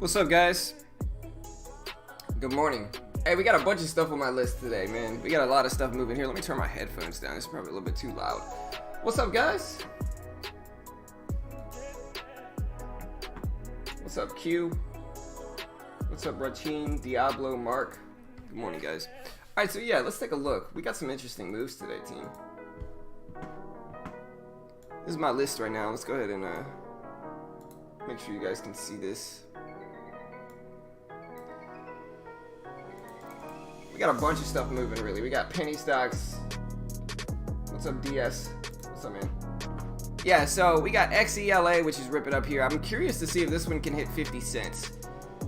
What's up, guys? Good morning. Hey, we got a bunch of stuff on my list today, man. We got a lot of stuff moving here. Let me turn my headphones down. It's probably a little bit too loud. What's up, guys? What's up, Q? What's up, Rachin, Diablo, Mark? Good morning, guys. All right, so yeah, let's take a look. We got some interesting moves today, team. This is my list right now. Let's go ahead and make sure you guys can see this. We got a bunch of stuff moving, really. We got penny stocks. What's up, DS? What's up, man? Yeah, so we got XELA, which is ripping up here. I'm curious to see if this one can hit 50 cents.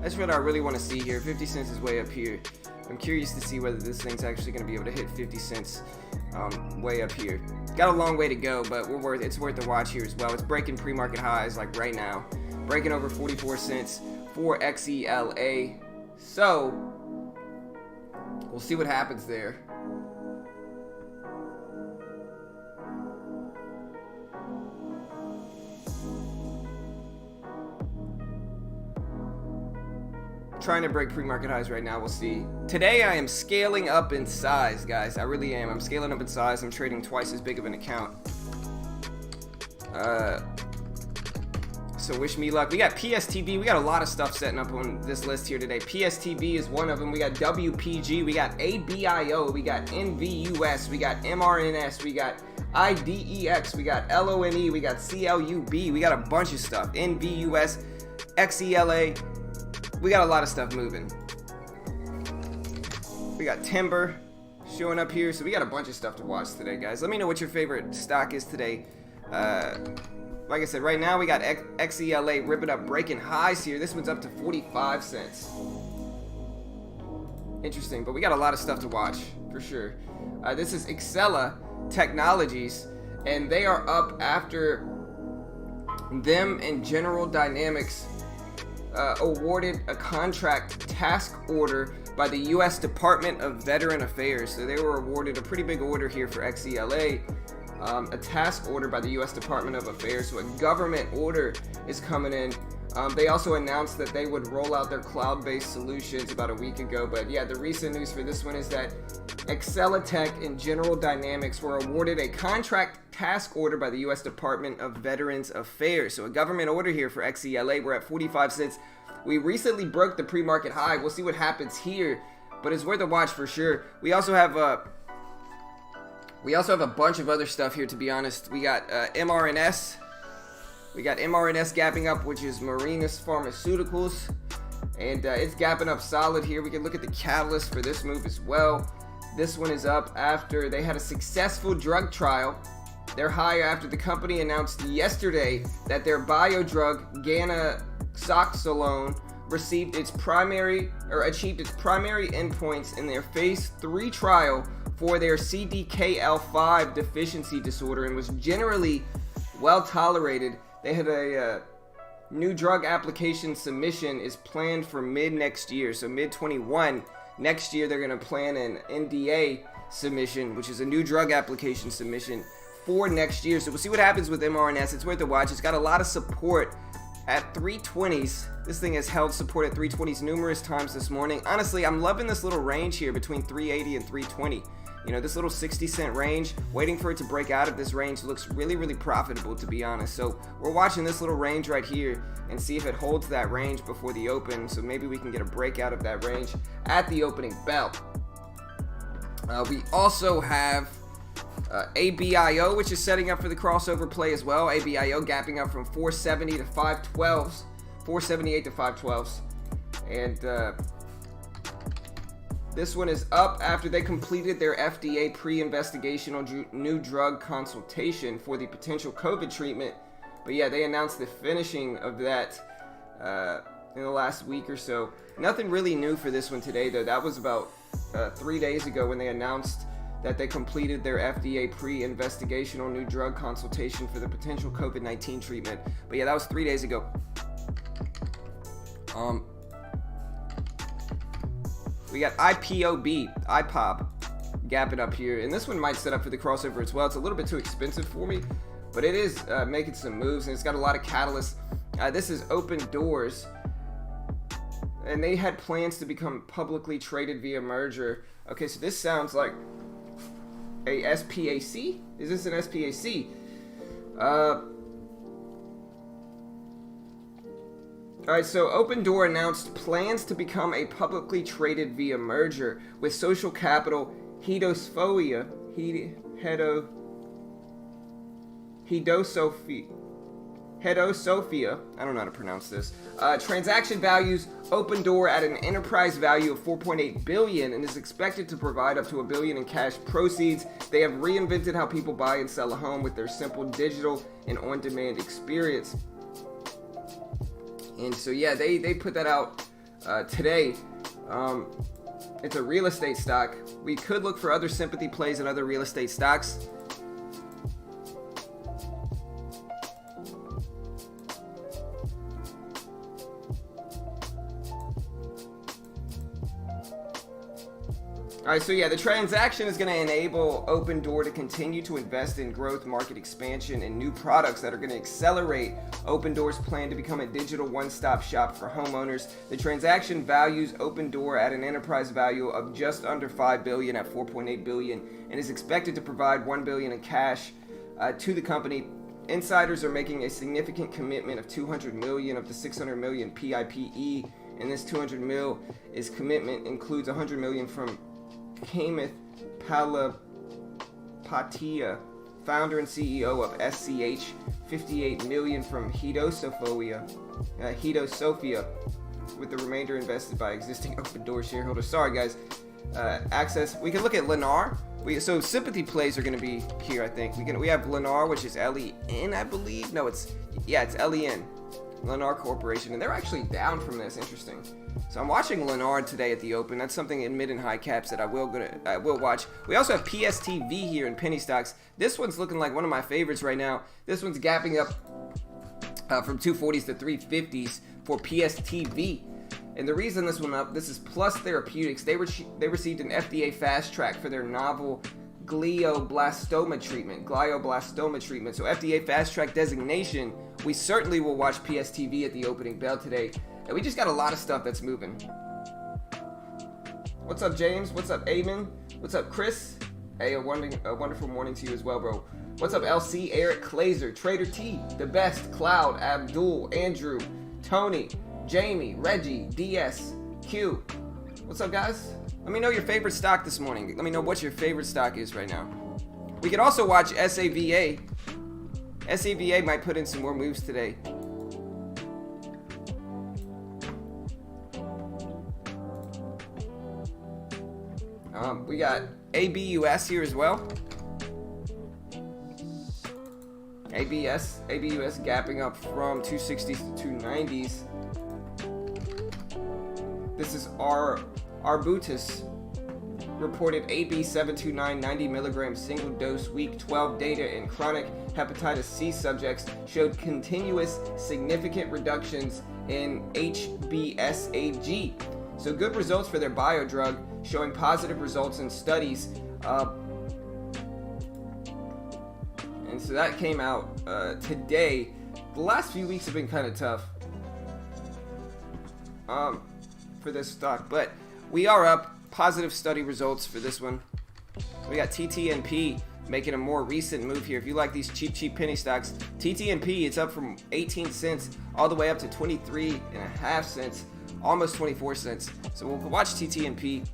That's what I really want to see here. 50 cents is way up here. I'm curious to see whether this thing's actually going to be able to hit 50 cents way up here. Got a long way to go, but it's worth the watch here as well. It's breaking pre-market highs like right now. Breaking over 44 cents for XELA. So we'll see what happens there. Trying to break pre-market highs right now. We'll see. Today I am scaling up in size, guys. I really am. I'm scaling up in size. I'm trading twice as big of an account. So wish me luck. We got PSTB. We got a lot of stuff setting up on this list here today. PSTB is one of them. We got WPG. We got ABIO. We got NVUS. We got MRNS. We got IDEX. We got LONE. We got CLUB. We got a bunch of stuff. NVUS, XELA. We got a lot of stuff moving. We got Timber showing up here. So we got a bunch of stuff to watch today, guys. Let me know what your favorite stock is today. Like I said, right now we got XELA ripping up, breaking highs here. This one's up to 45 cents. Interesting, but we got a lot of stuff to watch for sure. This is Exela Technologies, and they are up after them and General Dynamics awarded a contract task order by the U.S. Department of Veteran Affairs. So they were awarded a pretty big order here for XELA. A task order by the U.S. Department of Affairs, so a government order is coming in. They also announced that they would roll out their cloud-based solutions about a week ago, but yeah, the recent news for this one is that Exela Tech and General Dynamics were awarded a contract task order by the U.S. Department of Veterans Affairs. So a government order here for XELA. We're at 45 cents. We recently broke the pre-market high. We'll see what happens here, but it's worth a watch for sure. We also have a bunch of other stuff here, to be honest. We got MRNS. We got MRNS gapping up, which is Marinus Pharmaceuticals. And it's gapping up solid here. We can look at the catalyst for this move as well. This one is up after they had a successful drug trial. They're higher after the company announced yesterday that their biodrug ganaxolone achieved its primary endpoints in their phase 3 trial for their CDKL5 deficiency disorder and was generally well tolerated. They had a new drug application submission is planned for mid next year, so mid 21 next year. They're going to plan an NDA submission, which is a new drug application submission for next year. So we'll see what happens with MRNS. It's worth a watch. It's got a lot of support at 320s. This thing has held support at 320s numerous times this morning. Honestly, I'm loving this little range here between 380 and 320. You know, this little 60-cent range, waiting for it to break out of this range looks really, really profitable, to be honest. So we're watching this little range right here and see if it holds that range before the open. So maybe we can get a breakout of that range at the opening bell. We also have ABIO, which is setting up for the crossover play as well. ABIO gapping up from 470 to 512s, 478 to 512s. And this one is up after they completed their FDA pre-investigational new drug consultation for the potential COVID treatment. But yeah, they announced the finishing of that in the last week or so. Nothing really new for this one today, though. That was about 3 days ago when they announced that they completed their FDA pre-investigational new drug consultation for the potential COVID-19 treatment. But yeah, that was 3 days ago. We got IPOB, gapping up here, and this one might set up for the crossover as well. It's a little bit too expensive for me, but it is making some moves, and it's got a lot of catalysts. This is Open Doors. and they had plans to become publicly traded via merger. Okay, so this sounds like a SPAC? Is this an SPAC? Alright, so Opendoor announced plans to become a publicly traded via merger with social capital Hedosofia. Hedosofia, I don't know how to pronounce this. Transaction values Opendoor at an enterprise value of $4.8 billion and is expected to provide up to $1 billion in cash proceeds. They have reinvented how people buy and sell a home with their simple digital and on-demand experience. And so yeah, they put that out today. It's a real estate stock. We could look for other sympathy plays in other real estate stocks. Alright, so yeah, the transaction is going to enable Opendoor to continue to invest in growth, market expansion, and new products that are going to accelerate Opendoor's plan to become a digital one-stop shop for homeowners. The transaction values Opendoor at an enterprise value of just under $5 billion at $4.8 billion and is expected to provide $1 billion in cash to the company. Insiders are making a significant commitment of $200 million of the $600 million PIPE, and this $200 million commitment includes $100 million from Kamath Palihapitiya, founder and CEO of SCH, $58 million from Hedosofia, with the remainder invested by existing Opendoor shareholders. Sorry guys, access. We can look at Lennar. So sympathy plays are going to be here. I think we have Lennar, which is LEN, I believe. No, it's LEN, Lennar Corporation, and they're actually down from this. Interesting. So I'm watching Lennar today at the open. That's something in mid and high caps that I will watch. We also have PSTV here in penny stocks. This one's looking like one of my favorites right now. This one's gapping up from 240s to 350s for PSTV. And the reason this one up, this is Plus Therapeutics. They received an FDA fast track for their novel glioblastoma treatment. So FDA fast track designation. We certainly will watch PSTV at the opening bell today. And we just got a lot of stuff that's moving. What's up, James? What's up, Eamon? What's up, Chris? Hey, a wonderful morning to you as well, bro. What's up, LC, Eric, Clazer, Trader T, The Best, Cloud, Abdul, Andrew, Tony, Jamie, Reggie, DS, Q. What's up, guys? Let me know your favorite stock this morning. Let me know what your favorite stock is right now. We could also watch SAVA. SAVA might put in some more moves today. We got ABUS here as well. ABUS gapping up from 260s to 290s. This is Arbutus reported AB729 90 milligram single dose week 12 data in chronic hepatitis C subjects showed continuous significant reductions in HBsAg. So good results for their biodrug, showing positive results in studies. And so that came out today. The last few weeks have been kind of tough for this stock, but we are up. Positive study results for this one. We got TTNP making a more recent move here. If you like these cheap penny stocks, TTNP, it's up from 18 cents all the way up to 23.5 cents, almost 24 cents. So we'll watch TTNP.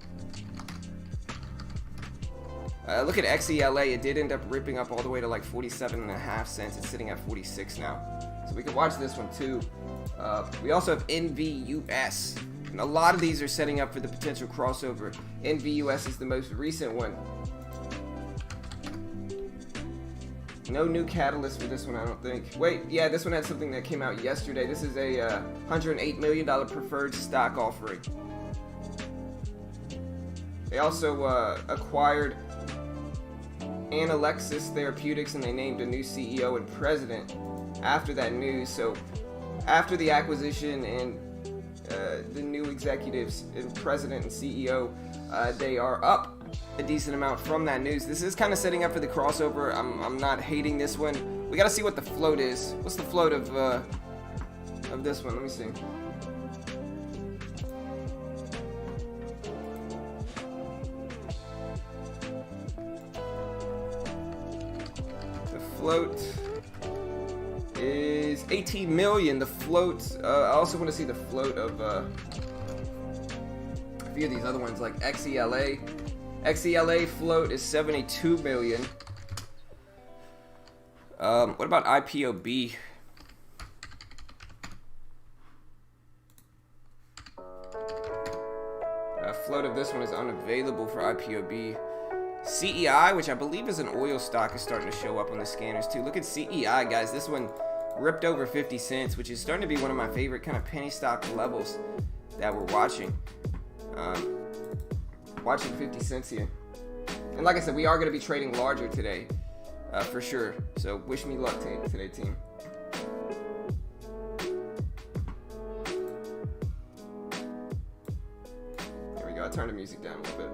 Look at XELA. It did end up ripping up all the way to like 47.5 cents. It's sitting at 46 now. So we can watch this one too. We also have NVUS. And a lot of these are setting up for the potential crossover. NVUS is the most recent one. No new catalyst for this one, I don't think. Wait, yeah, this one had something that came out yesterday. This is a $108 million preferred stock offering. They also acquired Analexis Therapeutics, and they named a new CEO and president after that news. So after the acquisition and the new executives and president and CEO, they are up a decent amount from that news. This is kind of setting up for the crossover. I'm not hating this one. We got to see what the float is. What's the float of this one? Let me see. float is 18 million. The float, I also want to see the float of a few of these other ones like XELA. XELA float is 72 million. What about IPOB? Float of this one is unavailable for IPOB. CEI, which I believe is an oil stock, is starting to show up on the scanners too. Look at CEI, guys. This one ripped over 50 cents, which is starting to be one of my favorite kind of penny stock levels that we're watching. Watching 50 cents here. And like I said, we are going to be trading larger today, for sure. So wish me luck today, team. I turned the music down a little bit.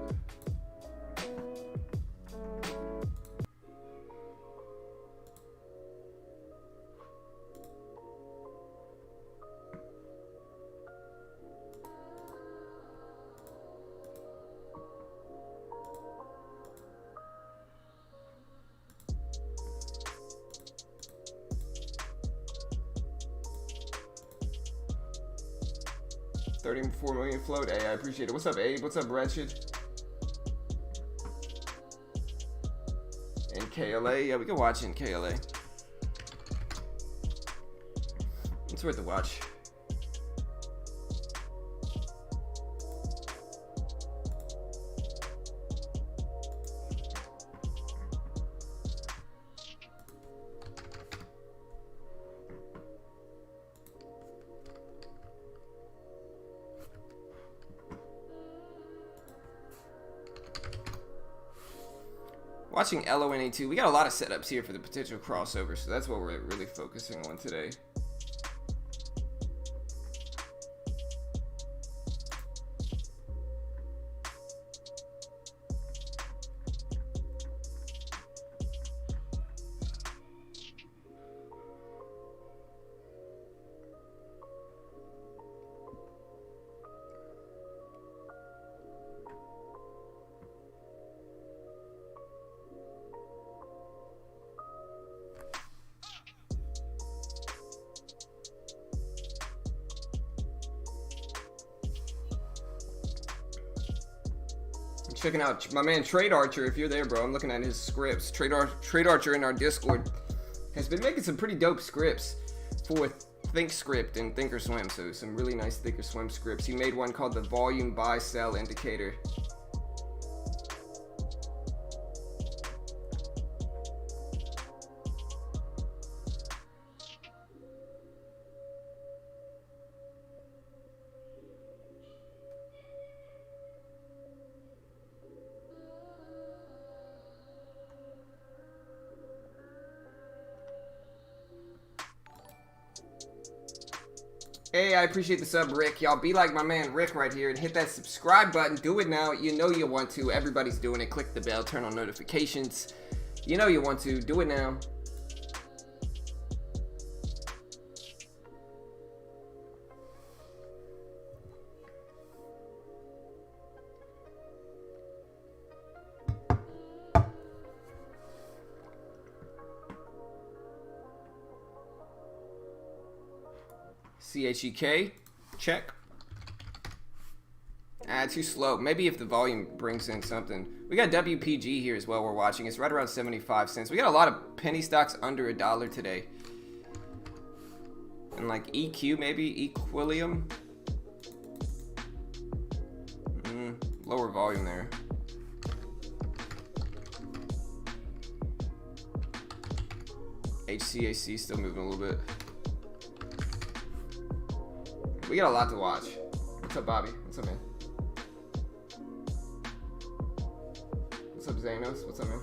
$34 million float. Hey, I appreciate it. What's up, Abe? What's up, Ratchet? And KLA. Yeah, we can watch in KLA. It's worth the watch. Watching LONA2, we got a lot of setups here for the potential crossover, so that's what we're really focusing on today. Checking out my man Trade Archer. If you're there, bro, I'm looking at his scripts. Trade Archer in our Discord has been making some pretty dope scripts for ThinkScript and Thinkorswim. So some really nice Thinkorswim scripts. He made one called the Volume Buy Sell Indicator. Hey, I appreciate the sub, Rick. Y'all be like my man Rick right here and hit that subscribe button. Do it now. You know you want to. Everybody's doing it. Click the bell. Turn on notifications. You know you want to. Do it now. CHEK, check. Too slow. Maybe if the volume brings in something. We got WPG here as well we're watching. It's right around 75 cents. We got a lot of penny stocks under $1 today. And like EQ maybe, Equilium. Lower volume there. HCAC still moving a little bit. We got a lot to watch. What's up, Bobby? What's up, man? What's up, Zanos? What's up, man?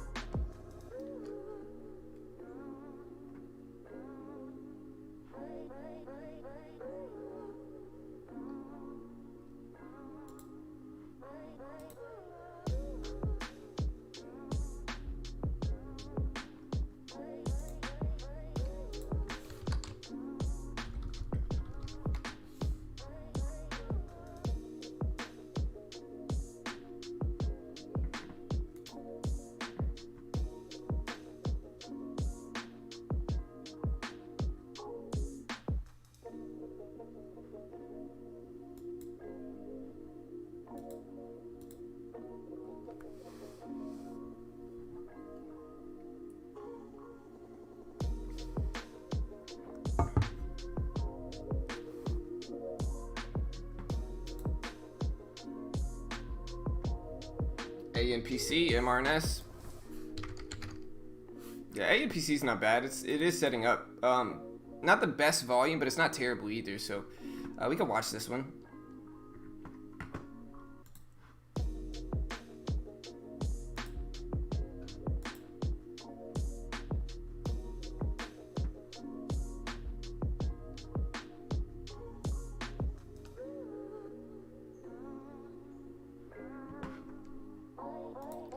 ANPC, MRNS. Yeah, ANPC is not bad. It is setting up. Not the best volume, but it's not terrible either. So we can watch this one.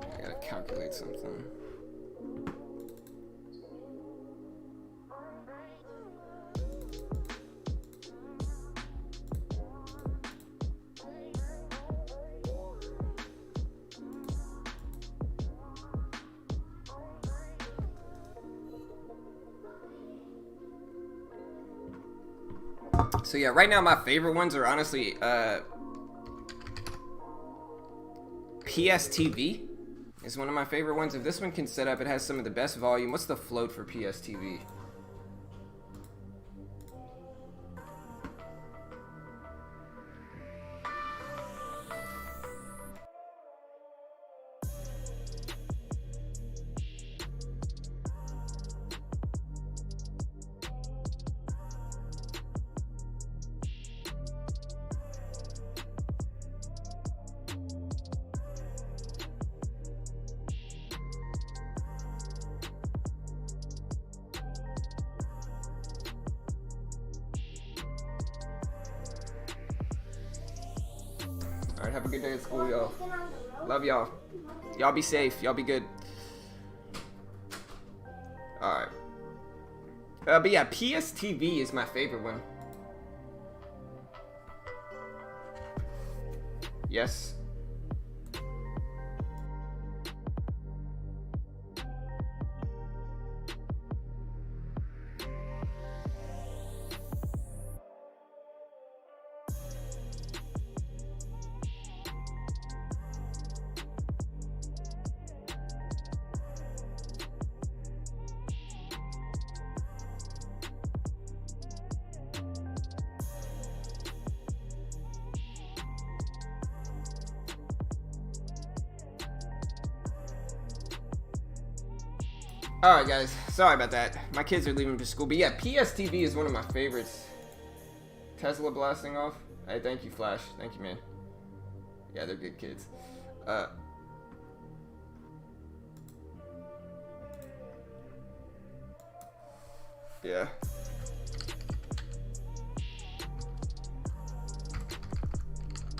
I gotta calculate something. So yeah, right now my favorite ones are honestly PSTV is one of my favorite ones. If this one can set up, it has some of the best volume. What's the float for PSTV? Alright, have a good day at school, y'all. Love y'all. Y'all be safe. Y'all be good. Alright. But yeah, PSTV is my favorite one. Yes. Alright guys, sorry about that. My kids are leaving for school. But yeah, PSTV is one of my favorites. Tesla blasting off. Hey, thank you, Flash. Thank you, man. Yeah, they're good kids. Yeah.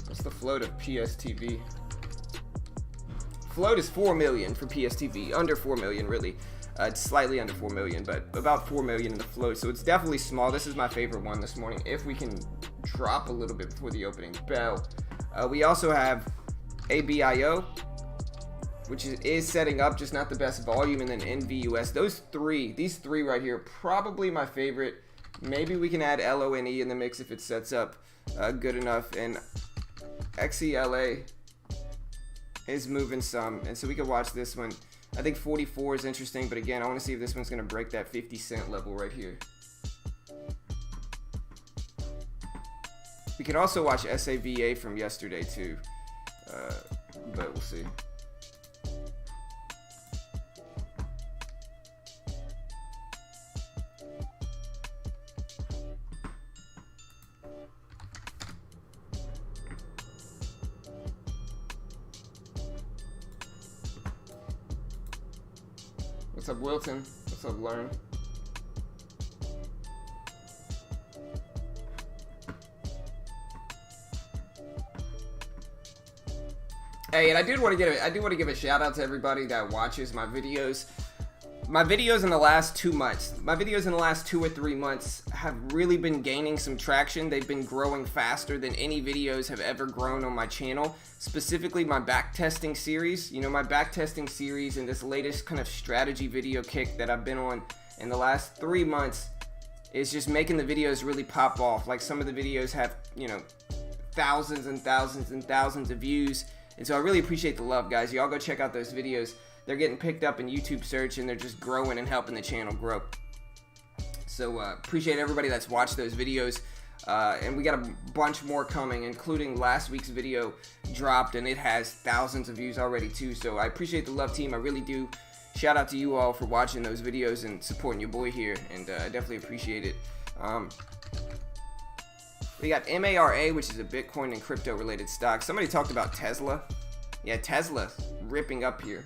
What's the float of PSTV? Float is 4 million for PSTV. Under 4 million, really. It's slightly under 4 million, but about 4 million in the float. So it's definitely small. This is my favorite one this morning. If we can drop a little bit before the opening bell. We also have ABIO, which is setting up, just not the best volume, and then NVUS. These three right here, probably my favorite. Maybe we can add LONE in the mix if it sets up good enough. And XELA is moving some, and so we could watch this one. I think 44 is interesting, but again, I want to see if this one's going to break that 50 cent level right here. We could also watch SAVA from yesterday too, but we'll see. What's up, Wilton? What's up, Learn? Hey, and I do want to give a shout out to everybody that watches my videos. My videos in the last 2 months, my videos in the last 2 or 3 months have really been gaining some traction. They've been growing faster than any videos have ever grown on my channel. Specifically my backtesting series. You know, my backtesting series and this latest kind of strategy video kick that I've been on in the last 3 months is just making the videos really pop off. Like, some of the videos have, you know, thousands and thousands and thousands of views. And so I really appreciate the love, guys. Y'all go check out those videos. They're getting picked up in YouTube search, and they're just growing and helping the channel grow. So appreciate everybody that's watched those videos. And we got a bunch more coming, including last week's video dropped, and it has thousands of views already too. So I appreciate the love, team. I really do. Shout out to you all for watching those videos and supporting your boy here, and I definitely appreciate it. We got MARA, which is a Bitcoin and crypto related stock. Somebody talked about Tesla. Yeah, Tesla ripping up here.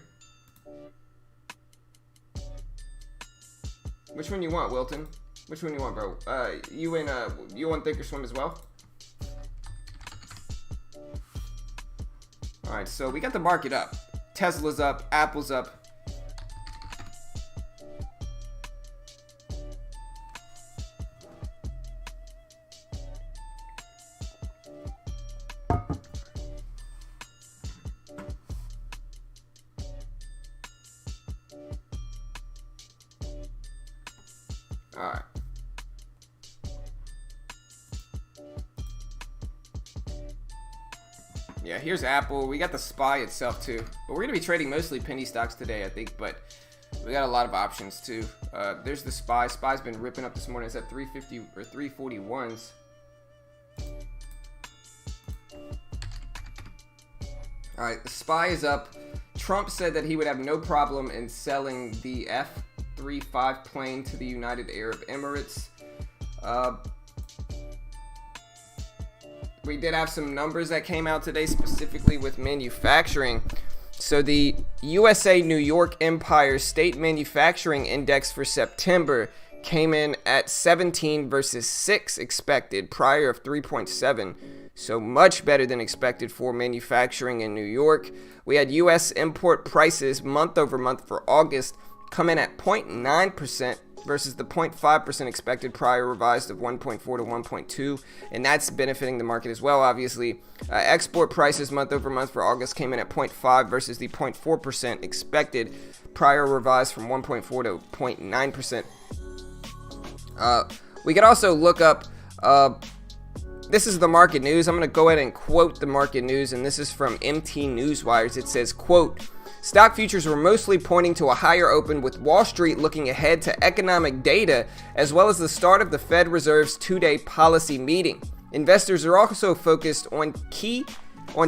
Which one you want, Wilton? Which one you want, bro? You want Thinkorswim as well? All right, so we got the market up. Tesla's up, Apple's up. All right. Yeah, here's Apple. We got the SPY itself too, but we're gonna be trading mostly penny stocks today, I think. But we got a lot of options too. There's the SPY. SPY's been ripping up this morning. It's at 350 or 341s. All right, the SPY is up. Trump said that he would have no problem in selling the F-35 plane to the United Arab Emirates. We did have some numbers that came out today, specifically with manufacturing. So the USA New York Empire State Manufacturing Index for September came in at 17 versus 6 expected, prior of 3.7. So much better than expected for manufacturing in New York. We had US import prices month over month for August come in at 0.9% versus the 0.5% expected, prior revised of 1.4 to 1.2, and that's benefiting the market as well, obviously. Export prices month over month for August came in at 0.5 versus the 0.4% expected, prior revised from 1.4 to 0.9%. We could also look up, this is the market news. I'm going to go ahead and quote the market news, and this is from MT Newswires. It says, quote, "Stock futures were mostly pointing to a higher open, with Wall Street looking ahead to economic data as well as the start of the Fed Reserve's two-day policy meeting. Investors are also focused on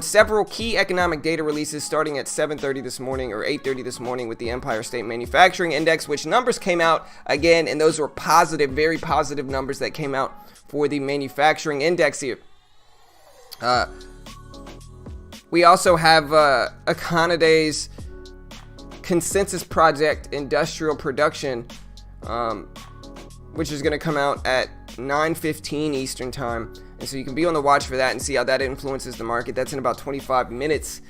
several key economic data releases starting at 7:30 this morning or 8:30 this morning with the Empire State Manufacturing Index, which numbers came out again, and those were positive, very positive numbers that came out for the manufacturing index here. We also have Econoday's Consensus Project Industrial Production, which is going to come out at 9:15 Eastern Time. And so you can be on the watch for that and see how that influences the market. That's in about 25 minutes.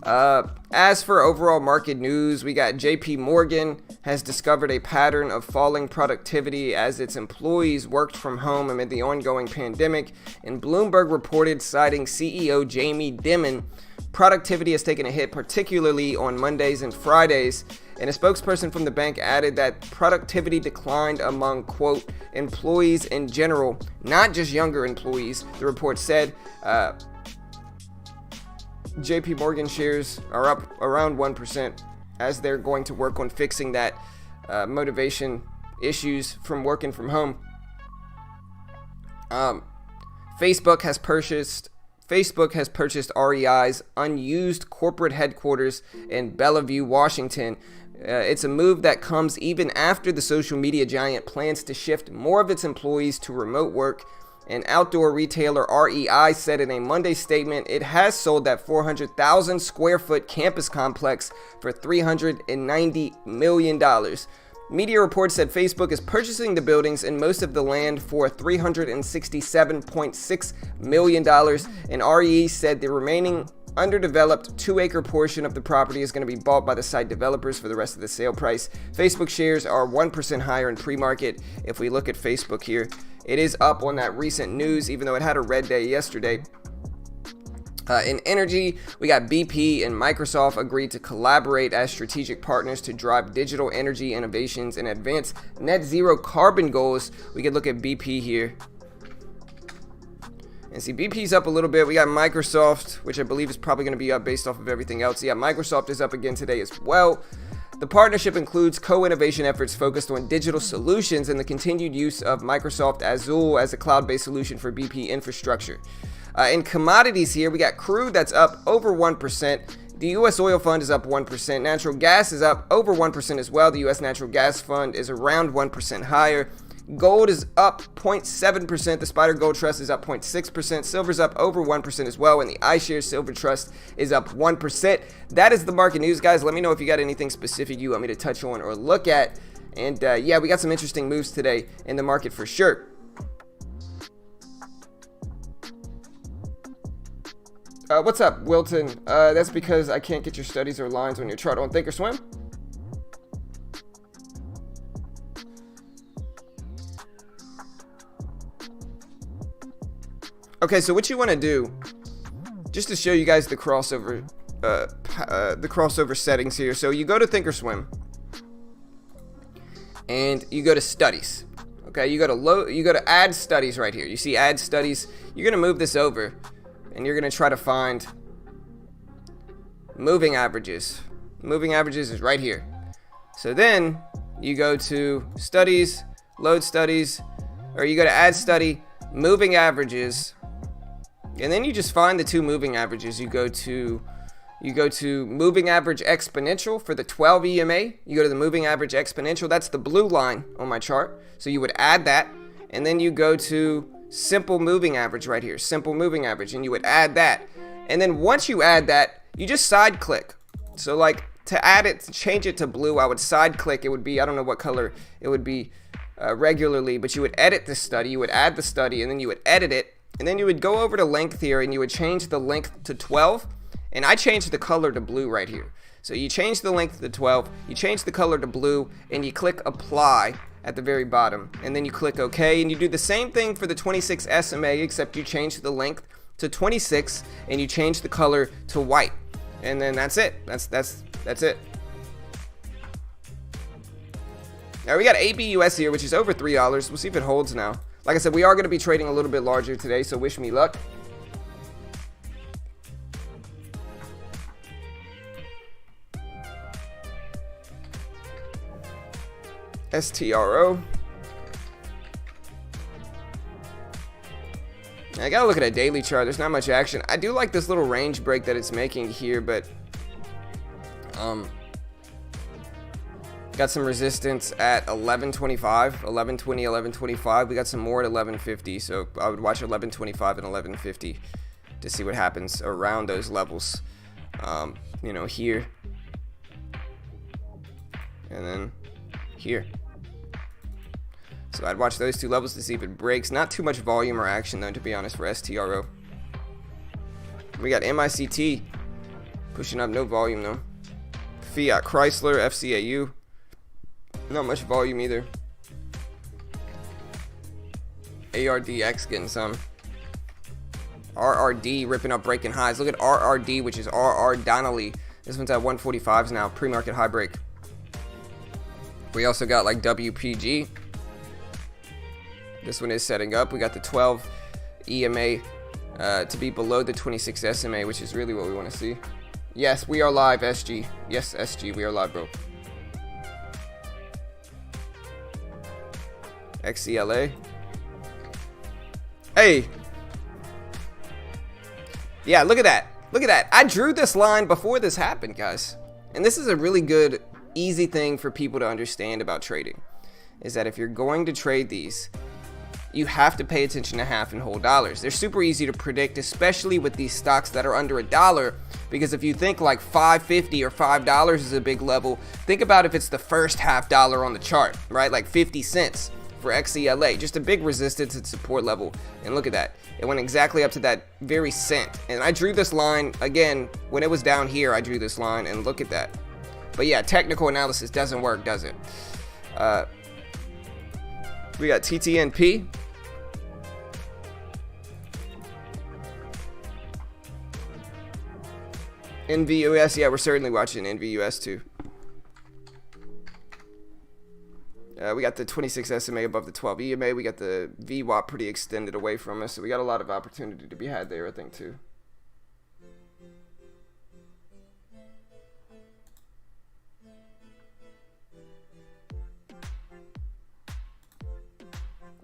As for overall market news, we got JP Morgan has discovered a pattern of falling productivity as its employees worked from home amid the ongoing pandemic. And Bloomberg reported, citing CEO Jamie Dimon, productivity has taken a hit, particularly on Mondays and Fridays. And a spokesperson from the bank added that productivity declined among, quote, employees in general, not just younger employees. The report said JP Morgan shares are up around 1% as they're going to work on fixing that motivation issues from working from home. Facebook has purchased REI's unused corporate headquarters in Bellevue, Washington. It's a move that comes even after the social media giant plans to shift more of its employees to remote work. And outdoor retailer REI said in a Monday statement it has sold that 400,000 square foot campus complex for $390 million. Media reports said Facebook is purchasing the buildings and most of the land for $367.6 million, and REI said the remaining underdeveloped 2-acre portion of the property is going to be bought by the site developers for the rest of the sale price. Facebook shares are 1% higher in pre-market. If we look at Facebook here, it is up on that recent news, even though it had a red day yesterday. In energy, we got BP and Microsoft agreed to collaborate as strategic partners to drive digital energy innovations and advance net zero carbon goals. We could look at BP here. And see, BP's up a little bit. We got Microsoft, which I believe is probably going to be up based off of everything else. Yeah, Microsoft is up again today as well. The partnership includes co-innovation efforts focused on digital solutions and the continued use of Microsoft Azure as a cloud-based solution for BP infrastructure. In commodities here, we got crude that's up over 1%. The U.S. oil fund is up 1%. Natural gas is up over 1% as well. The U.S. natural gas fund is around 1% higher. Gold is up 0.7%. The Spider Gold Trust is up 0.6%. Silver's up over 1% as well. And the iShares Silver Trust is up 1%. That is the market news, guys. Let me know if you got anything specific you want me to touch on or look at. And yeah, we got some interesting moves today in the market for sure. What's up, Wilton? That's because I can't get your studies or lines on your chart on Thinkorswim. Okay, so what you want to do, just to show you guys the crossover settings here. So you go to Thinkorswim, and you go to Studies. Okay, you go to Add Studies right here. You see Add Studies. You're gonna move this over, and you're gonna try to find moving averages. Moving averages is right here. So then you go to Studies, Load Studies, or you go to Add Study, Moving Averages. And then you just find the two moving averages. You go to moving average exponential for the 12 EMA. You go to the moving average exponential. That's the blue line on my chart. So you would add that. And then you go to simple moving average right here. Simple moving average. And you would add that. And then once you add that, you just side click. So like to add it, to change it to blue, I would side click. It would be, I don't know what color it would be regularly, but you would edit this study. You would add the study and then you would edit it. And then you would go over to length here and you would change the length to 12. And I changed the color to blue right here. So you change the length to 12, you change the color to blue, and you click apply at the very bottom. And then you click OK, and you do the same thing for the 26 SMA, except you change the length to 26 and you change the color to white. And then that's it. That's it. Now we got ABUS here, which is over $3. We'll see if it holds now. Like I said, we are going to be trading a little bit larger today, so wish me luck. STRO. I gotta look at a daily chart. There's not much action. I do like this little range break that it's making here, but got some resistance at 1125, 1120, 1125. We got some more at 1150, so I would watch 1125 and 1150 to see what happens around those levels. You know, here and then here. So I'd watch those two levels to see if it breaks. Not too much volume or action though, to be honest, for STRO. We got MICT pushing up, no volume though. Fiat Chrysler, FCAU, not much volume either. ARDX getting some. RRD ripping up, breaking highs. Look at RRD, which is RR Donnelly. This one's at 145s now, pre-market high break. We also got like WPG. This one is setting up. We got the 12 EMA to be below the 26 SMA, which is really what we want to see. Yes, we are live, SG. Yes, SG, we are live, bro. XCLA. Hey. Yeah, look at that. Look at that. I drew this line before this happened, guys. And this is a really good, easy thing for people to understand about trading. Is that if you're going to trade these, you have to pay attention to half and whole dollars. They're super easy to predict, especially with these stocks that are under $1, because if you think like $5.50 or $5 is a big level, think about if it's the first half dollar on the chart, right? Like 50 cents for XCLA, just a big resistance and support level. And look at that. It went exactly up to that very cent. And I drew this line, again, when it was down here, I drew this line, and look at that. But yeah, technical analysis doesn't work, does it? We got TTNP. NVUS, yeah, we're certainly watching NVUS too. We got the 26 SMA above the 12 EMA. We got the VWAP pretty extended away from us, so we got a lot of opportunity to be had there, I think, too.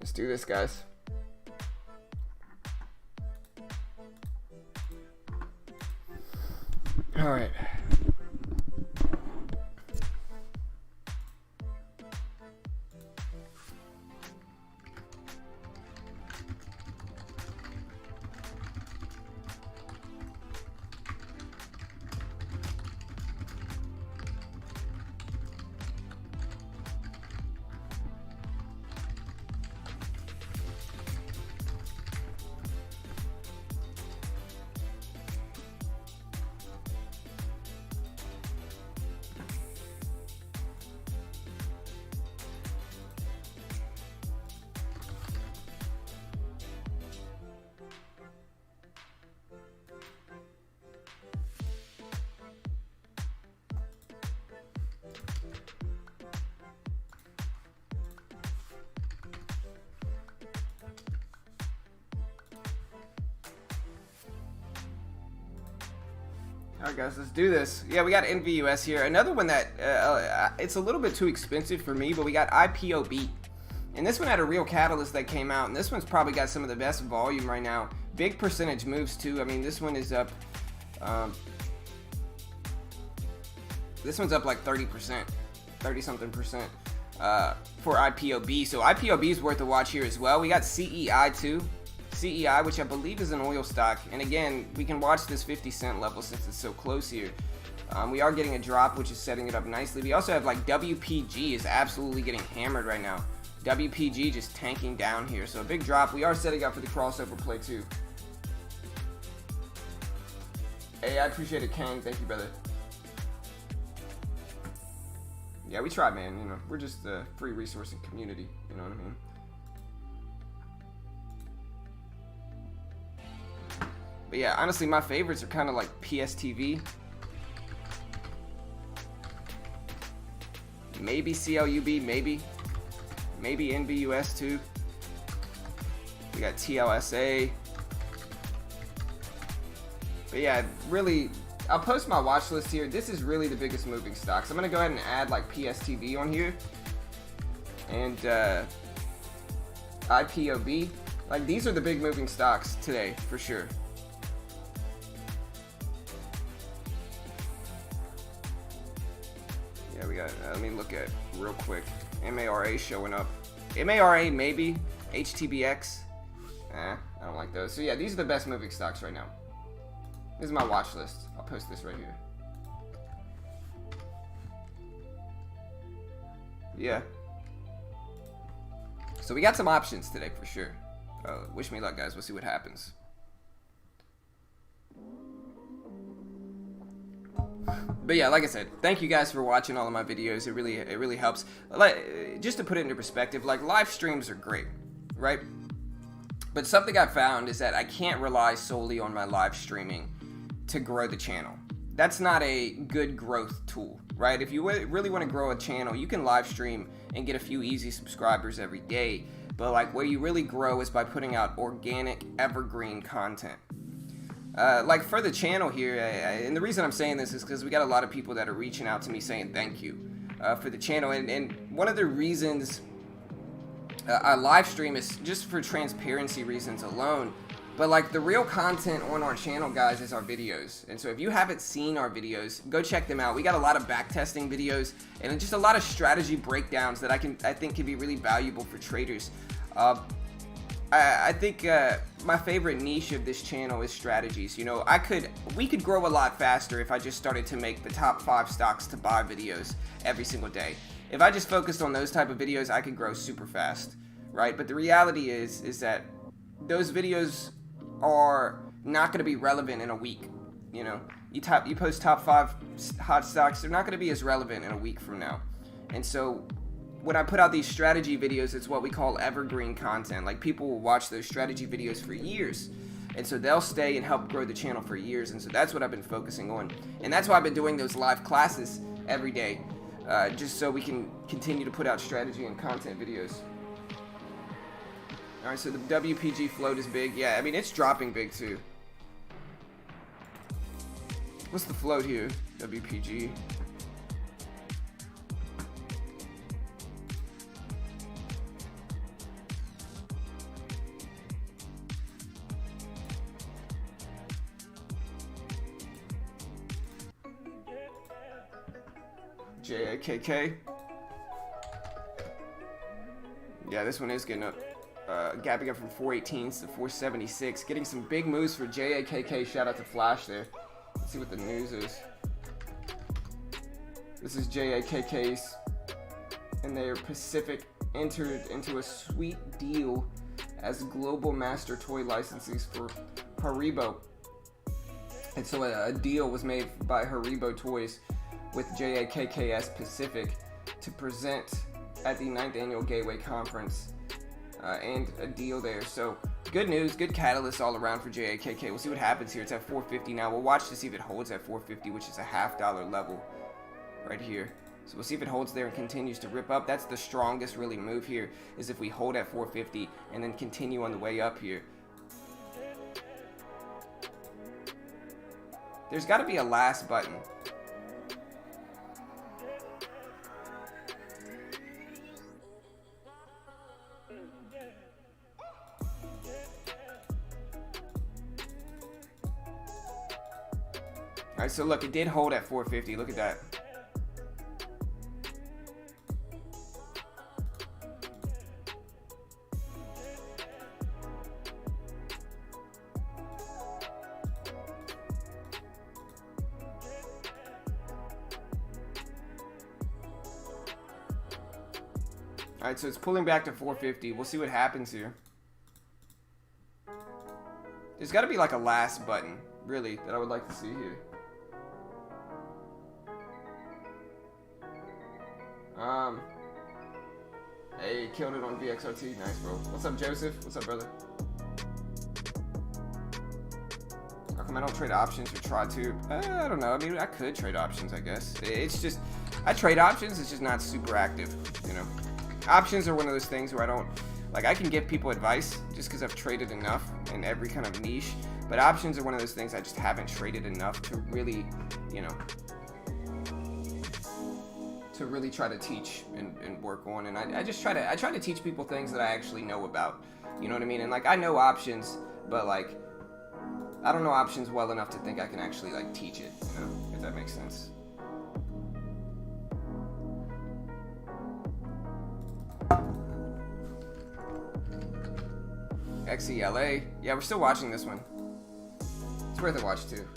Let's do this, guys. All right. Alright guys, let's do this. Yeah, we got NVUS here. Another one that, it's a little bit too expensive for me, but we got IPOB. And this one had a real catalyst that came out, and this one's probably got some of the best volume right now. Big percentage moves too. I mean, this one is up, this one's up like 30%, 30-something percent for IPOB. So IPOB is worth a watch here as well. We got CEI too. CEI, which I believe is an oil stock, and again, we can watch this 50 cent level since it's so close here. We are getting a drop, which is setting it up nicely. We also have like WPG is absolutely getting hammered right now. WPG just tanking down here, so a big drop. We are setting up for the crossover play too. Hey, I appreciate it, Kang. Thank you, brother. Yeah, we try, man. You know, we're just a free resourcing community. You know what I mean? But yeah, honestly, my favorites are kind of like PSTV. Maybe CLUB, maybe NVUS too. We got TLSA. But yeah, really, I'll post my watch list here. This is really the biggest moving stocks. I'm gonna go ahead and add like PSTV on here. And IPOB. Like, these are the big moving stocks today, for sure. Yeah, we got, let me look at real quick. MARA showing up. MARA maybe. HTBX. I don't like those. So yeah, these are the best moving stocks right now. This is my watch list. I'll post this right here. Yeah. So we got some options today for sure. Wish me luck, guys. We'll see what happens. But yeah, like I said, thank you guys for watching all of my videos. It really helps. Like, just to put it into perspective, like, live streams are great, right? But something I found is that I can't rely solely on my live streaming to grow the channel. That's not a good growth tool, right? If you really want to grow a channel, you can live stream and get a few easy subscribers every day. But like, where you really grow is by putting out organic, evergreen content. Like for the channel here, and the reason I'm saying this is because we got a lot of people that are reaching out to me saying thank you for the channel. And one of the reasons I live stream is just for transparency reasons alone. But like, the real content on our channel, guys, is our videos. And so if you haven't seen our videos, go check them out. We got a lot of backtesting videos and just a lot of strategy breakdowns that I think can be really valuable for traders. I think my favorite niche of this channel is strategies. You know, we could grow a lot faster if I just started to make the top 5 stocks to buy videos every single day. If I just focused on those type of videos, I could grow super fast, right? But the reality is that those videos are not going to be relevant in a week. You know, you post top 5 hot stocks, they're not going to be as relevant in a week from now. And so when I put out these strategy videos, it's what we call evergreen content. Like, people will watch those strategy videos for years, and so they'll stay and help grow the channel for years. And so that's what I've been focusing on, and that's why I've been doing those live classes every day, just so we can continue to put out strategy and content videos. Alright, so the WPG float is big. Yeah, I mean, it's dropping big too. What's the float here? WPG. JAKK. Yeah, this one is getting up, gapping up from 418s to 476. Getting some big moves for JAKK. Shout out to Flash there. Let's see what the news is. This is JAKK's, and their Pacific entered into a sweet deal as global master toy licensees for Haribo. And so a deal was made by Haribo Toys with JAKKS Pacific to present at the 9th Annual Gateway Conference, and a deal there. So good news, good catalyst all around for JAKK. We'll see what happens here. It's at 450 now. We'll watch to see if it holds at 450, which is a $0.50 level right here. So we'll see if it holds there and continues to rip up. That's the strongest really move here, is if we hold at 450 and then continue on the way up here. There's got to be a last button. Alright, so look, it did hold at 450. Look at that. Alright, so it's pulling back to 450. We'll see what happens here. There's got to be like a last button, really, that I would like to see here. Hey, killed it on VXRT. Nice, bro. What's up, Joseph? What's up, brother? How come I don't trade options or try to? I don't know. I mean, I could trade options, I guess. It's just, I trade options. It's just not super active, you know. Options are one of those things where I don't, like, I can give people advice just because I've traded enough in every kind of niche. But options are one of those things I just haven't traded enough to really, you know, to really try to teach and work on. And I try to teach people things that I actually know about, you know what I mean? And like, I know options, but like, I don't know options well enough to think I can actually like teach it, you know, if that makes sense. XELA, yeah, we're still watching this one. It's worth a watch too.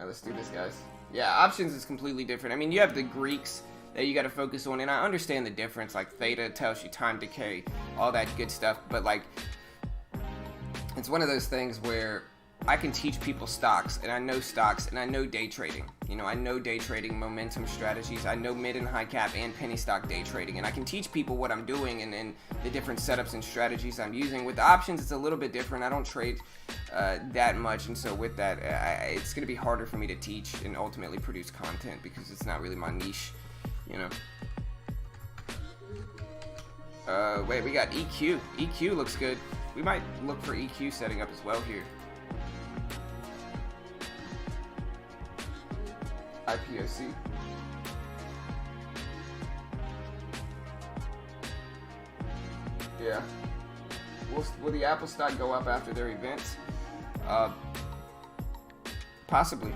Let's do this, guys. Yeah, options is completely different. I mean, you have the Greeks that you got to focus on, and I understand the difference. Like, theta tells you time decay, all that good stuff, but like, it's one of those things where I can teach people stocks, and I know day trading. You know, I know day trading, momentum strategies. I know mid and high cap and penny stock day trading, and I can teach people what I'm doing and the different setups and strategies I'm using. With the options, it's a little bit different. I don't trade that much, and so with that, it's going to be harder for me to teach and ultimately produce content because it's not really my niche, you know. Wait, we got EQ. EQ looks good. We might look for EQ setting up as well here. IPOC. Yeah. Will the Apple stock go up after their events? Possibly.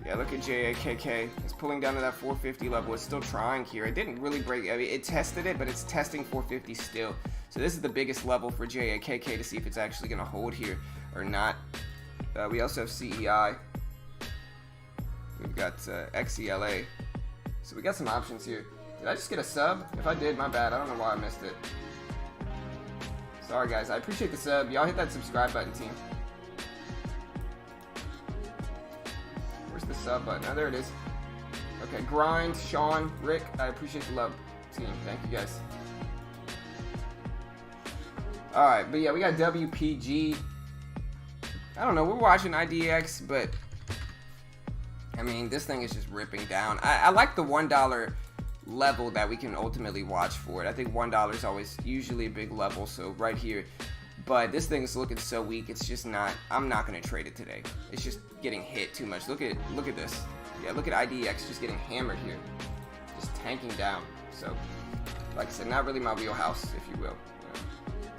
Yeah, look at JAKK. It's pulling down to that 450 level. It's still trying here. It didn't really break. I mean, it tested it, but it's testing 450 still. So this is the biggest level for JAKK to see if it's actually going to hold here or not. We also have CEI. We've got XELA. So we got some options here. Did I just get a sub? If I did, my bad. I don't know why I missed it. Sorry, guys. I appreciate the sub. Y'all hit that subscribe button, team. Where's the sub button? Oh, there it is. Okay, Grind, Sean, Rick. I appreciate the love, team. Thank you, guys. Alright, but yeah, we got WPG. I don't know, we're watching IDX, but I mean, this thing is just ripping down. I like the $1 level that we can ultimately watch for it. I think $1 is always usually a big level, so right here, But this thing is looking so weak. It's just not. I'm not gonna trade it today. It's just getting hit too much. Look at this. Yeah, look at IDX just getting hammered here, just tanking down. So, like I said, not really my wheelhouse, if you will.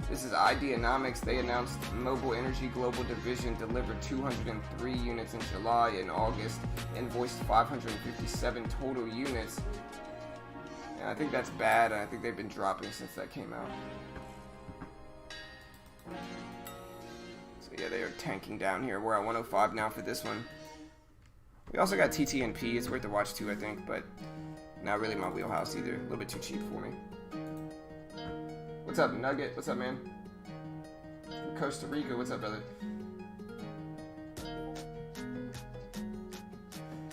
This is Ideanomics. They announced Mobile Energy Global Division delivered 203 units in July and August, invoiced 557 total units. And I think that's bad, and I think they've been dropping since that came out. So yeah, they are tanking down here. We're at 105 now for this one. We also got TTNP. It's worth the watch too, I think, but not really my wheelhouse either. A little bit too cheap for me. What's up, Nugget? What's up, man? From Costa Rica. What's up, brother?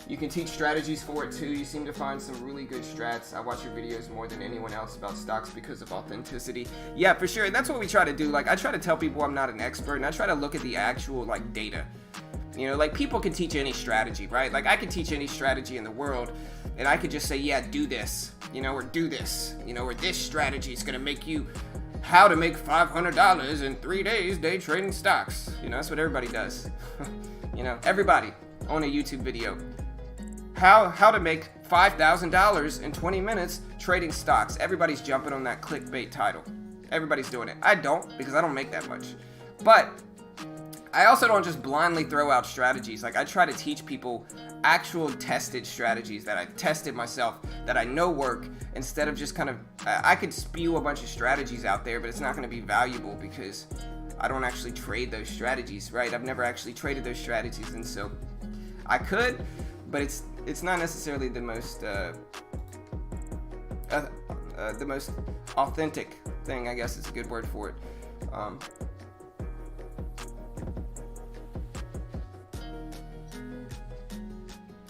You can teach strategies for it too. You seem to find some really good strats. I watch your videos more than anyone else about stocks because of authenticity. Yeah, for sure. That's what we try to do. Like, I try to tell people I'm not an expert, and I try to look at the actual, like, data. You know, like, people can teach any strategy, right? Like, I can teach any strategy in the world, and I could just say, yeah, do this, you know, or do this, you know, or this strategy is going to make you how to make $500 in 3 days day trading stocks. You know, that's what everybody does. You know, everybody on a YouTube video. How to make $5,000 in 20 minutes trading stocks. Everybody's jumping on that clickbait title. Everybody's doing it. I don't, because I don't make that much. But I also don't just blindly throw out strategies. Like, I try to teach people actual tested strategies that I tested myself, that I know work, instead of just kind of, I could spew a bunch of strategies out there, but it's not going to be valuable because I don't actually trade those strategies, right? I've never actually traded those strategies, and so I could, but it's not necessarily the most authentic thing, I guess is a good word for it.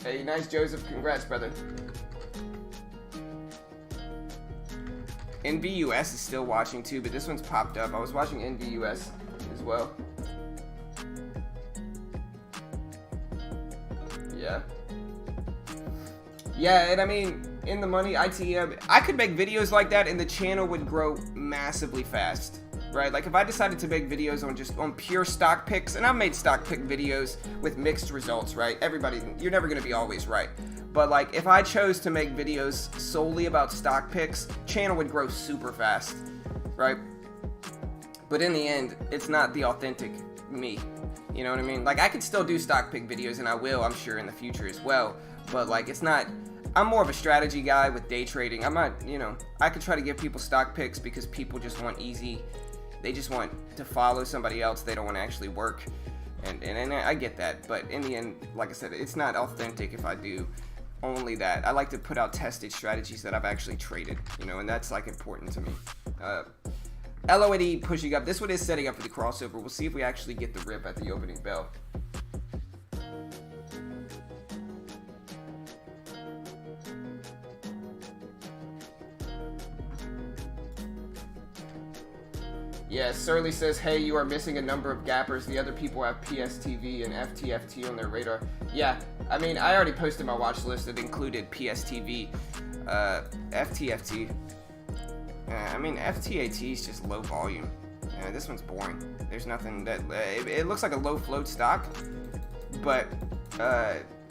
Hey, nice, Joseph. Congrats, brother. NVUS is still watching too, but this one's popped up. I was watching NVUS as well. Yeah. Yeah, and I mean, in the money, ITM, I could make videos like that and the channel would grow massively fast, right? Like, if I decided to make videos on pure stock picks, and I've made stock pick videos with mixed results, right? You're never going to be always right. But, like, if I chose to make videos solely about stock picks, channel would grow super fast, right? But in the end, it's not the authentic me. You know what I mean? Like, I could still do stock pick videos, and I will, I'm sure, in the future as well. But, like, it's not... I'm more of a strategy guy with day trading. I'm not, you know... I could try to give people stock picks because people just want easy... They just want to follow somebody else. They don't want to actually work. And I get that. But in the end, like I said, it's not authentic if I do only that. I like to put out tested strategies that I've actually traded, you know, and that's, like, important to me. LOAD pushing up. This one is setting up for the crossover. We'll see if we actually get the rip at the opening bell. Yeah, Surly says, hey, you are missing a number of gappers. The other people have PSTV and FTFT on their radar. Yeah, I mean, I already posted my watch list that included PSTV, FTFT. I mean, FTAT is just low volume. This one's boring. There's nothing that... it looks like a low float stock, but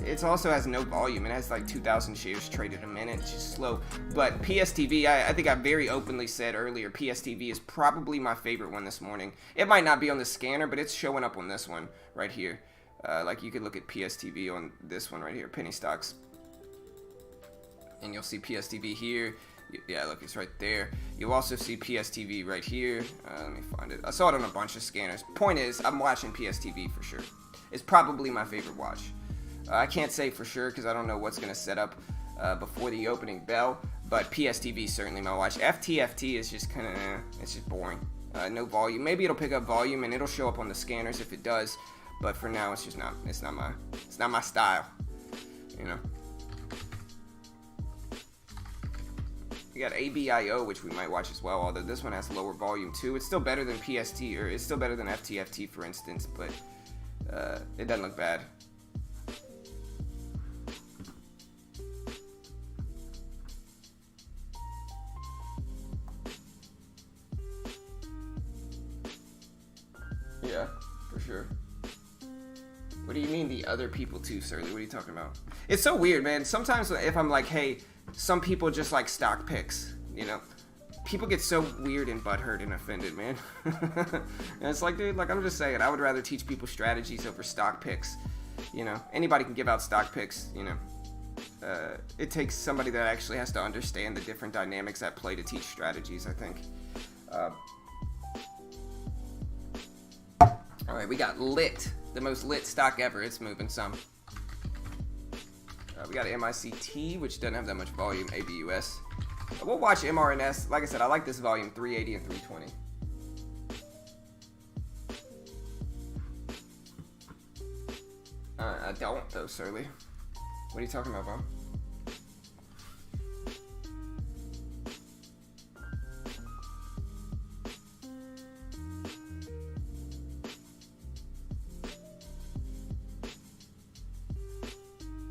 it also has no volume. It has like 2,000 shares traded a minute. It's just slow. But PSTV, I think I very openly said earlier, PSTV is probably my favorite one this morning. It might not be on the scanner, but it's showing up on this one right here. Like, you could look at PSTV on this one right here, penny stocks. And you'll see PSTV here. Yeah, look, it's right there. You'll also see PSTV right here. Let me find it. I saw it on a bunch of scanners. Point is, I'm watching PSTV for sure. It's probably my favorite watch. I can't say for sure because I don't know what's going to set up before the opening bell, but PSTV is certainly my watch. FTFT is just kind of, it's just boring. No volume. Maybe it'll pick up volume and it'll show up on the scanners if it does, but for now it's just not, it's not my style, you know. We got ABIO, which we might watch as well, although this one has lower volume too. It's still better than PST, or it's still better than FTFT, for instance, but it doesn't look bad. What do you mean the other people too, Surly? What are you talking about? It's so weird, man. Sometimes if I'm like, hey, some people just like stock picks, you know, people get so weird and butthurt and offended, man. And it's like, dude, like I'm just saying, I would rather teach people strategies over stock picks. You know, anybody can give out stock picks, you know. It takes somebody that actually has to understand the different dynamics at play to teach strategies, I think. All right, we got Lit, the most lit stock ever. It's moving some. We got MICT, which doesn't have that much volume, ABUS. We'll watch MRNS. Like I said, I like this volume 380 and 320. I don't, though, Surly. What are you talking about, bro?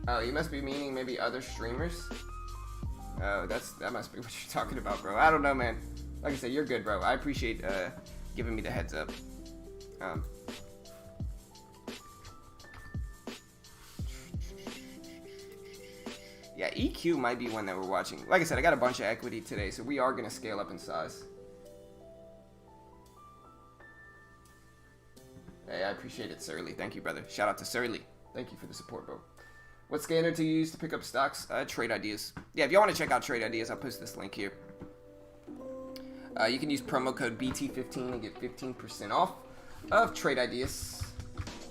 Oh, you must be meaning maybe other streamers? Oh, that must be what you're talking about, bro. I don't know, man. Like I said, you're good, bro. I appreciate giving me the heads up. Yeah, EQ might be one that we're watching. Like I said, I got a bunch of equity today, so we are going to scale up in size. Hey, I appreciate it, Surly. Thank you, brother. Shout out to Surly. Thank you for the support, bro. What scanner to use to pick up stocks? Trade Ideas. Yeah, if y'all want to check out Trade Ideas, I'll post this link here. You can use promo code BT15 and get 15% off of Trade Ideas.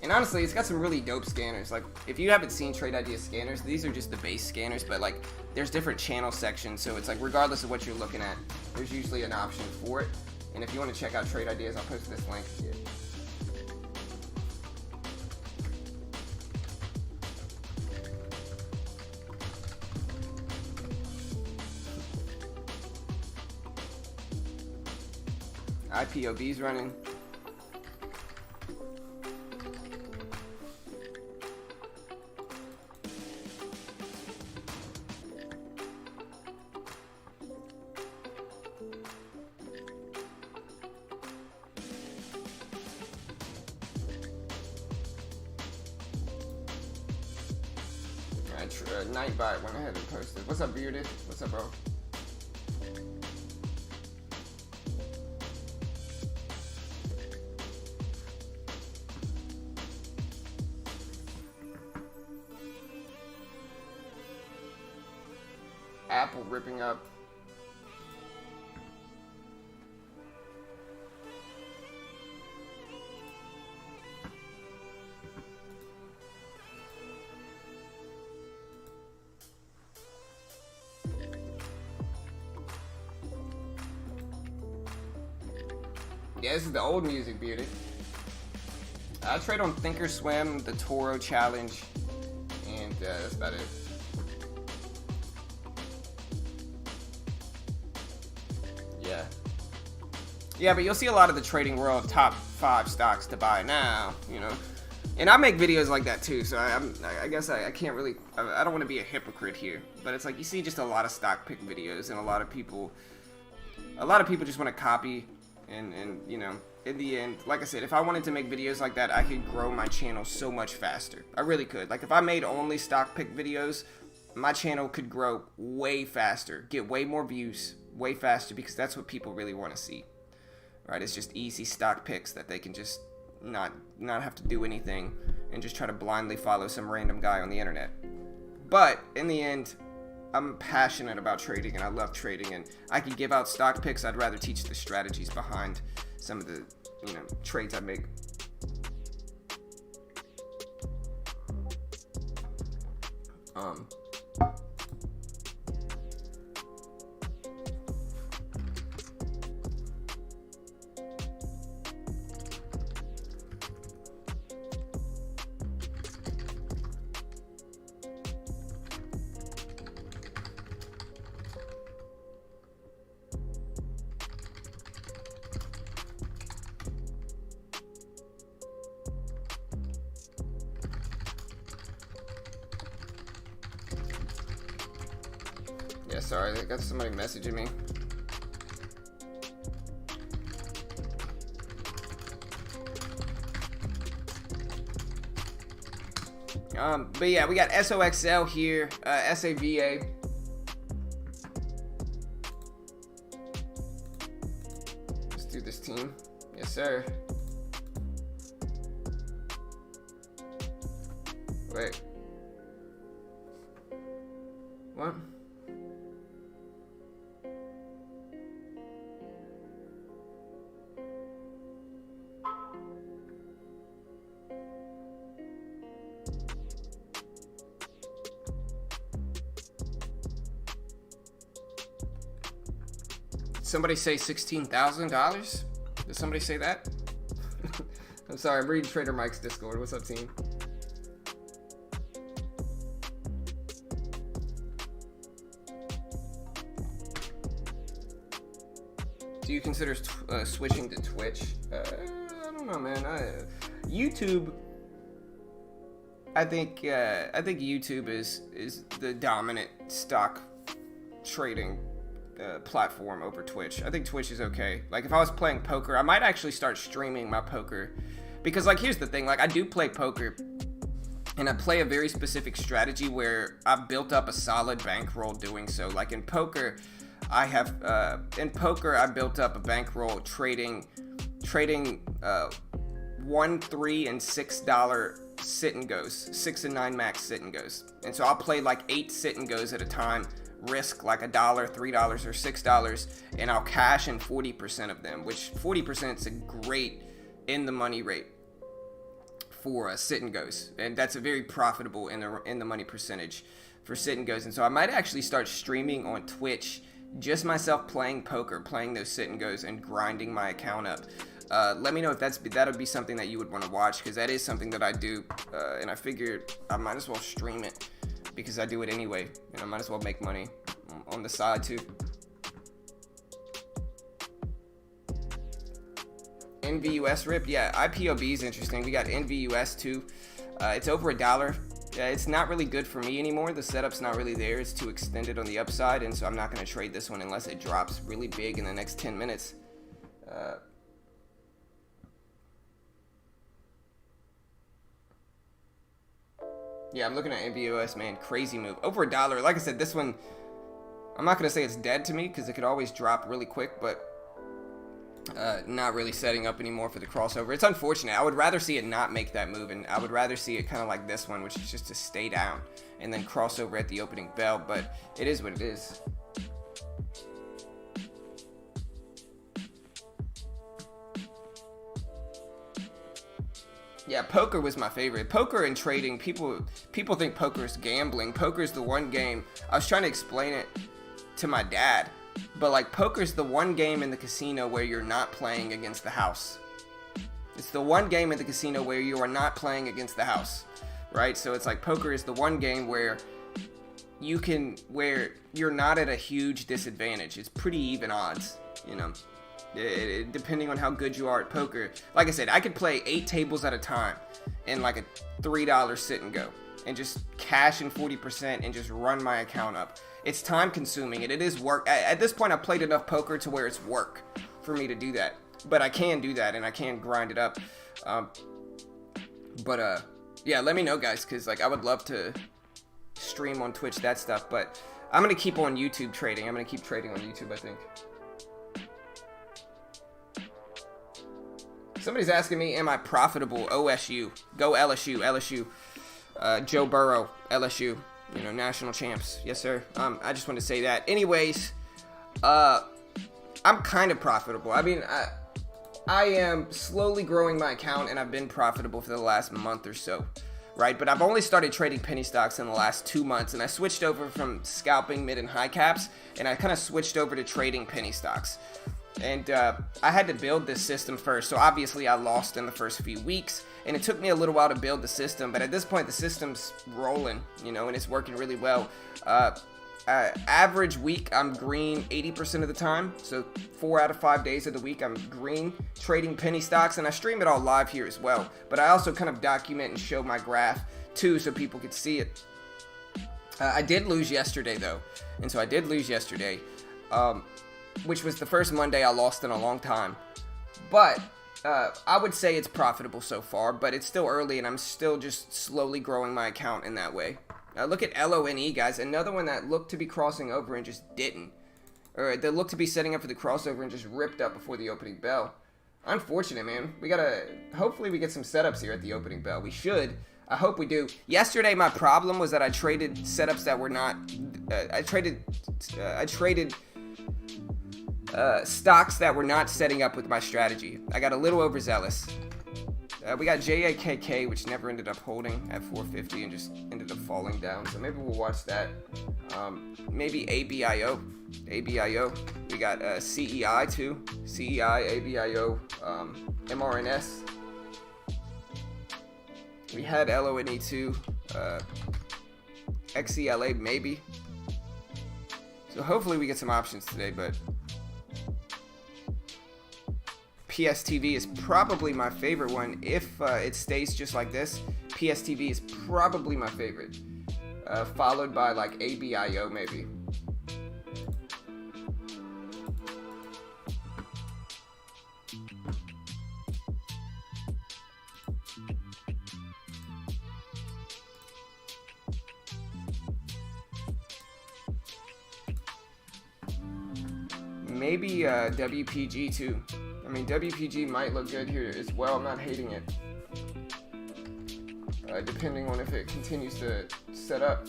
And honestly, it's got some really dope scanners. Like, if you haven't seen Trade Ideas scanners, these are just the base scanners, but like, there's different channel sections, so it's like, regardless of what you're looking at, there's usually an option for it. And if you want to check out Trade Ideas, I'll post this link here. IPOB's running. Nightbot went ahead and posted. What's up, Bearded? What's up, bro? Apple ripping up. Yeah, this is the old music, Bearded. I trade on Thinkorswim, the Toro Challenge, and that's about it. Yeah, but you'll see a lot of the trading world top 5 stocks to buy now, you know. And I make videos like that too, so I guess I can't really, I don't want to be a hypocrite here. But it's like you see just a lot of stock pick videos, and a lot of people just want to copy, and you know, in the end, like I said, if I wanted to make videos like that, I could grow my channel so much faster. I really could. Like if I made only stock pick videos, my channel could grow way faster, get way more views, way faster, because that's what people really want to see. Right, it's just easy stock picks that they can just not have to do anything and just try to blindly follow some random guy on the internet. But in the end, I'm passionate about trading and I love trading, and I can give out stock picks. I'd rather teach the strategies behind some of the, you know, trades I make. Yeah, sorry, I got somebody messaging me. But yeah, we got SOXL here, SAVA. Let's do this team. Yes, sir. Wait. What? Somebody say $16,000? Did somebody say that? I'm sorry, I'm reading Trader Mike's Discord. What's up, team? Do you consider switching to Twitch? I don't know, man. YouTube. I think YouTube is the dominant stock trading platform over Twitch. I think Twitch is okay. Like, if I was playing poker, I might actually start streaming my poker, because like, here's the thing, like, I do play poker and I play a very specific strategy where I've built up a solid bankroll doing so. Like in poker, I built up a bankroll trading $1, $3, and $6 sit and goes, 6 and 9 max sit and goes. And so I'll play like 8 sit and goes at a time, risk like $1, $3, or $6, and I'll cash in 40% of them, which 40% is a great in the money rate for a sit and goes, and that's a very profitable in the money percentage for sit and goes. And so I might actually start streaming on Twitch, just myself playing poker, playing those sit and goes, and grinding my account up. Let me know if that would be something that you would want to watch, because that is something that I do, and I figured I might as well stream it, because I do it anyway, and I might as well make money on the side too. NVUS rip, yeah, IPOB is interesting. We got NVUS too. It's over $1. Yeah, it's not really good for me anymore. The setup's not really there. It's too extended on the upside, and so I'm not going to trade this one unless it drops really big in the next 10 minutes. Yeah, I'm looking at NVUS, man. Crazy move. Over $1. Like I said, this one, I'm not going to say it's dead to me, because it could always drop really quick, but not really setting up anymore for the crossover. It's unfortunate. I would rather see it not make that move, and I would rather see it kind of like this one, which is just to stay down and then cross over at the opening bell, but it is what it is. Yeah, poker was my favorite. Poker and trading, people think poker is gambling. Poker is the one game, I was trying to explain it to my dad, but like, poker's the one game in the casino where you're not playing against the house. It's the one game in the casino where you are not playing against the house, right? So it's like, poker is the one game where you're not at a huge disadvantage. It's pretty even odds, you know, depending on how good you are at poker. Like I said, I could play 8 tables at a time in like a $3 sit and go, and just cash in 40% and just run my account up. It's time consuming, and it is work. At this point, I've played enough poker to where it's work for me to do that. But I can do that, and I can grind it up. Yeah, let me know, guys, because like, I would love to stream on Twitch, that stuff. But I'm going to keep on YouTube trading. I'm going to keep trading on YouTube, I think. Somebody's asking me, am I profitable? OSU. Go LSU. LSU. Joe Burrow. LSU. You know, national champs. Yes, sir. I just wanted to say that. Anyways, I'm kind of profitable. I mean, I am slowly growing my account, and I've been profitable for the last month or so, right? But I've only started trading penny stocks in the last 2 months, and I switched over from scalping mid and high caps, and I kind of switched over to trading penny stocks. And I had to build this system first, so obviously I lost in the first few weeks, and it took me a little while to build the system, but at this point the system's rolling, you know, and it's working really well. Average week, I'm green 80% of the time, so 4 out of 5 days of the week I'm green trading penny stocks, and I stream it all live here as well, but I also kind of document and show my graph too so people could see it. I did lose yesterday though, and so I did lose yesterday, which was the first Monday I lost in a long time. But I would say it's profitable so far, but it's still early, and I'm still just slowly growing my account in that way. Look at LONE, guys. Another one that looked to be crossing over and just didn't. Or that looked to be setting up for the crossover and just ripped up before the opening bell. Unfortunate, man. We gotta... Hopefully we get some setups here at the opening bell. We should. I hope we do. Yesterday, my problem was that I traded setups that were not... I traded stocks that were not setting up with my strategy. I got a little overzealous. We got JAKK, which never ended up holding at 450 and just ended up falling down. So maybe we'll watch that. Maybe ABIO. We got CEI too. CEI, ABIO, MRNS. We had LONE too. XELA maybe. So hopefully we get some options today, but PSTV is probably my favorite one. If it stays just like this, PSTV is probably my favorite. Followed by like ABIO maybe. Maybe WPG too. I mean, WPG might look good here as well. I'm not hating it. Depending on if it continues to set up.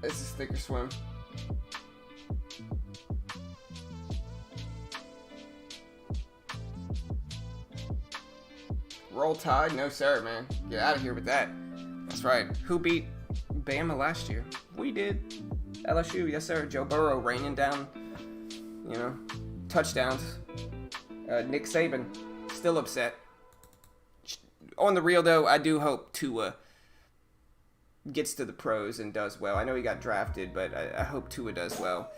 This is Thinkorswim. Roll Tide? No, sir, man. Get out of here with that. That's right. Who beat Bama last year? We did. LSU, yes, sir. Joe Burrow raining down, touchdowns. Nick Saban, still upset. On the real, though, I do hope Tua gets to the pros and does well. I know he got drafted, but I hope Tua does well.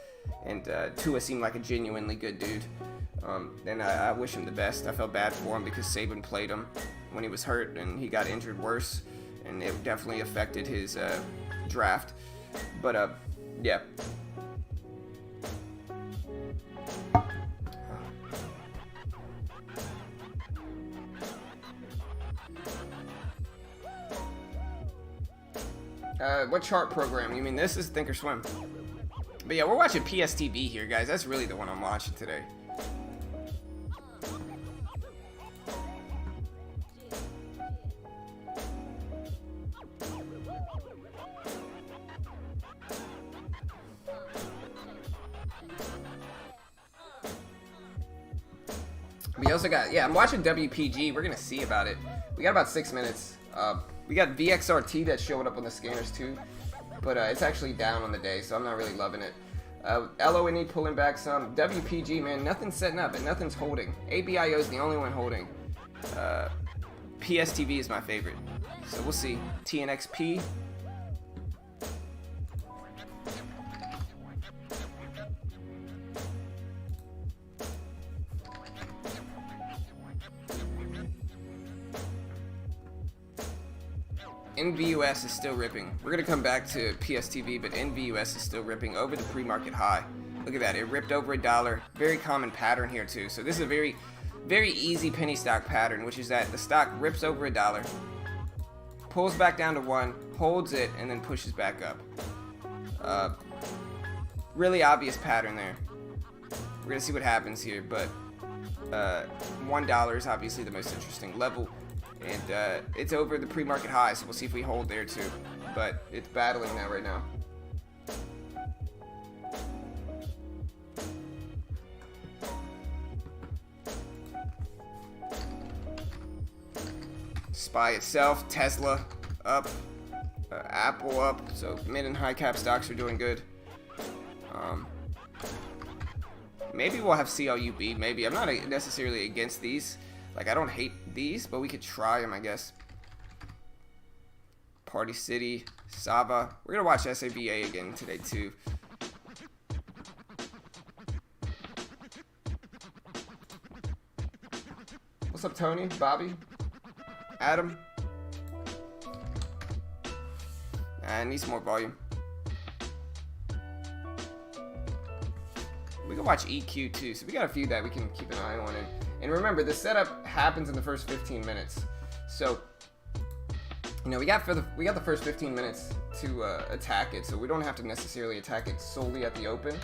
And Tua seemed like a genuinely good dude. And I wish him the best. I felt bad for him because Saban played him when he was hurt and he got injured worse, and it definitely affected his draft. But yeah. What chart program? You mean this is Thinkorswim? But yeah, we're watching PSTV here, guys. That's really the one I'm watching today. We also got, I'm watching WPG. We're going to see about it. We got about 6 minutes. We got VXRT that's showing up on the scanners too. But it's actually down on the day, so I'm not really loving it. LONE pulling back some. WPG, man, nothing's setting up and nothing's holding. ABIO is the only one holding. PSTV is my favorite. So we'll see. TNXP. NVUS is still ripping. We're going to come back to PSTV, but NVUS is still ripping over the pre-market high. Look at that. It ripped over $1. Very common pattern here, too. So this is a very, very easy penny stock pattern, which is that the stock rips over $1, pulls back down to 1, holds it, and then pushes back up. Really obvious pattern there. We're going to see what happens here, but $1 is obviously the most interesting level. And it's over the pre-market high, so we'll see if we hold there too. But it's battling that right now. SPY itself, Tesla up, Apple up. So mid and high cap stocks are doing good. Maybe we'll have CLUB. Maybe. I'm not necessarily against these. Like, I don't hate these, but we could try them, I guess. Party City, Sava. We're going to watch SABA again today, too. What's up, Tony? Bobby? Adam? I need some more volume. We can watch EQ too, so we got a few that we can keep an eye on. And remember, the setup happens in the first 15 minutes. So, you know, we got the first 15 minutes to attack it, so we don't have to necessarily attack it solely at the open.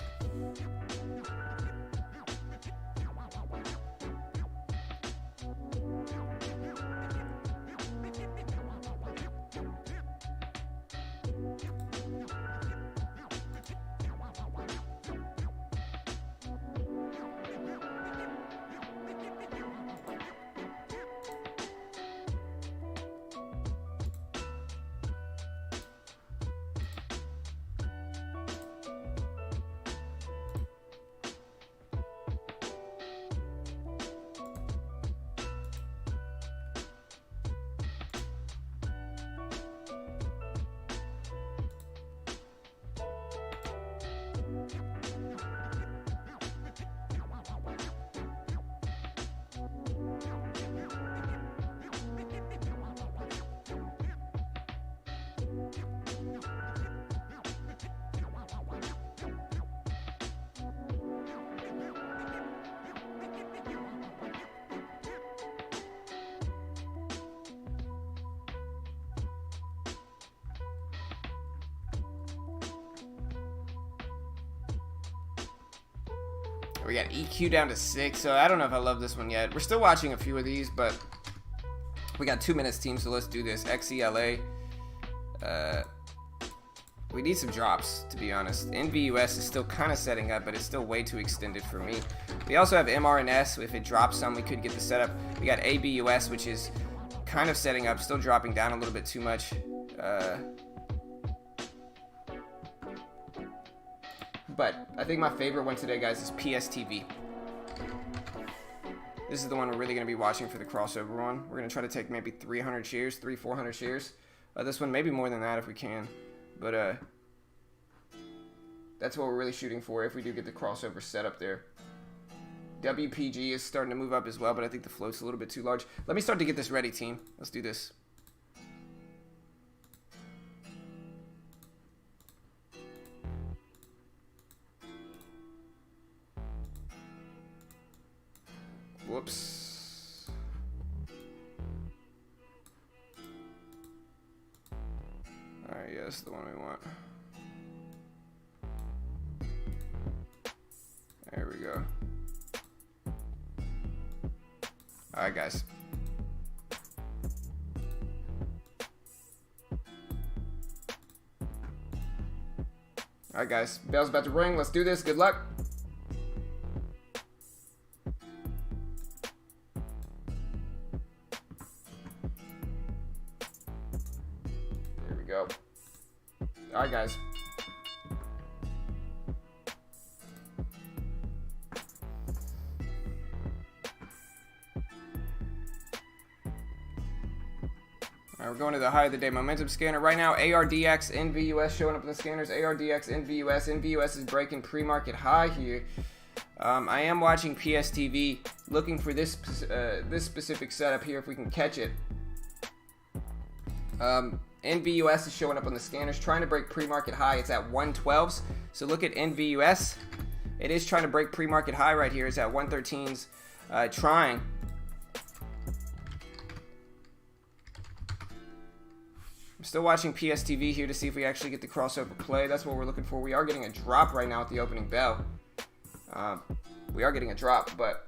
We got EQ down to 6, so I don't know if I love this one yet. We're still watching a few of these, but we got 2 minutes, team, so let's do this. XELA. We need some drops, to be honest. NVUS is still kind of setting up, but it's still way too extended for me. We also have MRNS. If it drops some, we could get the setup. We got ABUS, which is kind of setting up, still dropping down a little bit too much. But I think my favorite one today, guys, is PSTV. This is the one we're really going to be watching for the crossover one. We're going to try to take maybe 300 shares, 400 shares. This one, maybe more than that if we can. But that's what we're really shooting for if we do get the crossover set up there. WPG is starting to move up as well, but I think the float's a little bit too large. Let me start to get this ready, team. Let's do this. Whoops. Alright, yeah, that's the one we want. There we go. Alright, guys. Alright, guys. Bell's about to ring. Let's do this. Good luck. Go. All right, guys. All right, we're going to the high of the day momentum scanner right now. ARDX NVUS showing up in the scanners. ARDX NVUS. NVUS is breaking pre-market high here. I am watching PSTV, looking for this specific setup here if we can catch it. NVUS is showing up on the scanners, trying to break pre-market high. It's at 112s. So look at NVUS. It is trying to break pre-market high right here. It's at 113s, trying. I'm still watching PSTV here to see if we actually get the crossover play. That's what we're looking for. We are getting a drop right now at the opening bell. We are getting a drop, but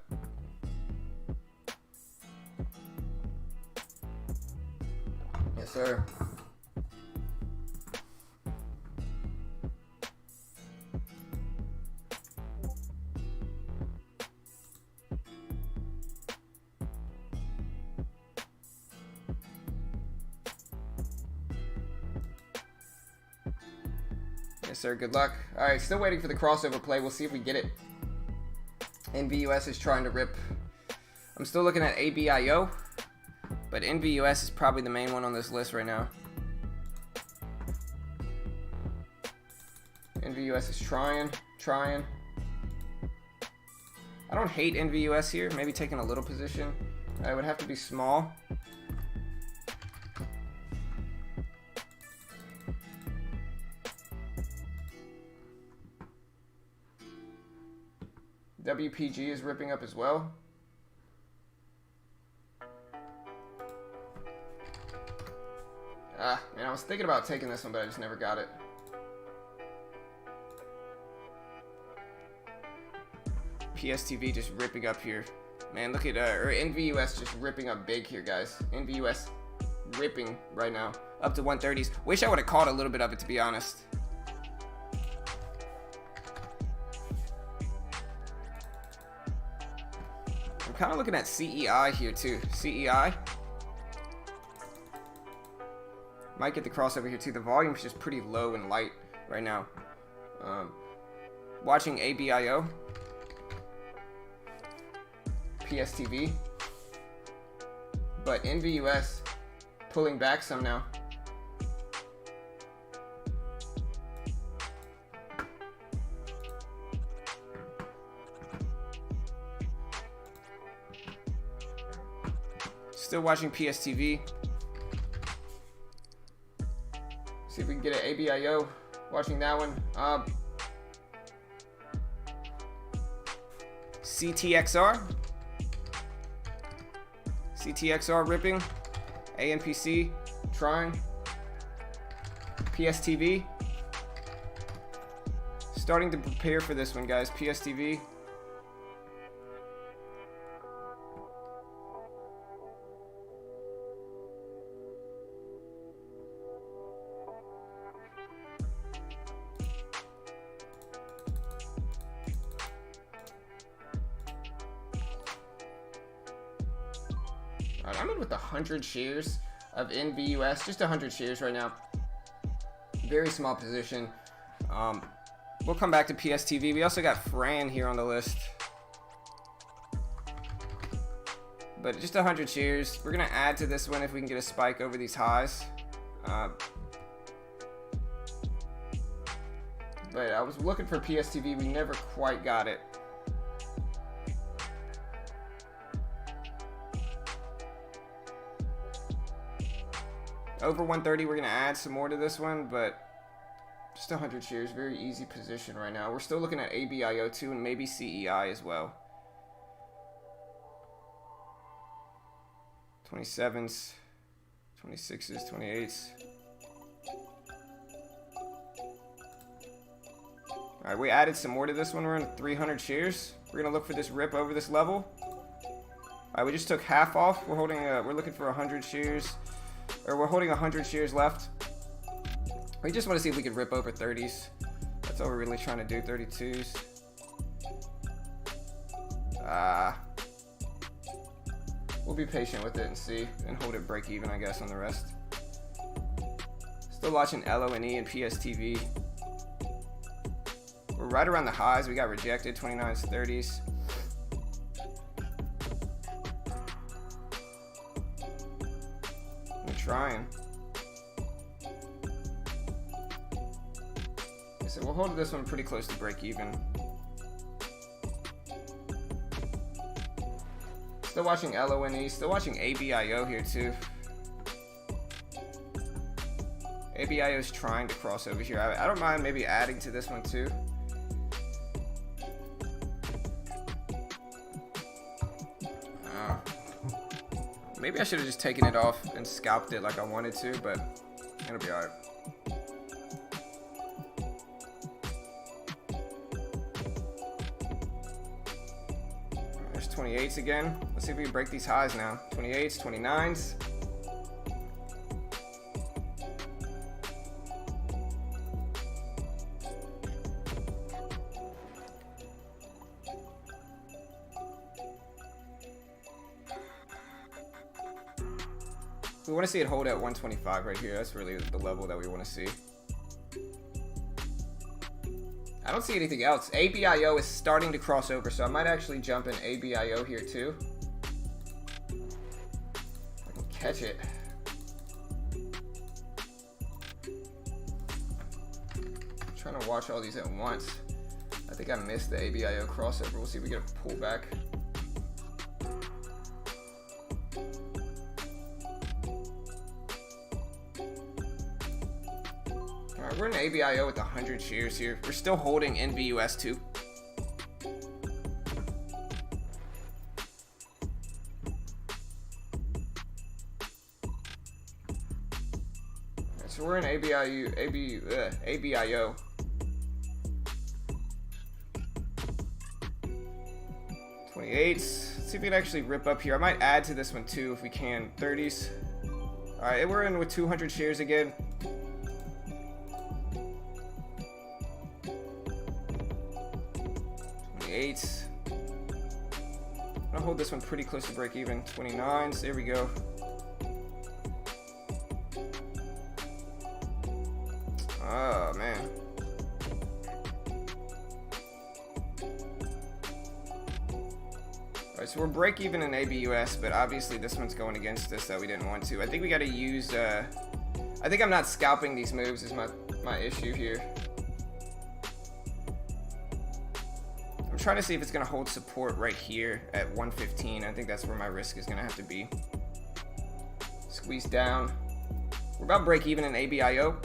yes, sir. Yes, sir. Good luck. All right, still waiting for the crossover play. We'll see if we get it. NVUS is trying to rip. I'm still looking at ABIO, but NVUS is probably the main one on this list right now. NVUS is trying. I don't hate NVUS here. Maybe taking a little position. It would have to be small. WPG is ripping up as well. Man, I was thinking about taking this one, but I just never got it. PSTV just ripping up here. Man, look at, or NVUS just ripping up big here, guys. NVUS ripping right now. Up to 130s. Wish I would have caught a little bit of it, to be honest. I'm kind of looking at CEI here, too. CEI. Might get the crossover here, too. The volume is just pretty low and light right now. Watching ABIO. PSTV, but NVUS pulling back some now. Still watching PSTV. See if we can get an ABIO. Watching that one. CTXR. CTXR ripping. ANPC trying. PSTV. Starting to prepare for this one, guys. PSTV. I'm in with 100 shares of NVUS, just 100 shares right now. Very small position. We'll come back to PSTV. We also got Fran here on the list, but just 100 shares. We're gonna add to this one if we can get a spike over these highs. But I was looking for PSTV. We never quite got it. Over 130, we're going to add some more to this one, but just 100 shares, very easy position right now. We're still looking at ABIO2 and maybe CEI as well. 27s, 26s, 28s. All right, we added some more to this one. We're in 300 shares. We're going to look for this rip over this level. All right, we just took half off. We're holding. We're looking for 100 shares. Or we're holding 100 shares left. We just want to see if we can rip over 30s. That's all we're really trying to do, 32s. We'll be patient with it and see, and hold it break even, I guess, on the rest. Still watching LONE and PSTV. We're right around the highs. We got rejected, 29s, 30s. Trying. So we'll hold this one pretty close to break even. Still watching LONE, still watching ABIO here too. ABIO is trying to cross over here. I don't mind maybe adding to this one too. Maybe I should have just taken it off and scalped it like I wanted to, but it'll be alright. There's 28s again. Let's see if we can break these highs now. 28s, 29s. We want to see it hold at 125 right here. That's really the level that we want to see. I don't see anything else. ABIO is starting to cross over, so I might actually jump in ABIO here too. If I can catch it. I'm trying to watch all these at once. I think I missed the ABIO crossover. We'll see if we get a pullback. Alright, we're in ABIO with 100 shares here. We're still holding NVUS2. So we're in ABIO. 28s. Let's see if we can actually rip up here. I might add to this one too if we can. 30s. Alright, we're in with 200 shares again. 28s. I'm gonna hold this one pretty close to break even. 29s. There we go. Oh man. Alright, so we're break even in ABUS, but obviously this one's going against us that we didn't want to. I think we gotta use I think I'm not scalping these moves is my issue here. I'm trying to see if it's gonna hold support right here at 115. I think that's where my risk is gonna have to be. Squeeze down. We're about break even in ABIO.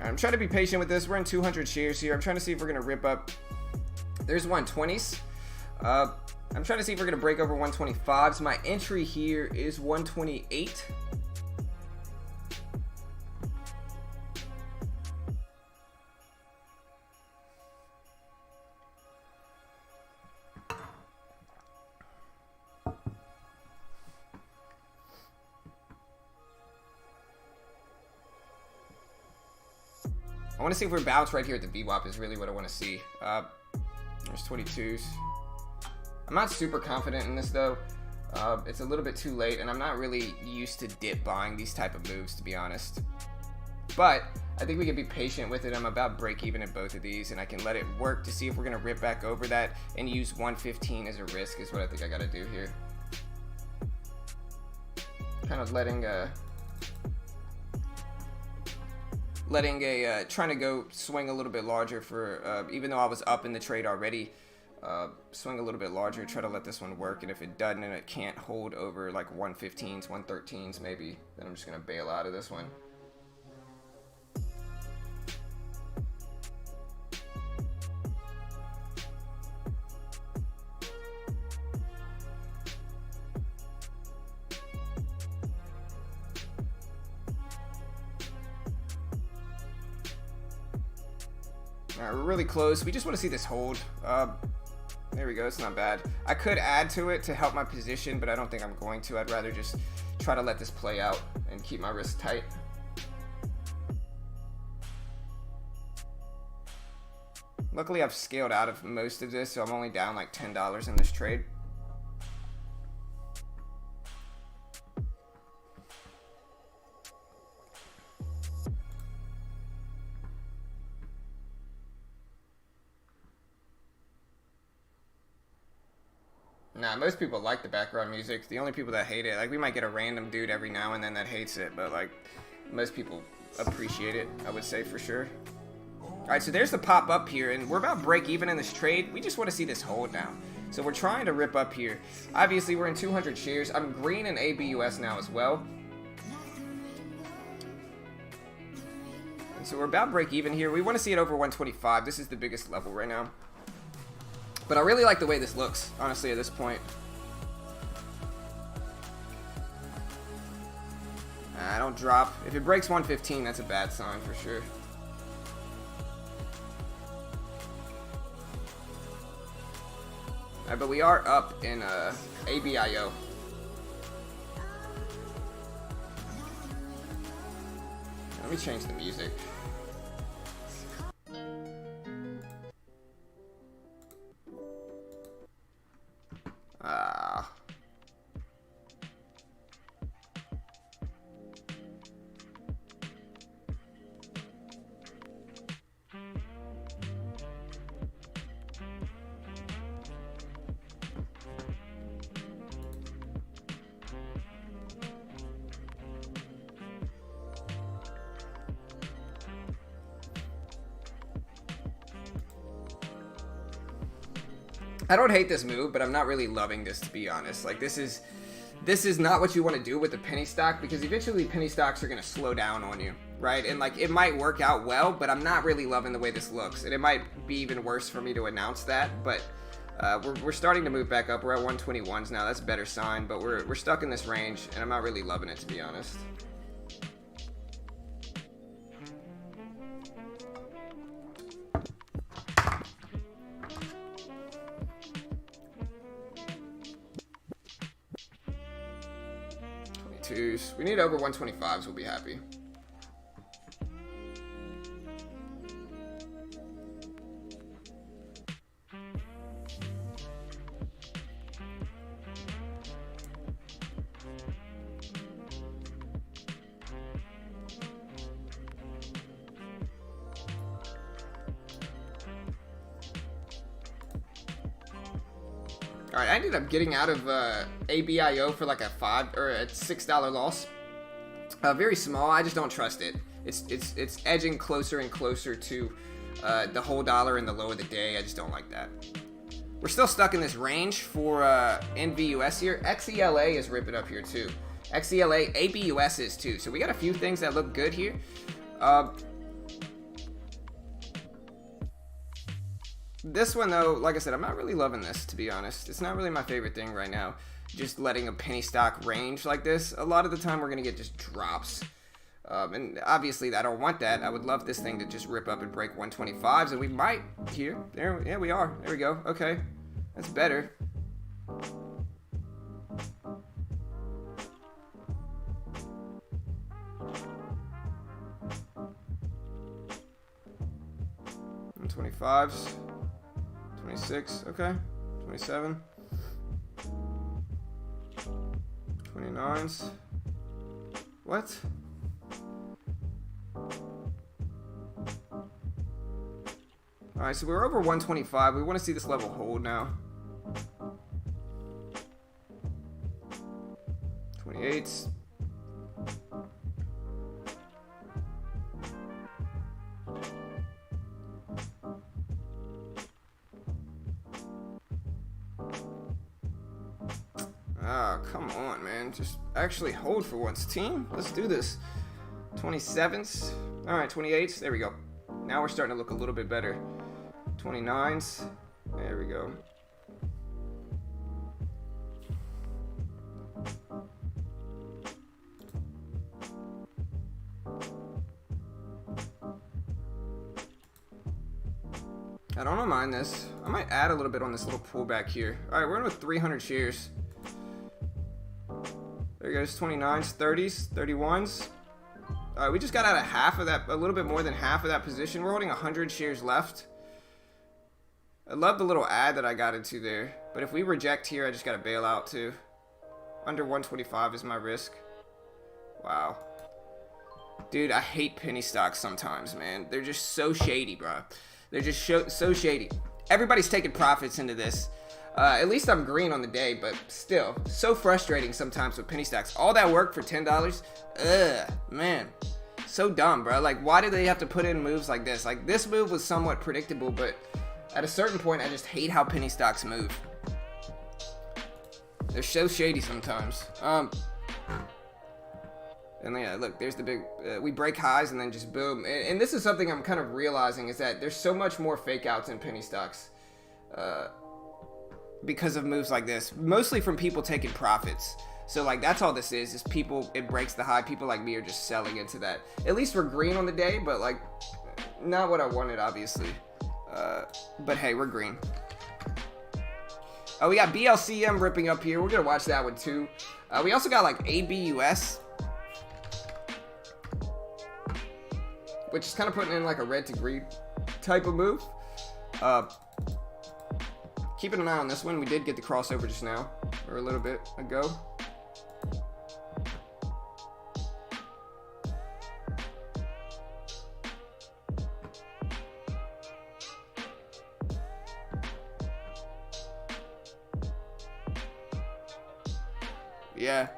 I'm trying to be patient with this. We're in 200 shares here. I'm trying to see if we're going to rip up. There's 120s. I'm trying to see if we're going to break over 125s. My entry here is 128. I want to see if we're bounced right here at the VWAP is really what I want to see. There's 22s. I'm not super confident in this though. It's a little bit too late, and I'm not really used to dip buying these type of moves, to be honest. But I think we can be patient with it. I'm about break even at both of these, and I can let it work to see if we're going to rip back over that and use 115 as a risk is what I think I got to do here. Kind of trying to go swing a little bit larger for, even though I was up in the trade already, swing a little bit larger, try to let this one work, and if it doesn't and it can't hold over like 115s, 113s maybe, then I'm just going to bail out of this one. Alright, we're really close. We just want to see this hold. There we go. It's not bad. I could add to it to help my position, but I don't think I'm going to. I'd rather just try to let this play out and keep my risk tight. Luckily, I've scaled out of most of this, so I'm only down like $10 in this trade. Nah, most people like the background music. The only people that hate it, like we might get a random dude every now and then that hates it, but like most people appreciate it, I would say for sure. Alright, so there's the pop up here, and we're about break even in this trade. We just want to see this hold now. So we're trying to rip up here. Obviously, we're in 200 shares. I'm green in ABUS now as well. And so we're about break even here. We want to see it over 125. This is the biggest level right now. But I really like the way this looks, honestly, at this point. I don't drop. If it breaks 115, that's a bad sign for sure. Alright, but we are up in ABIO. Let me change the music. I don't hate this move, but I'm not really loving this, to be honest. Like, this is not what you want to do with the penny stock, because eventually penny stocks are going to slow down on you, right? And like, it might work out well, but I'm not really loving the way this looks, and it might be even worse for me to announce that. But we're starting to move back up. We're at 121s now. That's a better sign, but we're stuck in this range, and I'm not really loving it, to be honest. We need over 125s, we'll be happy. Alright, I ended up getting out of ABIO for like a $5 or a $6 loss. Very small. I just don't trust it. It's edging closer and closer to the whole dollar in the low of the day. I just don't like that. We're still stuck in this range for NVUS here. XELA is ripping up here too. XELA, ABUS is too. So we got a few things that look good here. This one though, like I said, I'm not really loving this, to be honest. It's not really my favorite thing right now. Just letting a penny stock range like this. A lot of the time we're going to get just drops. And obviously I don't want that. I would love this thing to just rip up and break 125s, and we might here. There, yeah, we are. There we go. Okay. That's better. And 25s. 26, okay. 27. 29s. What? Alright, so we're over 125. We want to see this level hold now. 28s. Ah, come on, man. Just actually hold for once, team. Let's do this. 27s. Alright, 28s. There we go. Now we're starting to look a little bit better. 29s. There we go. I don't mind this. I might add a little bit on this little pullback here. Alright, we're in with 300 shares. There goes 29s, 30s, 31s. We just got out of half of that, a little bit more than half of that position. We're holding 100 shares left. I love the little ad that I got into there. But if we reject here, I just got to bail out too. Under 125 is my risk. Wow. Dude, I hate penny stocks sometimes, man. They're just so shady, bro. They're just so shady. Everybody's taking profits into this. At least I'm green on the day, but still, so frustrating sometimes with penny stocks. All that work for $10? Ugh, man. So dumb, bro. Like, why do they have to put in moves like this? Like, this move was somewhat predictable, but at a certain point, I just hate how penny stocks move. They're so shady sometimes. And yeah, look, there's the big, we break highs and then just boom. And this is something I'm kind of realizing, is that there's so much more fake outs in penny stocks. Because of moves like this, mostly from people taking profits. So like, that's all this is people, it breaks the high. People like me are just selling into that. At least we're green on the day, but like, not what I wanted, obviously. But hey, we're green. Oh, we got BLCM ripping up here. We're gonna watch that one too. We also got like ABUS, which is kind of putting in like a red to green type of move. Keeping an eye on this one. We did get the crossover just now, or a little bit ago. Yeah.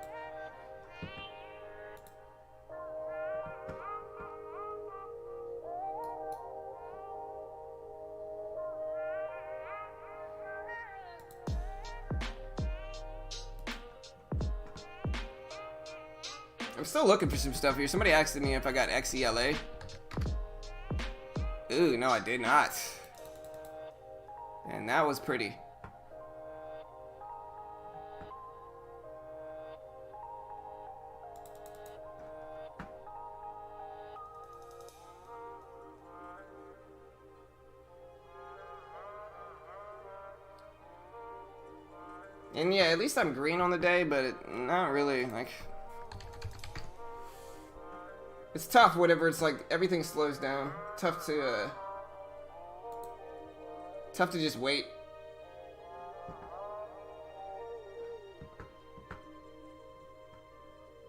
I'm still looking for some stuff here. Somebody asked me if I got XELA. Ooh, no, I did not. And that was pretty. And yeah, at least I'm green on the day, but not really, like... It's tough whenever it's like everything slows down. Tough to just wait.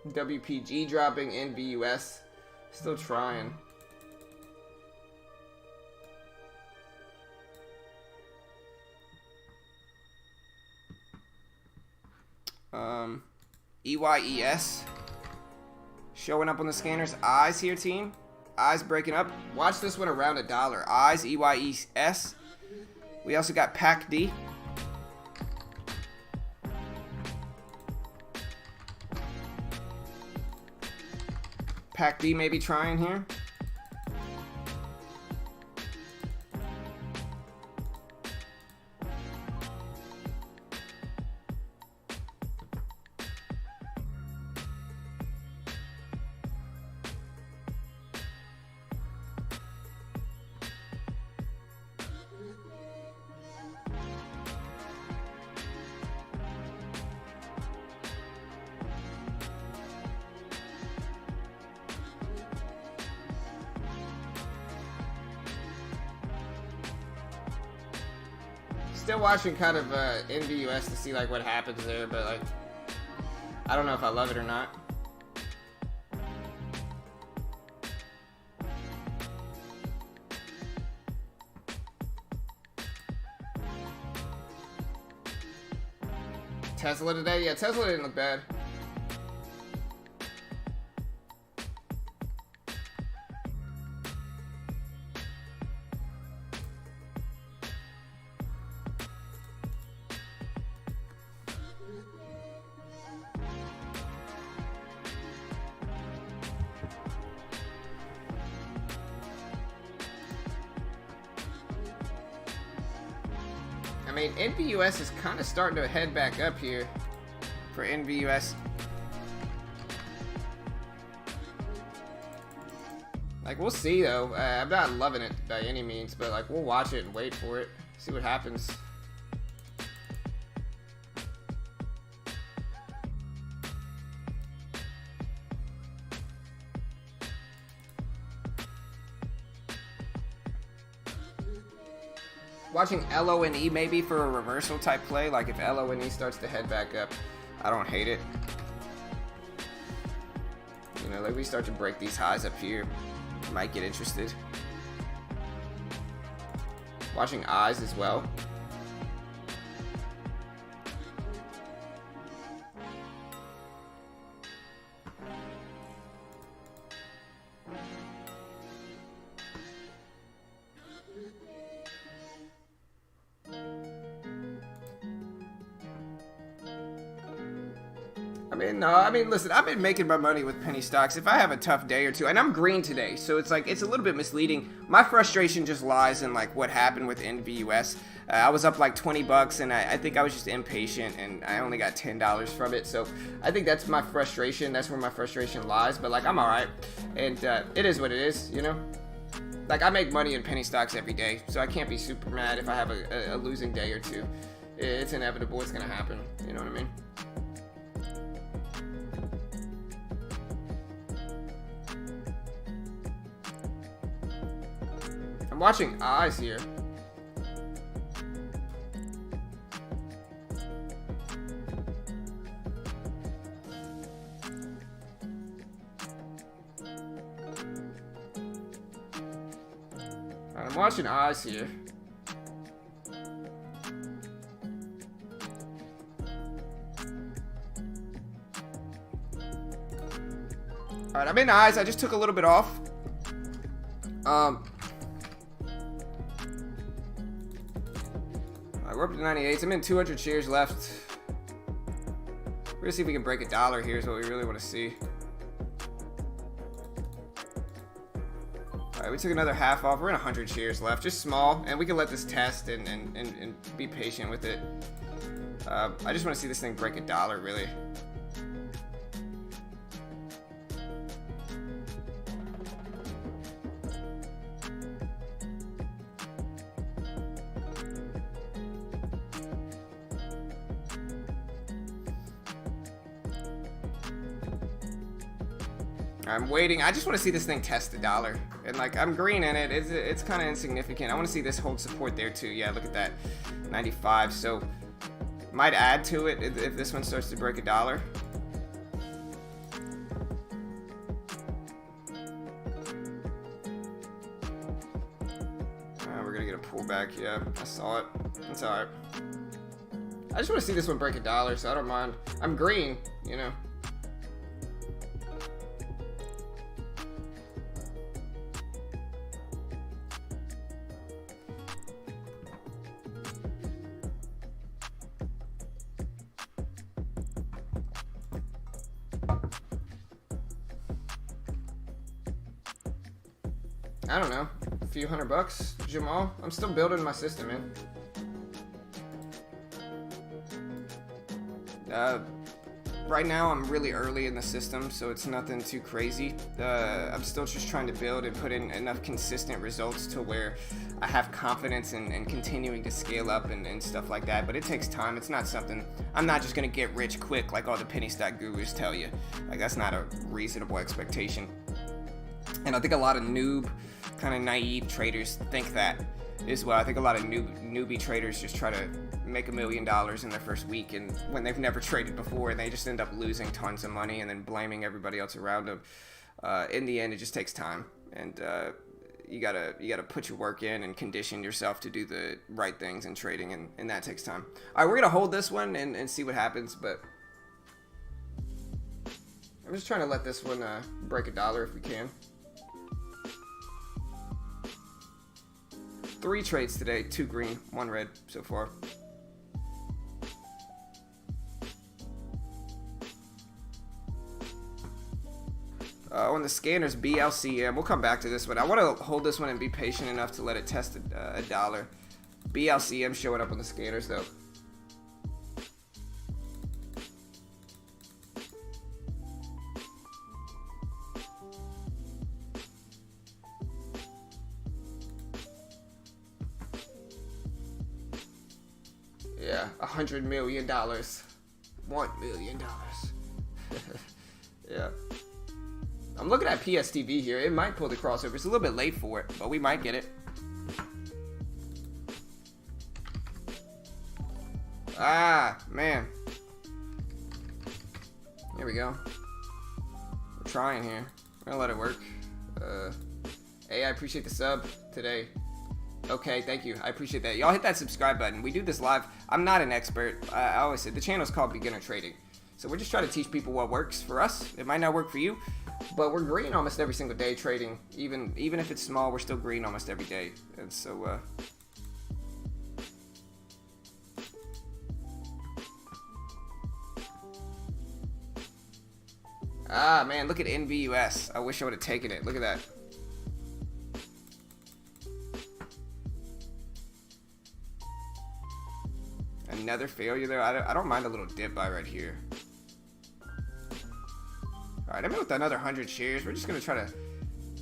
WPG dropping, NVUS. Still trying. EYES showing up on the scanners. Eyes here, team. Eyes breaking up. Watch this one around $1. Eyes, EYES. We also got PAC-D. PAC-D maybe trying here. Still watching kind of NVUS to see like what happens there, but like I don't know if I love it or not. Tesla today? Yeah, Tesla didn't look bad. I mean, NVUS is kind of starting to head back up here for NVUS. Like, we'll see, though. I'm not loving it by any means, but, like, we'll watch it and wait for it. See what happens. Watching LONE maybe for a reversal type play, like if LONE starts to head back up, I don't hate it. You know, like we start to break these highs up here, might get interested. Watching eyes as well. I mean, listen, I've been making my money with penny stocks. If I have a tough day or two, and I'm green today, so it's like, it's a little bit misleading. My frustration just lies in like what happened with NVUS. I was up like 20 bucks and I think I was just impatient and I only got $10 from it. So I think that's my frustration. That's where my frustration lies, but like, I'm all right. And it is what it is, you know? Like, I make money in penny stocks every day, so I can't be super mad if I have a losing day or two. It's inevitable. It's going to happen. You know what I mean? I'm watching eyes here. I'm watching eyes here. Alright, I'm in eyes. I just took a little bit off. We're up to 98. I'm in 200 shares left. We're gonna see if we can break $1 here is what we really want to see. Alright, we took another half off. We're in 100 shares left, just small, and we can let this test and be patient with it. I just want to see this thing break $1, really. I'm waiting. I just want to see this thing test $1. And like, I'm green in it. It's kind of insignificant. I want to see this hold support there too. Yeah, look at that. 95. So might add to it if this one starts to break $1. We're gonna get a pullback. Yeah, I saw it. It's alright. I just want to see this one break $1, so I don't mind. I'm green, you know. I don't know, a few $100, Jamal. I'm still building my system, man. Right now I'm really early in the system, so it's nothing too crazy. I'm still just trying to build and put in enough consistent results to where I have confidence in continuing to scale up and stuff like that. But it takes time. It's not something, I'm not just gonna get rich quick like all the penny stock gurus tell you. Like, that's not a reasonable expectation. And I think a lot of noob, kind of naive traders think that as well. I think a lot of newbie traders just try to make $1 million in their first week, and when they've never traded before, and they just end up losing tons of money and then blaming everybody else around them. In the end, it just takes time, and you gotta put your work in and condition yourself to do the right things in trading, and that takes time. All right, we're gonna hold this one and see what happens, but I'm just trying to let this one break $1 if we can. 3 trades today, 2 green, 1 red so far. On the scanners, BLCM, we'll come back to this one. I want to hold this one and be patient enough to let it test $1. BLCM showing up on the scanners though. Yeah, $100 million. $1 million. Yeah. I'm looking at PSTV here. It might pull the crossover. It's a little bit late for it, but we might get it. Ah, man. Here we go. We're trying here. We're gonna let it work. Hey, I appreciate the sub today. Okay, thank you. I appreciate that. Y'all hit that subscribe button. We do this live. I'm not an expert. I always say the channel's called Beginner Trading. So we're just trying to teach people what works for us. It might not work for you, but we're green almost every single day trading. Even if it's small, we're still green almost every day. And so, ah, man, look at NVUS. I wish I would have taken it. Look at that. Another failure there. I don't mind a little dip by right here. Alright, I'm in with another 100 shares. We're just going to try to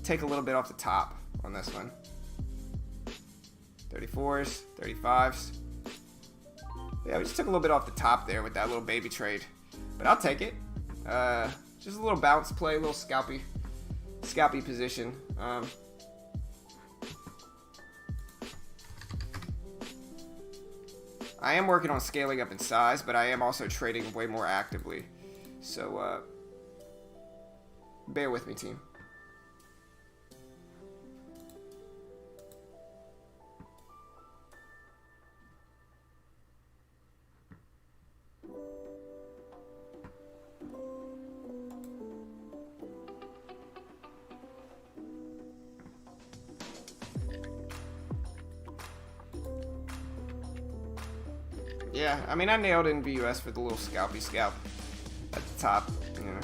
take a little bit off the top on this one. 34s, 35s. Yeah, we just took a little bit off the top there with that little baby trade. But I'll take it. Just a little bounce play, a little scalpy position. I am working on scaling up in size, but I am also trading way more actively. So, bear with me, team. Yeah, I mean, I nailed NVUS for the little scalpy scalp at the top, you know.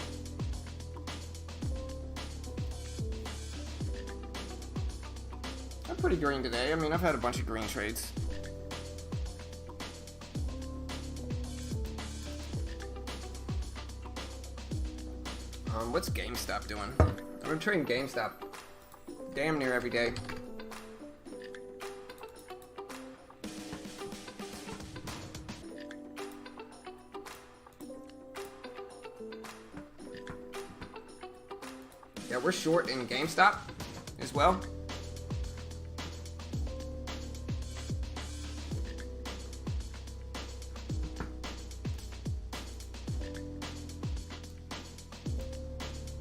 pretty green today. I mean, I've had a bunch of green trades. What's GameStop doing? I'm trading GameStop damn near every day. Yeah, we're short in GameStop as well.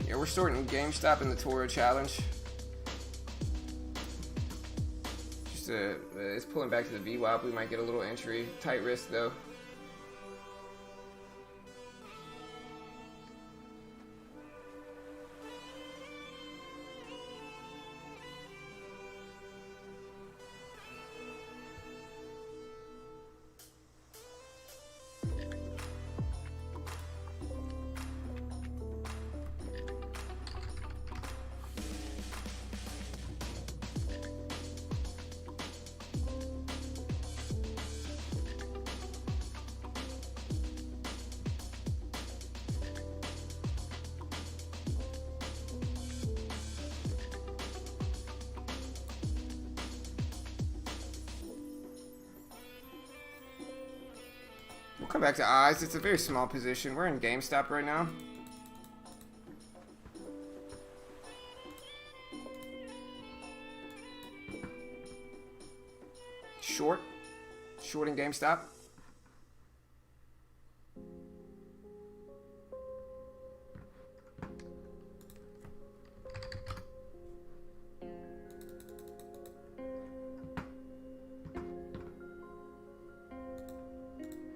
Yeah, we're short in GameStop in the Toro Challenge. Just it's pulling back to the VWAP. We might get a little entry. Tight risk though. We'll come back to eyes. It's a very small position. We're in GameStop right now. Short in GameStop.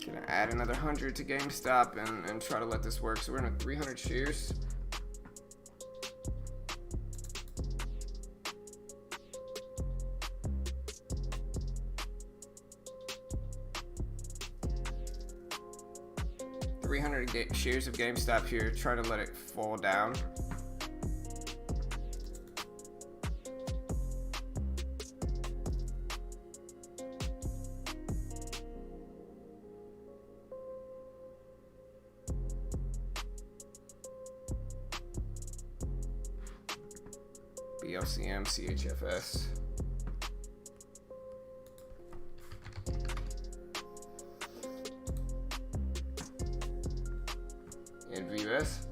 Gonna add another 100 to GameStop and try to let this work. So we're in a 300 shares. Shares of GameStop here. Try to let it fall down. BLCM, CHFS. And VUS.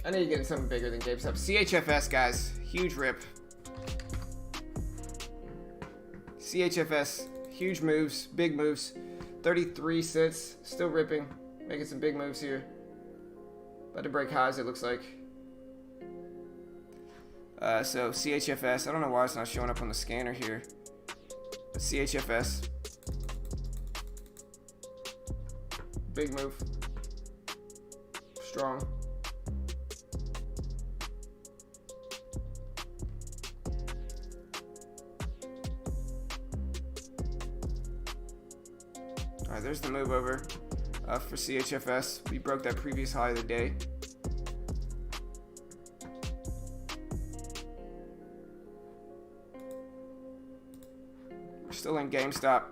I know you're getting something bigger than GameStop. CHFS, guys. Huge rip. CHFS. Huge moves. Big moves. 33 cents. Still ripping. Making some big moves here. About to break highs, it looks like. So CHFS. I don't know why it's not showing up on the scanner here. But CHFS. Big move. Strong. Alright, there's the move over for CHFS. We broke that previous high of the day. We're still in GameStop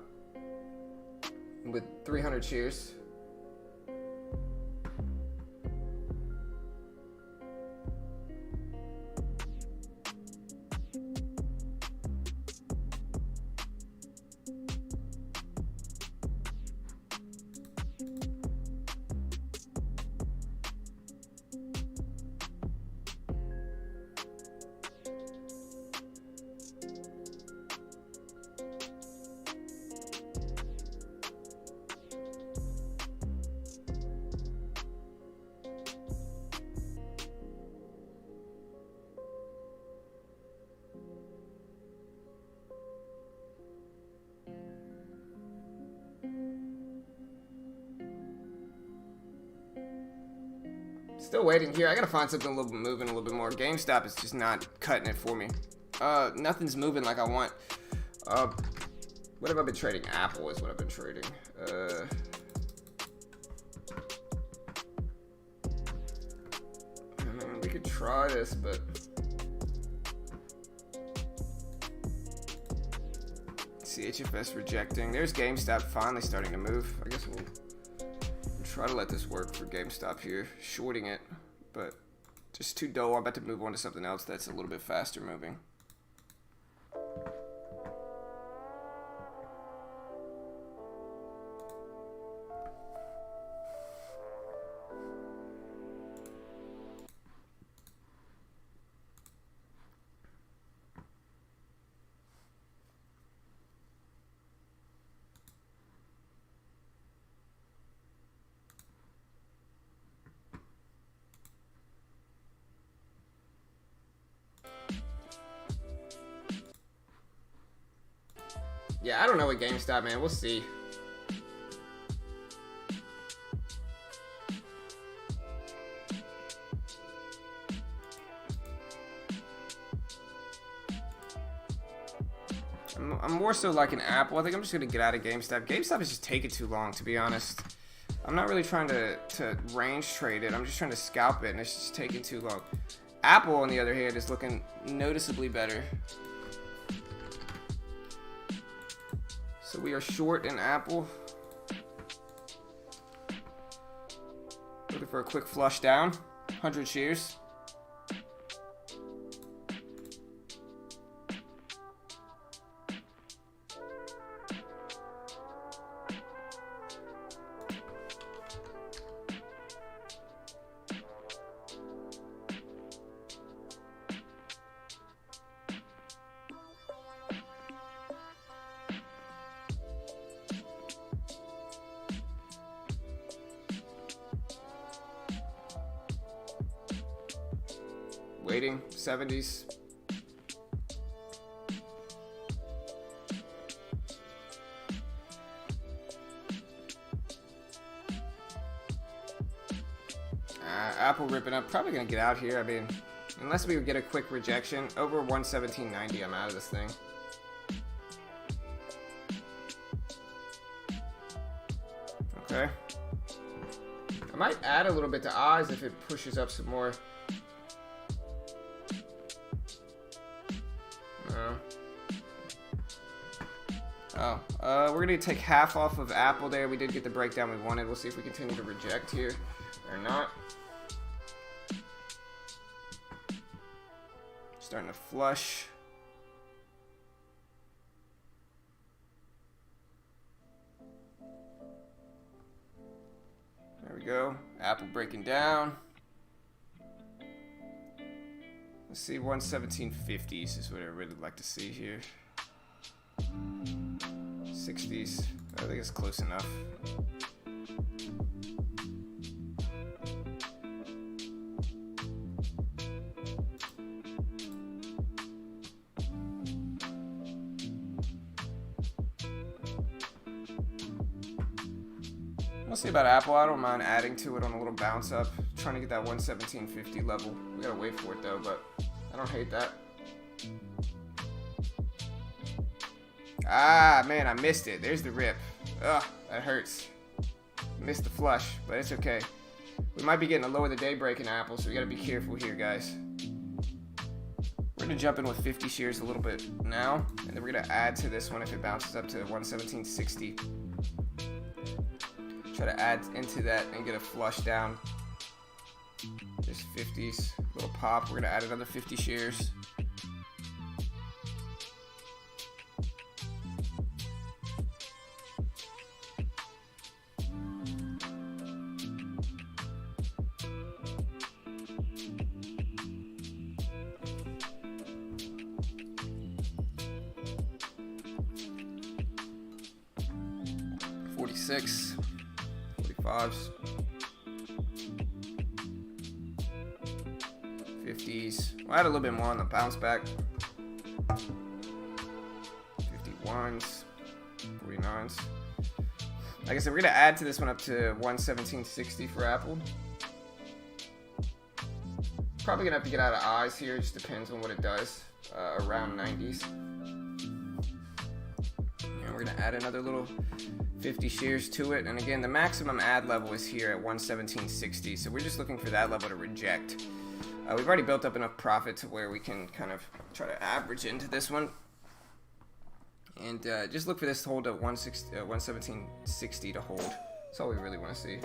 with 300 shares. Still waiting here. I gotta find something a little bit moving a little bit more. GameStop is just not cutting it for me. Nothing's moving like I want. What have I been trading? Apple is what I've been trading. I mean, we could try this, but CHFS rejecting. There's GameStop finally starting to move. I guess we'll try to let this work for GameStop here. Shorting it, but just too dull. I'm about to move on to something else that's a little bit faster moving. Yeah, I don't know with GameStop, man. We'll see. I'm more so like an Apple. I think I'm just going to get out of GameStop. GameStop is just taking too long, to be honest. I'm not really trying to range trade it. I'm just trying to scalp it, and it's just taking too long. Apple, on the other hand, is looking noticeably better. So we are short in Apple. Looking for a quick flush down. 100 shares. Waiting, 70s. Apple ripping up. Probably gonna get out here. I mean, unless we would get a quick rejection over 117.90, I'm out of this thing. Okay. I might add a little bit to Oz if it pushes up some more. We're gonna take half off of Apple there. We did get the breakdown we wanted. We'll see if we continue to reject here or not. Starting to flush. There we go. Apple breaking down. Let's see, 117.50s is what I really like to see here. 60s. I think it's close enough. We'll see about Apple. I don't mind adding to it on a little bounce up. Trying to get that 117.50 level. We gotta wait for it though, but I don't hate that. Ah, man, I missed it. There's the rip. Ugh, that hurts. Missed the flush, but it's okay. We might be getting a low of the day break in Apple, so we gotta be careful here, guys. We're gonna jump in with 50 shares a little bit now, and then we're gonna add to this one if it bounces up to 117.60. Try to add into that and get a flush down. Just 50s, little pop. We're gonna add another 50 shares. $46, $45s, $50s. We'll add a little bit more on the bounce back. $51s, $49s. Like I said, we're gonna add to this one up to 117.60 for Apple. Probably gonna have to get out of eyes here. It just depends on what it does. around 90s. And we're gonna add another little 50 shares to it. And again, the maximum ad level is here at 117.60. So we're just looking for that level to reject. We've already built up enough profit to where we can kind of try to average into this one. And just look for this to hold at 117.60 to hold. That's all we really want to see.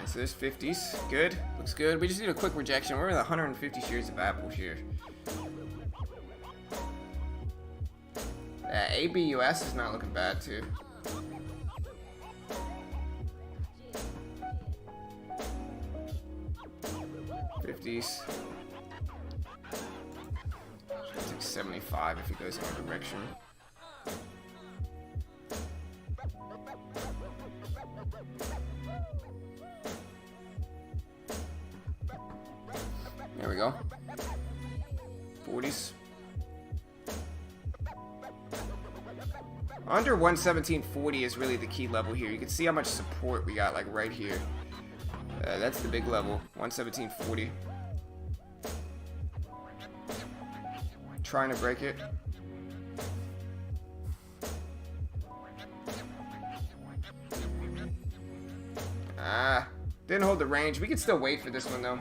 So there's 50s. Good. Looks good. We just need a quick rejection. We're at 150 shares of Apple here. ABUS is not looking bad, too. $50s. Should take 75 if he goes in our direction. There we go. 40s. Under 117.40 is really the key level here. You can see how much support we got, like right here. That's the big level, 117.40. Trying to break it. Didn't hold the range. We can still wait for this one though.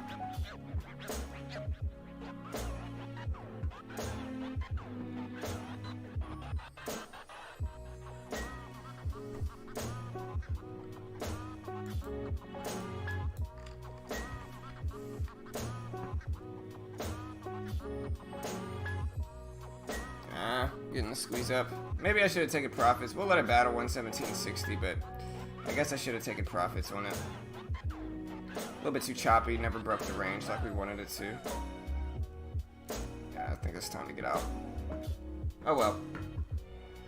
Getting the squeeze up. Maybe I should have taken profits. We'll let it battle 117.60, but I guess I should have taken profits on it. A little bit too choppy. Never broke the range like we wanted it to. Yeah, I think it's time to get out. Oh well.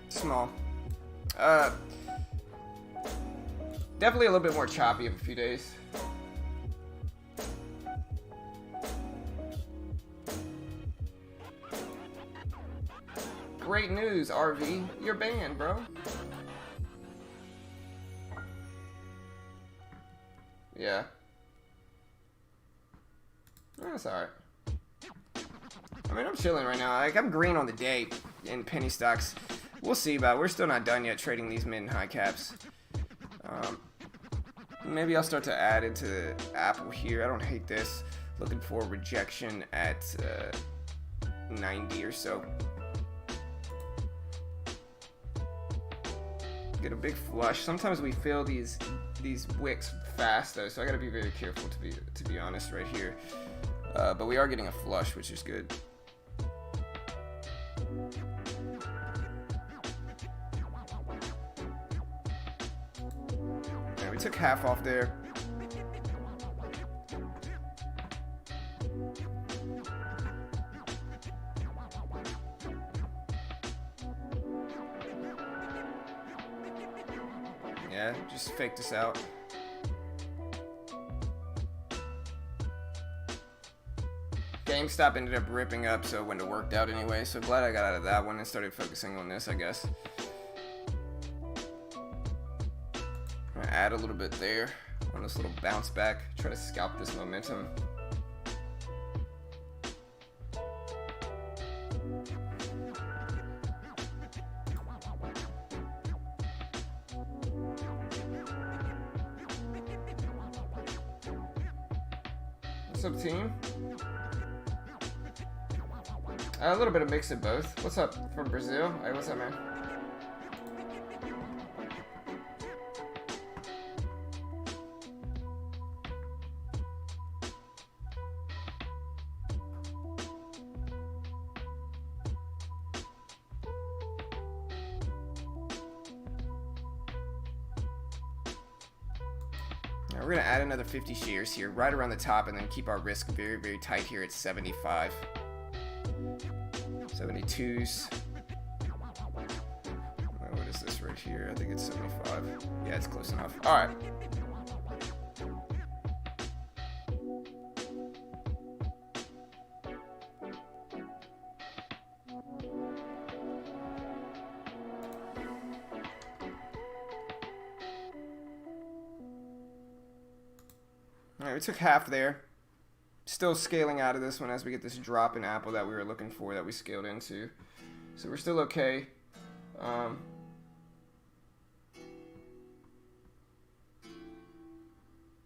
Small. Definitely a little bit more choppy of a few days. Great news, RV. You're banned, bro. Yeah. That's alright. I mean, I'm chilling right now. Like, I'm green on the day in penny stocks. We'll see about it. We're still not done yet trading these mid and high caps. Maybe I'll start to add into Apple here. I don't hate this. Looking for rejection at 90 or so. Get a big flush. Sometimes we fill these wicks fast though, so I gotta be very careful to be honest right here. But we are getting a flush, which is good. Yeah, we took half off there. Yeah, just fake this out. GameStop ended up ripping up, so it wouldn't have worked out anyway. So glad I got out of that one and started focusing on this, I guess. I'm gonna add a little bit there on this little bounce back. Try to scalp this momentum. What's up, team? A little bit of mix of both. What's up from Brazil? Hey, what's up, man? Now we're gonna add another 50 shares here, right around the top, and then keep our risk very, very tight here at 75. 72s. What is this right here? I think it's 75. Yeah, it's close enough. All right. Alright, we took half there. Still scaling out of this one as we get this drop in Apple that we were looking for, that we scaled into. So we're still okay. I'm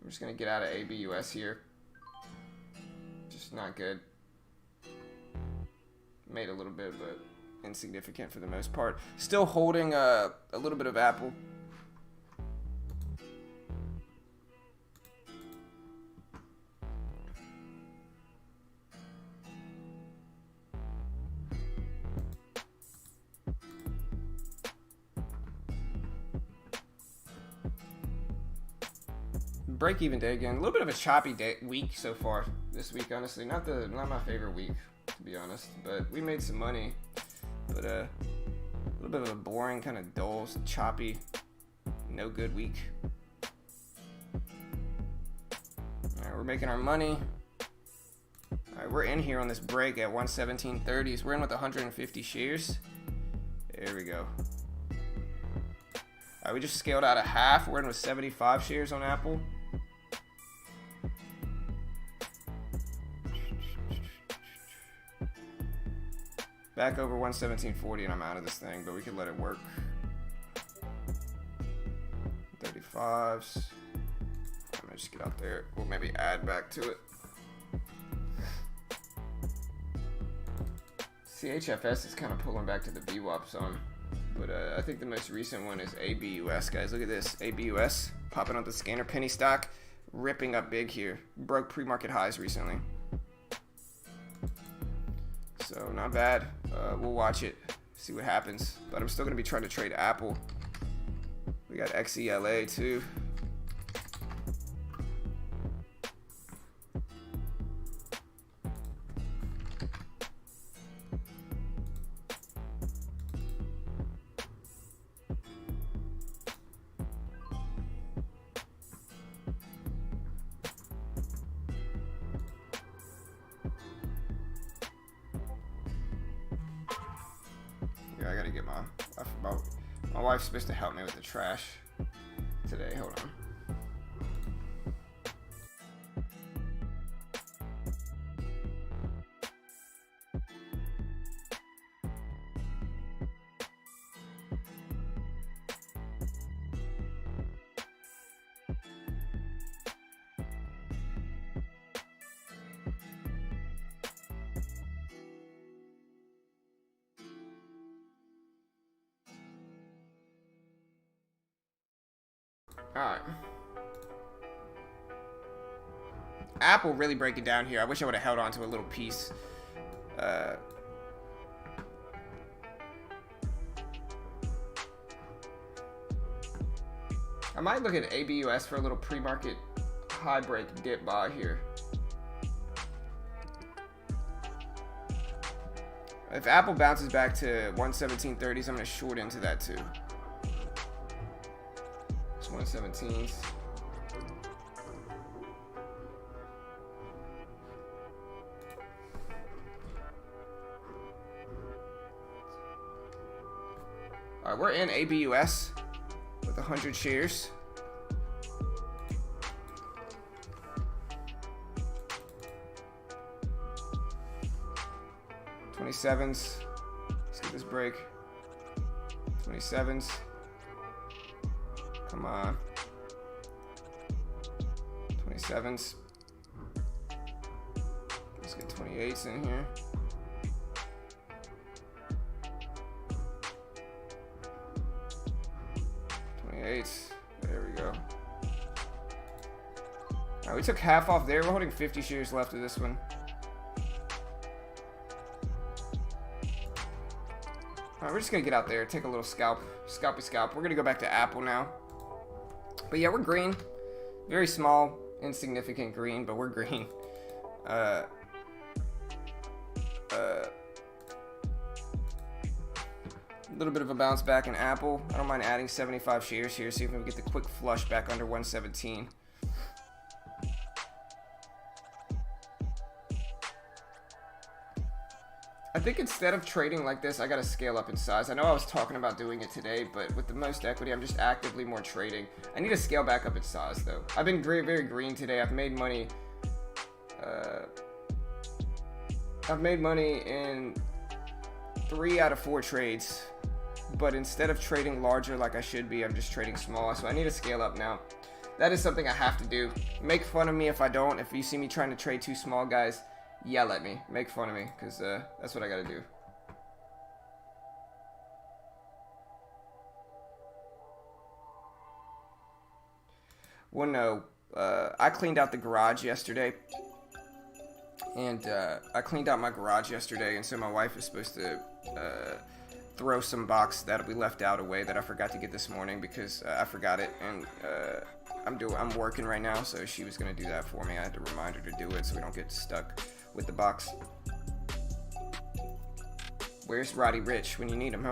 just going to get out of ABUS here. Just not good. Made a little bit, but insignificant for the most part. Still holding a little bit of Apple. Break even day again. A little bit of a choppy week so far this week, honestly. Not my favorite week, to be honest. But we made some money. But a little bit of a boring, kind of dull, choppy, no good week. Alright, we're making our money. Alright, we're in here on this break at 117.30s. We're in with 150 shares. There we go. Alright, we just scaled out a half. We're in with 75 shares on Apple. Back over 117.40 and I'm out of this thing, but we could let it work. 35s. I'm gonna just get out there. We'll maybe add back to it. CHFS is kind of pulling back to the VWAP zone. But I think the most recent one is ABUS, guys. Look at this. ABUS popping up the scanner. Penny stock ripping up big here. Broke pre-market highs recently. So not bad. We'll watch it, see what happens. But I'm still going to be trying to trade Apple. We got XELA too. I gotta get my wife's supposed to help me with the trash today. Hold on. Alright. Apple really breaking down here. I wish I would have held on to a little piece. I might look at ABUS for a little pre-market high break dip buy here. If Apple bounces back to 117.30s, I'm going to short into that too. 117s. Alright, we're in ABUS with 100 shares. $27s. Let's get this break. $27s. Come on. 27s. Let's get 28s in here. There we go. Alright, we took half off there. We're holding 50 shares left of this one. Alright, we're just gonna get out there, take a little scalp. We're gonna go back to Apple now. But yeah, we're green. Very small, insignificant green, but we're green. A little bit of a bounce back in Apple. I don't mind adding 75 shares here, see if we can get the quick flush back under 117. I think instead of trading like this, I gotta scale up in size. I know I was talking about doing it today, but with the most equity, I'm just actively more trading. I need to scale back up in size, though. I've been very green today. I've made money. I've made money in 3 out of 4 trades, but instead of trading larger like I should be, I'm just trading small. So I need to scale up now. That is something I have to do. Make fun of me if I don't. If you see me trying to trade too small, guys, yell at me. Make fun of me, because that's what I gotta do. Well, no. I cleaned out the garage yesterday. And I cleaned out my garage yesterday, and so my wife is supposed to throw some box that we left out away that I forgot to get this morning because I forgot it, and I'm working right now, so she was gonna do that for me. I had to remind her to do it so we don't get stuck with the box. Where's Roddy Rich when you need him,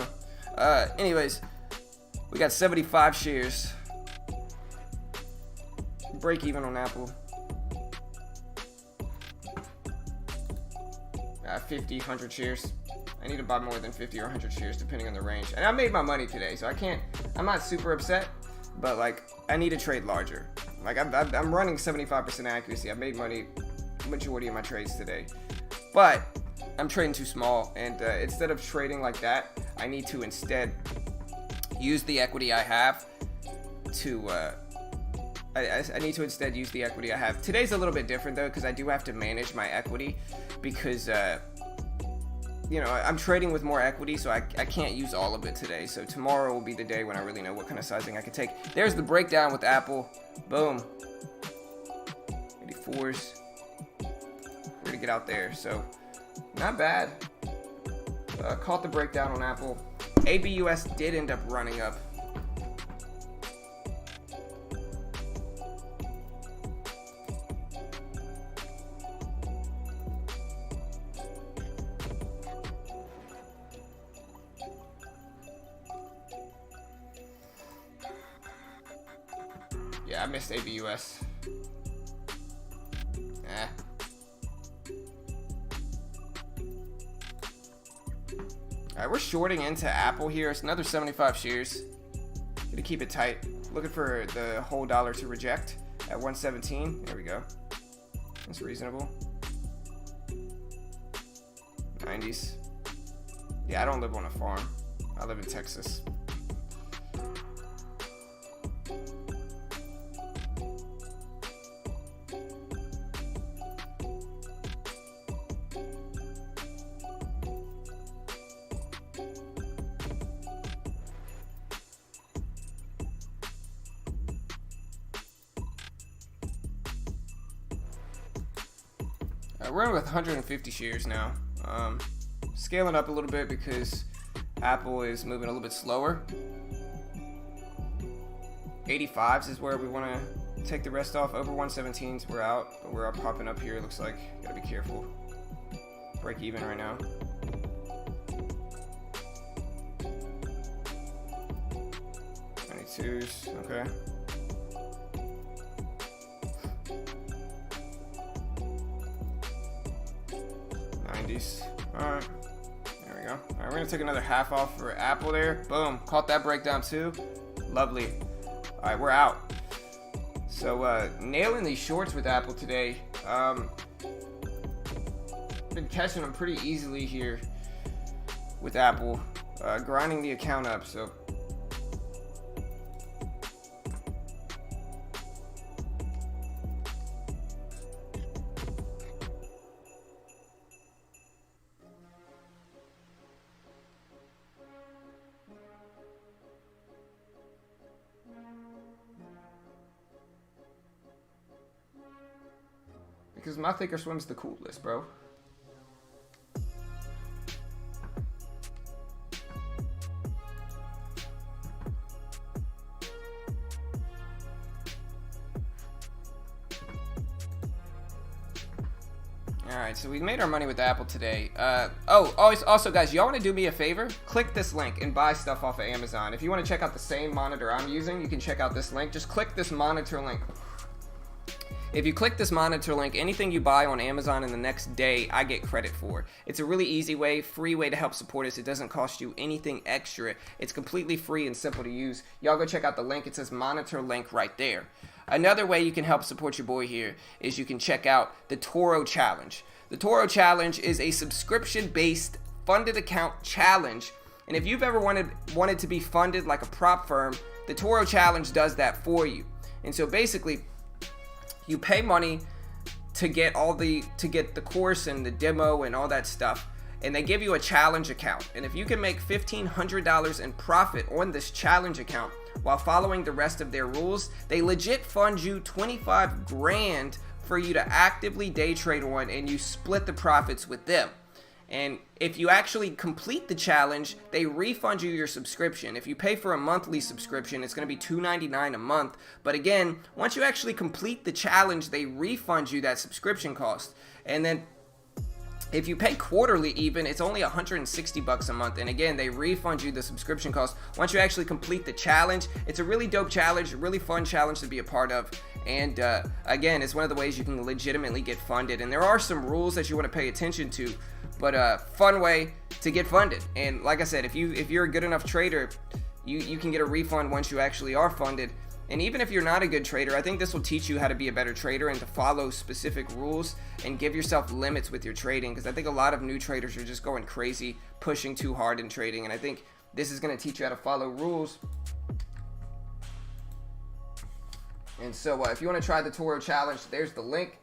huh? Anyways, we got 75 shares. Break even on Apple. 50, 100 shares. I need to buy more than 50 or 100 shares depending on the range. And I made my money today, so I'm not super upset, but like, I need to trade larger. Like, I'm running 75% accuracy. I made money majority of my trades today, but I'm trading too small, and instead of trading like that, I need to instead use the equity I have to I need to instead use the equity I have. Today's a little bit different though, because I do have to manage my equity because you know, I'm trading with more equity, so I can't use all of it today. So tomorrow will be the day when I really know what kind of sizing I can take. There's the breakdown with Apple. Boom. 84s. We're gonna get out there. So not bad. Caught the breakdown on Apple. ABUS did end up running up. Yeah, I missed ABUS. Alright, we're shorting into Apple here. It's another 75 shares. Gonna keep it tight. Looking for the whole dollar to reject at 117. There we go. That's reasonable. 90s. Yeah, I don't live on a farm. I live in Texas. We're in with 150 shares now. Scaling up a little bit because Apple is moving a little bit slower. 85s is where we want to take the rest off. Over 117s, we're out, but we're popping up here. It looks like gotta be careful. Break even right now. $92s, okay. Alright, there we go. Alright, we're gonna take another half off for Apple there. Boom, caught that breakdown too. Lovely. Alright, we're out. So, nailing these shorts with Apple today. Been catching them pretty easily here with Apple. Grinding the account up, so. Because my Thinkorswim's the coolest, bro. Alright, so we made our money with Apple today. Also guys, y'all want to do me a favor? Click this link and buy stuff off of Amazon. If you want to check out the same monitor I'm using, you can check out this link. Just click this monitor link. If you click this monitor link, anything you buy on Amazon in the next day, I get credit for. It's a really easy way, free way to help support us. It doesn't cost you anything extra. It's completely free and simple to use. Y'all go check out the link. It says monitor link right there. Another way you can help support your boy here is you can check out the Toro Challenge. The Toro Challenge is a subscription-based funded account challenge. And if you've ever wanted to be funded like a prop firm, the Toro Challenge does that for you. And so basically, you pay money to get the course and the demo and all that stuff, and they give you a challenge account. And if you can make $1,500 in profit on this challenge account while following the rest of their rules, they legit fund you 25 grand for you to actively day trade on, and you split the profits with them. And if you actually complete the challenge, they refund you your subscription. If you pay for a monthly subscription, it's going to be $2.99 a month. But again, once you actually complete the challenge, they refund you that subscription cost. And then if you pay quarterly even, it's only $160 a month. And again, they refund you the subscription cost once you actually complete the challenge. It's a really dope challenge, a really fun challenge to be a part of. And again, it's one of the ways you can legitimately get funded. And there are some rules that you want to pay attention to, but a fun way to get funded. And like I said, if you're a good enough trader, you can get a refund once you actually are funded. And even if you're not a good trader, I think this will teach you how to be a better trader and to follow specific rules and give yourself limits with your trading, because I think a lot of new traders are just going crazy, pushing too hard in trading. And I think this is going to teach you how to follow rules. And so if you want to try the Toro Challenge, there's the link.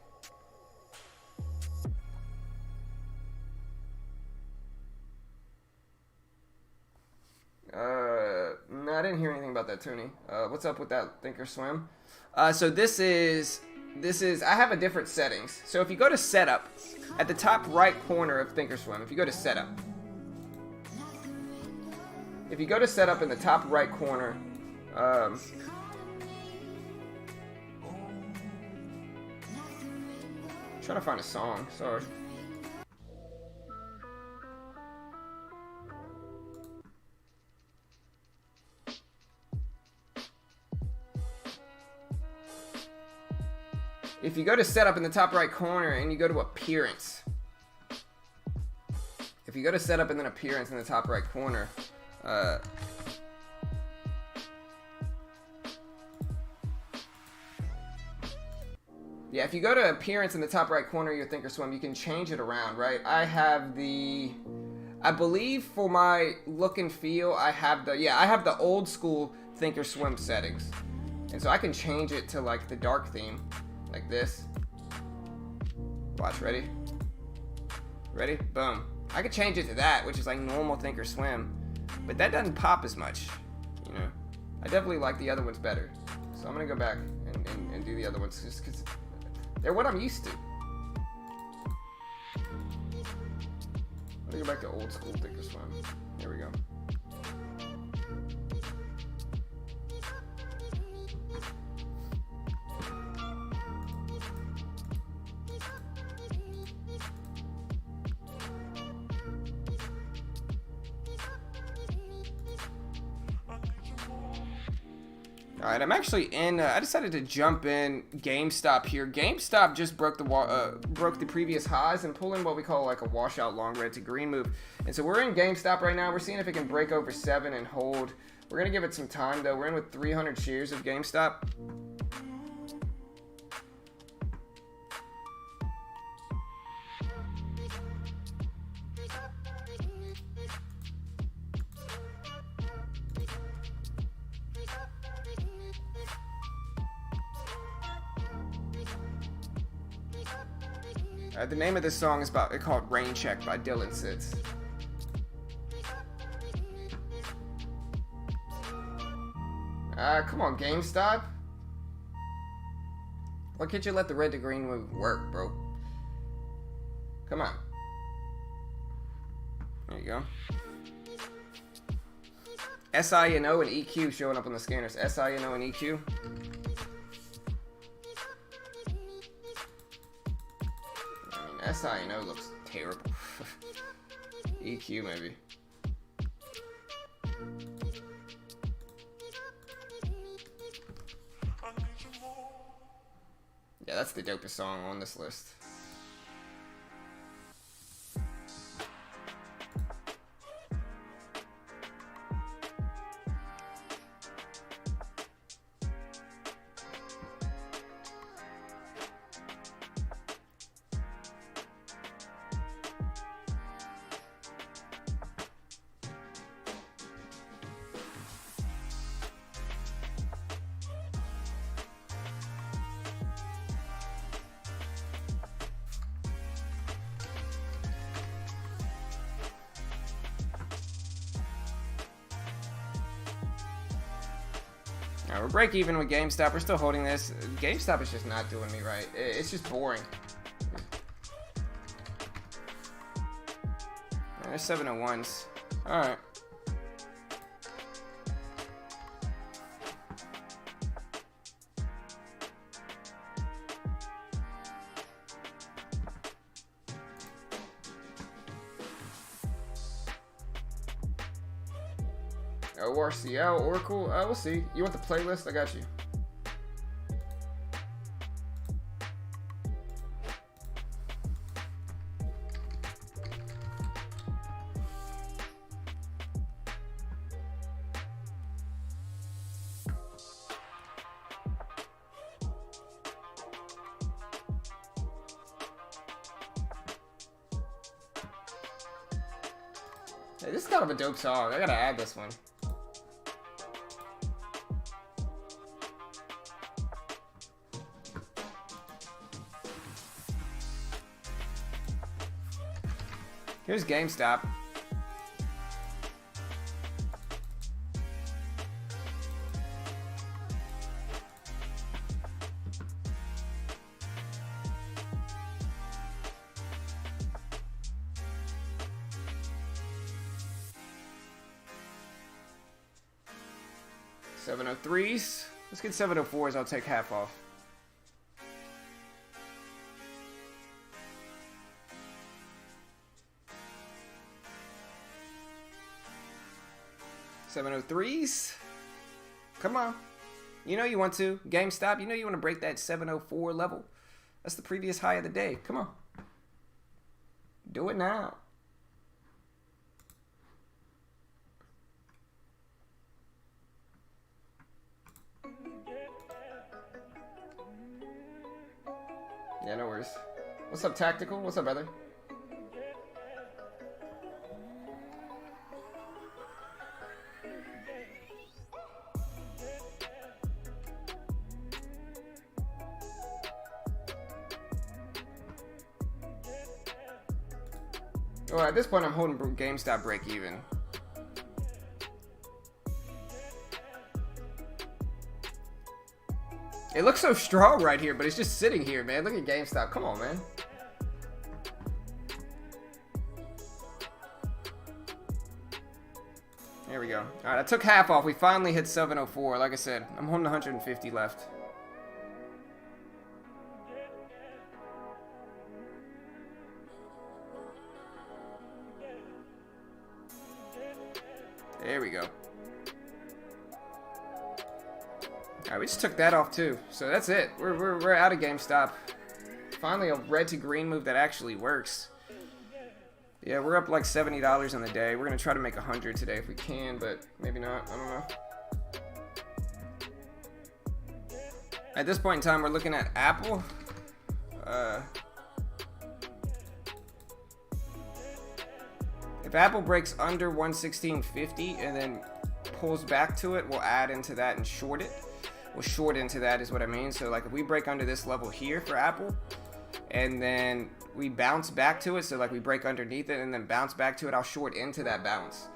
No, I didn't hear anything about that, Tony. What's up with that Thinkorswim? So this is, I have a different settings. So if you go to setup, at the top right corner of Thinkorswim, if you go to setup, in the top right corner, trying to find a song, sorry. If you go to setup in the top right corner and you go to appearance, if you go to setup and then appearance in the top right corner, yeah, if you go to appearance in the top right corner of your Thinkorswim, you can change it around, right? I believe for my look and feel, I have the old school Thinkorswim settings. And so I can change it to like the dark theme, like this. Watch, ready? Ready? Boom. I could change it to that, which is like normal Thinkorswim, but that doesn't pop as much, you know? I definitely like the other ones better. So I'm gonna go back and do the other ones just because they're what I'm used to. Let me go back to old school Thinkorswim. Here we go. Alright, I'm actually in, I decided to jump in GameStop here. GameStop just broke the previous highs and pull in what we call like a washout long red to green move. And so we're in GameStop right now. We're seeing if it can break over 7 and hold. We're going to give it some time though. We're in with 300 shares of GameStop. The name of this song is called Rain Check by Dylan Sitz. Come on, GameStop. Why can't you let the red to green move work, bro? Come on. There you go. SINO and EQ showing up on the scanners. SINO and EQ. SINO looks terrible. EQ maybe. Yeah, that's the dopest song on this list. We're break even with GameStop. We're still holding this. GameStop is just not doing me right. It's just boring. There's 701s. Alright. ORCL, Oracle, we'll see. You want the playlist? I got you. Hey, this is kind of a dope song. I gotta add this one. Here's GameStop. $703s. Let's get 704s. I'll take half off. $703s. Come on. You know you want to. GameStop, you know you want to break that 704 level. That's the previous high of the day. Come on. Do it now. Yeah, no worries. What's up, Tactical? What's up, brother? Well, at this point, I'm holding GameStop break even. It looks so strong right here, but it's just sitting here, man. Look at GameStop. Come on, man. There we go. All right, I took half off. We finally hit 704. Like I said, I'm holding 150 left. There we go. Alright, we just took that off too. So that's it. We're out of GameStop. Finally a red to green move that actually works. Yeah, we're up like $70 on the day. We're gonna try to make 100 today if we can, but maybe not. I don't know. At this point in time, we're looking at Apple. If Apple breaks under 116.50 and then pulls back to it, we'll add into that and short it. We'll short into that is what I mean. So like if we break under this level here for Apple and then we bounce back to it, so like we break underneath it and then bounce back to it, I'll short into that bounce.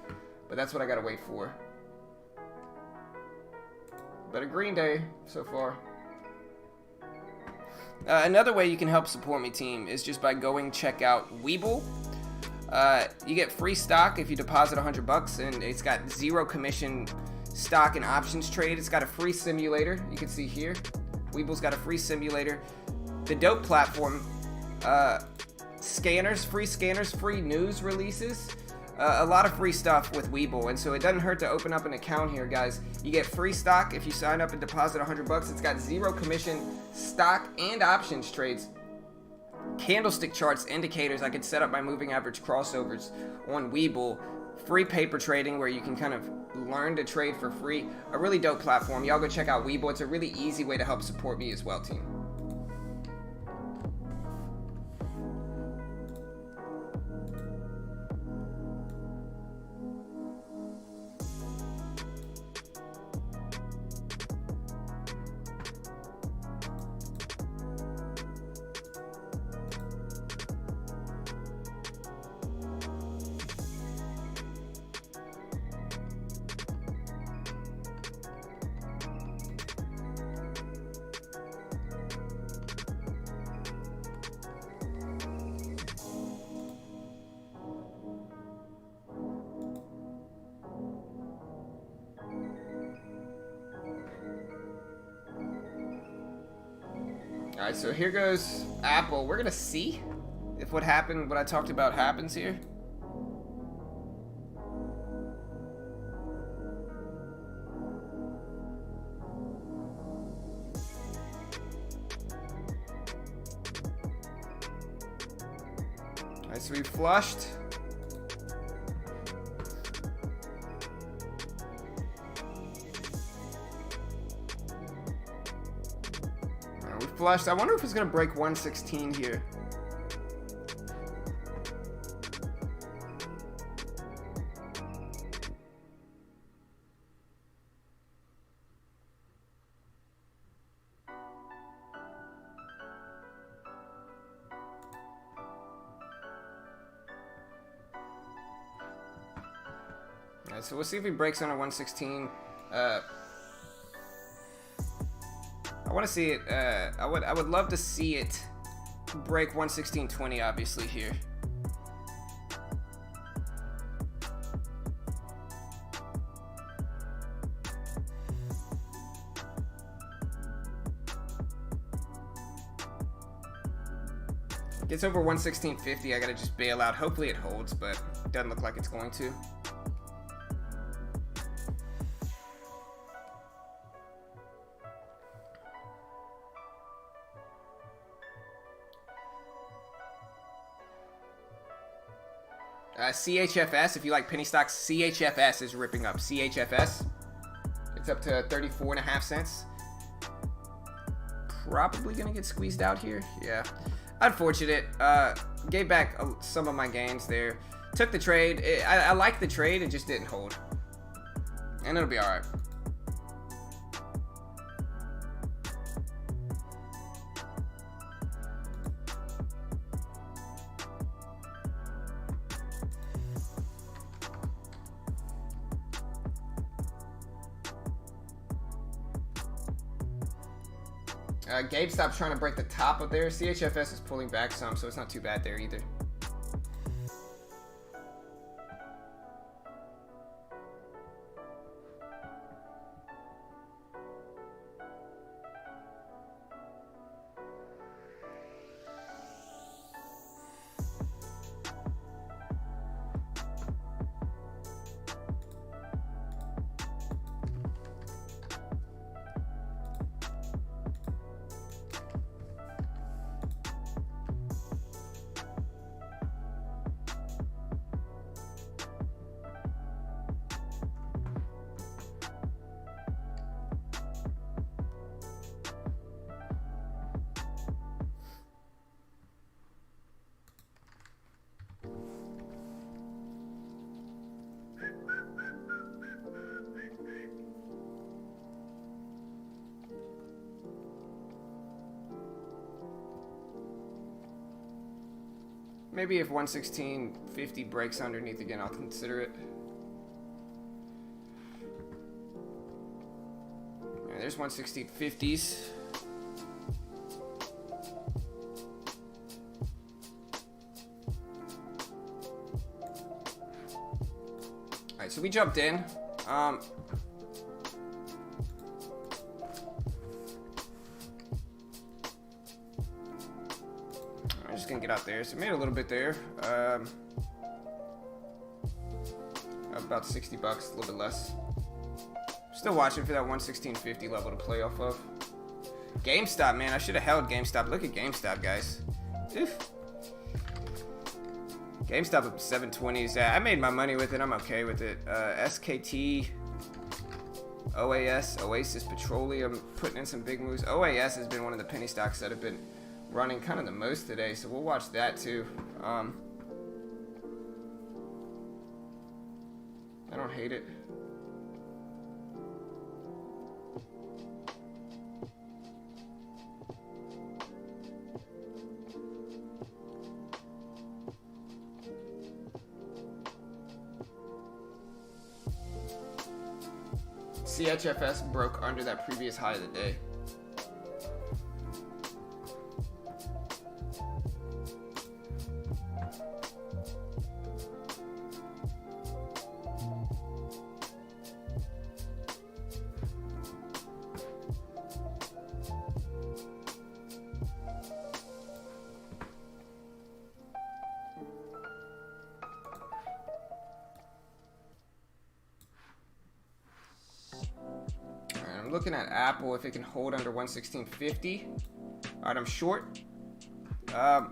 But that's what I gotta wait for. But a green day so far. Another way you can help support me, team, is just by going check out Webull. You get free stock if you deposit $100, and it's got 0 commission stock and options trade. It's got a free simulator. You can see here, Webull's got a free simulator. The dope platform, scanners, free news releases. a lot of free stuff with Webull, and so it doesn't hurt to open up an account here, guys. You get free stock if you sign up and deposit $100. It's got 0 commission, stock and options trades, candlestick charts, indicators. I could set up my moving average crossovers on Webull. Free paper trading where you can kind of learn to trade for free. A really dope platform. Y'all go check out Webull. It's a really easy way to help support me as well, team. Alright, so here goes Apple. We're gonna see if what I talked about happens here. Alright, so we flushed. Flushed. I wonder if it's going to break 116 here. Alright, so we'll see if he breaks under 116. I want to see it. I would love to see it break 116.20, obviously here. Gets over 116.50. I gotta just bail out. Hopefully it holds, but it doesn't look like it's going to. CHFS, if you like penny stocks, CHFS is ripping up. CHFS, it's up to 34.5 cents. Probably gonna get squeezed out here. Yeah, unfortunate. Gave back some of my gains there. Took the trade. I like the trade. It just didn't hold, and it'll be all right. GameStop's trying to break the top of there. CHFS is pulling back some, so it's not too bad there either. Maybe if 116.50 breaks underneath again, I'll consider it. Yeah, there's 116.50s. Alright, so we jumped in. I'm just gonna get out there. So made a little bit there. about 60 bucks, a little bit less. Still watching for that 116.50 level to play off of. GameStop, man, I should have held GameStop. Look at GameStop, guys. Oof. GameStop up 720s. Yeah, I made my money with it. I'm okay with it. SKT, OAS, Oasis Petroleum, putting in some big moves. OAS has been one of the penny stocks that have been running kind of the most today, so we'll watch that too. I don't hate it. CHFS broke under that previous high of the day. Looking at Apple, if it can hold under 116.50. Alright, I'm short. We're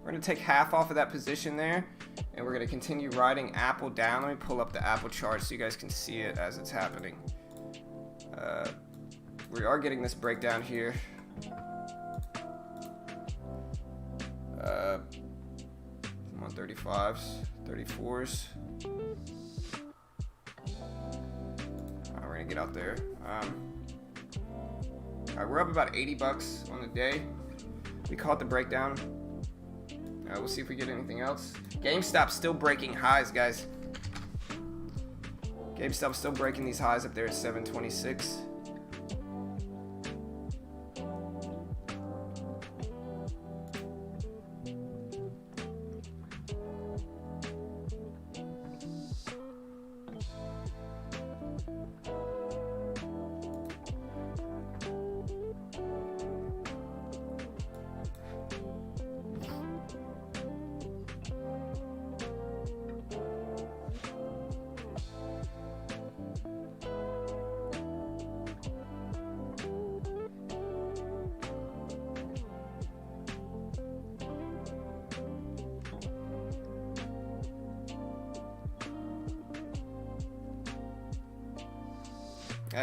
going to take half off of that position there, and we're going to continue riding Apple down. Let me pull up the Apple chart so you guys can see it as it's happening. We are getting this breakdown here. 135s, 34s. Get out there. Alright, we're up about 80 bucks on the day. We caught the breakdown. We'll see if we get anything else. GameStop's still breaking highs, guys. GameStop's still breaking these highs up there at 726.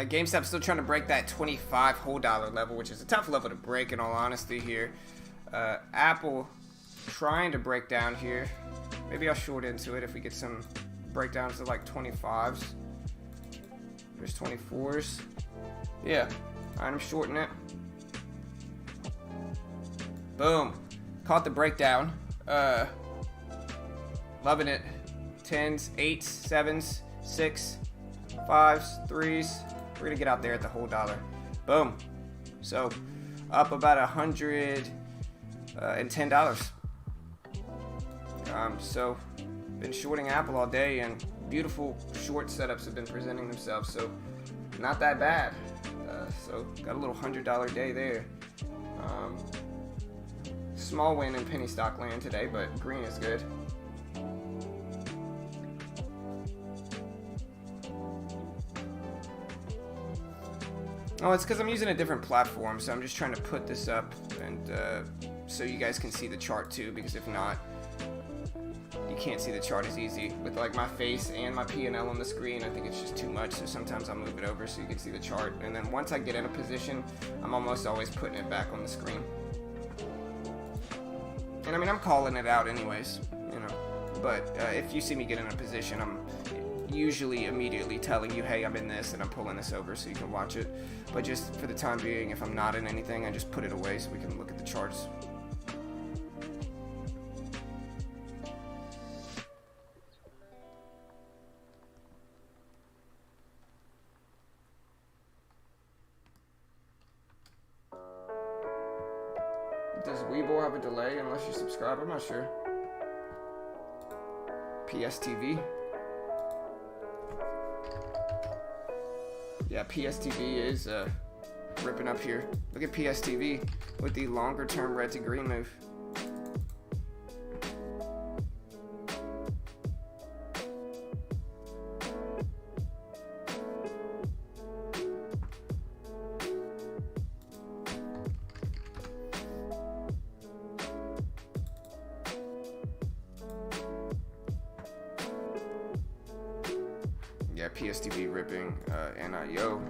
GameStop's still trying to break that 25 whole dollar level, which is a tough level to break in all honesty here. Apple trying to break down here. Maybe I'll short into it if we get some breakdowns to like 25s. There's 24s. Yeah, I'm shorting it. Boom. Caught the breakdown. Loving it. 10s, 8s, 7s, 6, 5s, 3s. We're gonna get out there at the whole dollar. Boom. So up about $110. So been shorting Apple all day, and beautiful short setups have been presenting themselves. So not that bad. So got a little $100 day there. Small win in penny stock land today, but green is good. Oh, it's because I'm using a different platform, so I'm just trying to put this up and so you guys can see the chart too, because if not, you can't see the chart as easy. With like my face and my P&L on the screen, I think it's just too much, so sometimes I'll move it over so you can see the chart. And then once I get in a position, I'm almost always putting it back on the screen. And I mean, I'm calling it out anyways, you know. But if you see me get in a position, I'm usually immediately telling you, hey, I'm in this and I'm pulling this over so you can watch it. But just for the time being, if I'm not in anything, I just put it away so we can look at the charts. Does Webull have a delay unless you subscribe? I'm not sure. PSTV. Yeah, PSTV is ripping up here. Look at PSTV with the longer term red to green move. PSTV ripping NIO.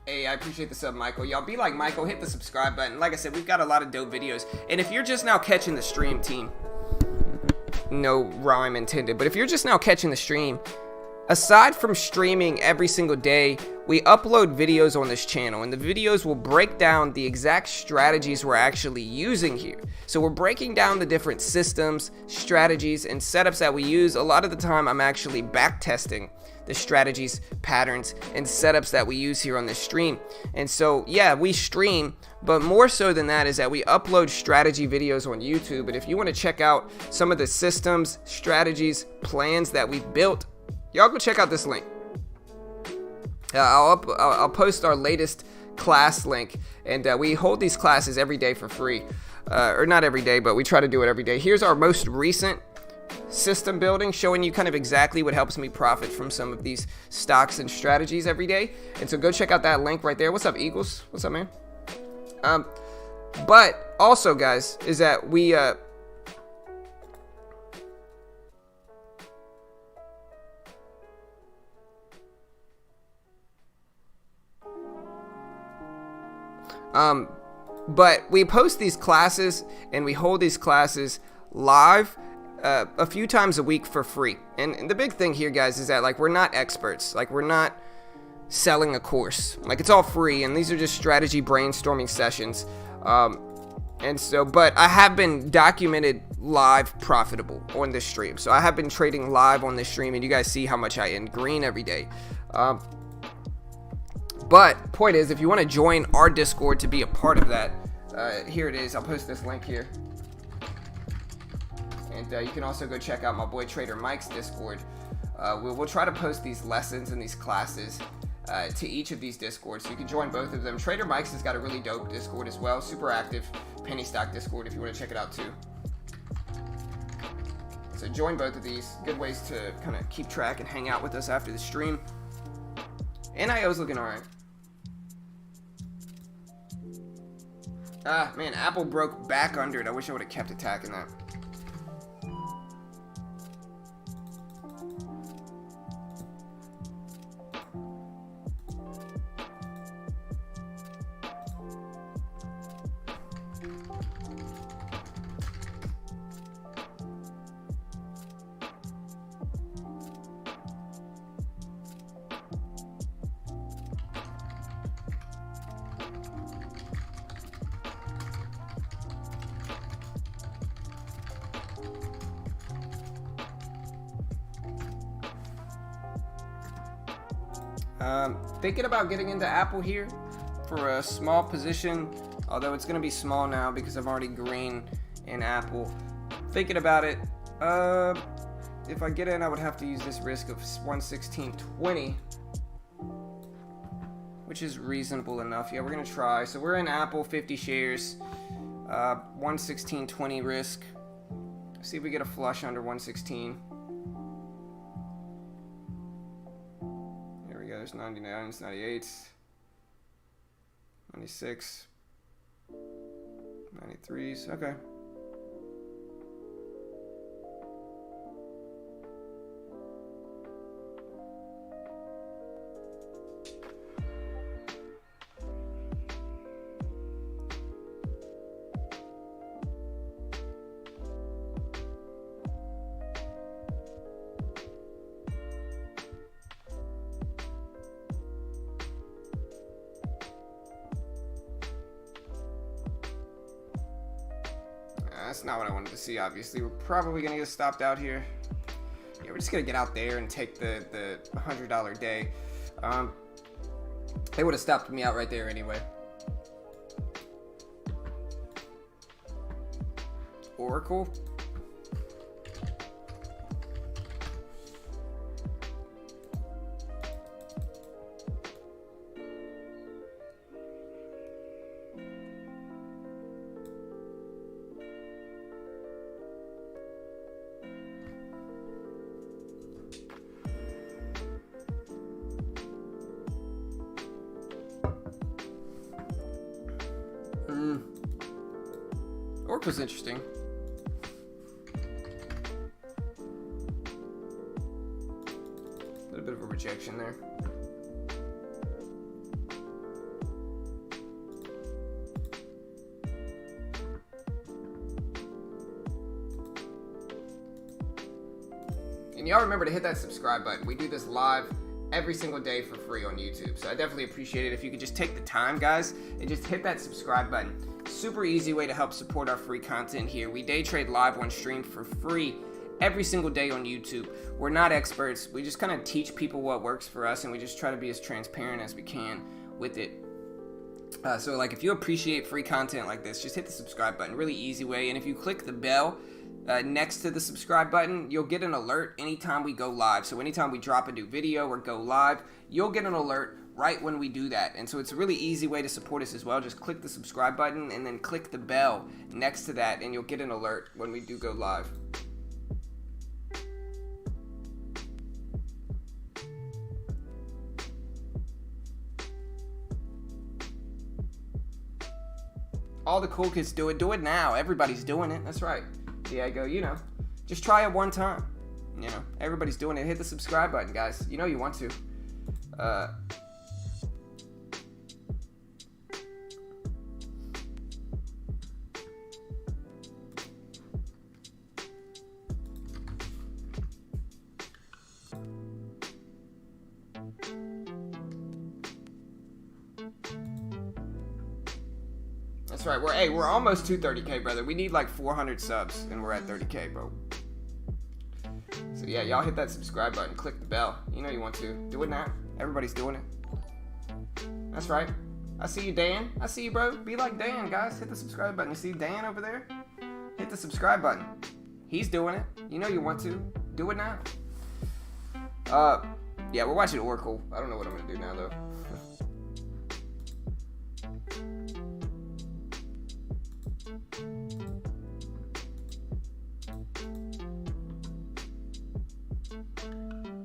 Hey, I appreciate the sub, Michael. Y'all be like Michael, hit the subscribe button. Like I said, we've got a lot of dope videos. And if you're just now catching the stream, team, no rhyme intended, but if you're just now catching the stream, aside from streaming every single day, we upload videos on this channel, and the videos will break down the exact strategies we're actually using here. So we're breaking down the different systems, strategies, and setups that we use. A lot of the time, I'm actually back testing the strategies, patterns, and setups that we use here on this stream. And so, yeah, we stream, but more so than that is that we upload strategy videos on YouTube. And if you want to check out some of the systems, strategies, plans that we've built, y'all go check out this link. I'll post our latest class link, and we hold these classes every day for free. Or not every day, but we try to do it every day. Here's our most recent system building, showing you kind of exactly what helps me profit from some of these stocks and strategies every day. And so go check out that link right there. What's up, Eagles? What's up, man? But also, guys, is that we but we post these classes and we hold these classes live a few times a week for free. And the big thing here, guys, is that like we're not experts. Like we're not selling a course. Like it's all free, and these are just strategy brainstorming sessions. And so, but I have been documented live profitable on this stream. So I have been trading live on this stream, and you guys see how much I end green every day. But point is, if you want to join our Discord to be a part of that, here it is. I'll post this link here. And you can also go check out my boy Trader Mike's Discord. We'll try to post these lessons and these classes to each of these Discords, so you can join both of them. Trader Mike's has got a really dope Discord as well, super active penny stock Discord if you want to check it out too. So join both of these. Good ways to kind of keep track and hang out with us after the stream. NIO's looking alright. Ah, man, Apple broke back under it. I wish I would have kept attacking that. Thinking about getting into Apple here for a small position, although it's going to be small now because I'm already green in Apple. Thinking about it, if I get in, I would have to use this risk of 116.20, which is reasonable enough. Yeah, we're going to try. So we're in Apple, 50 shares, 116.20 risk. See if we get a flush under 116. There's 99, 98, 96, 93s, okay. That's not what I wanted to see, obviously. We're probably going to get stopped out here. Yeah, we're just going to get out there and take the $100 day. They would have stopped me out right there anyway. Oracle. Oracle's interesting. A little bit of a rejection there. And y'all remember to hit that subscribe button. We do this live every single day for free on YouTube. So I definitely appreciate it if you could just take the time, guys, and just hit that subscribe button. Super easy way to help support our free content here. We day trade live on stream for free every single day on YouTube. We're not experts. We just kind of teach people what works for us, and we just try to be as transparent as we can with it. So like if you appreciate free content like this, just hit the subscribe button. Really easy way. And if you click the bell next to the subscribe button, you'll get an alert anytime we go live. So anytime we drop a new video or go live, you'll get an alert right when we do that. And so it's a really easy way to support us as well. Just click the subscribe button and then click the bell next to that, and you'll get an alert when we do go live. All the cool kids do it. Do it now. Everybody's doing it. That's right. Diego, you know, just try it one time. You know, everybody's doing it. Hit the subscribe button, guys. You know you want to. That's right. We're almost 230K, brother. We need like 400 subs, and we're at 30K, bro. So yeah, y'all hit that subscribe button, click the bell. You know you want to. Do it now. Everybody's doing it. That's right. I see you, Dan. I see you, bro. Be like Dan, guys. Hit the subscribe button. You see Dan over there? Hit the subscribe button. He's doing it. You know you want to. Do it now. Yeah, we're watching Oracle. I don't know what I'm gonna do now though.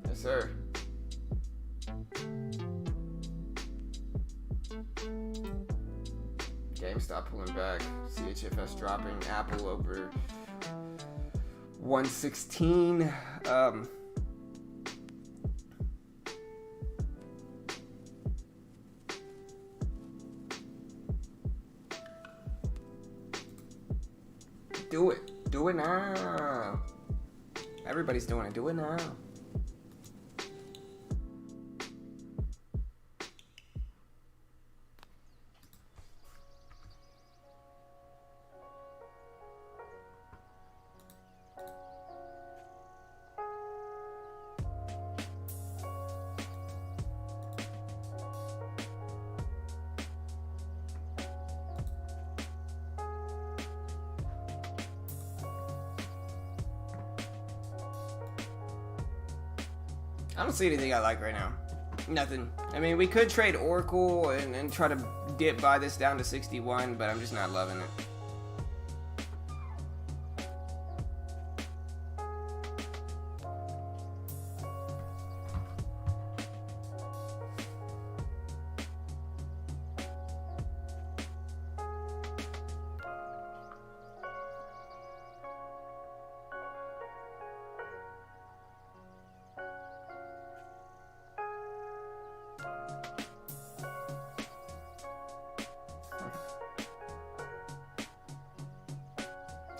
Yes, sir. GameStop pulling back. CHFS dropping. Apple over 116. Do it. Do it now. Everybody's doing it. Do it now. I don't see anything I like right now. Nothing. I mean, we could trade Oracle and try to buy this down to 61, but I'm just not loving it.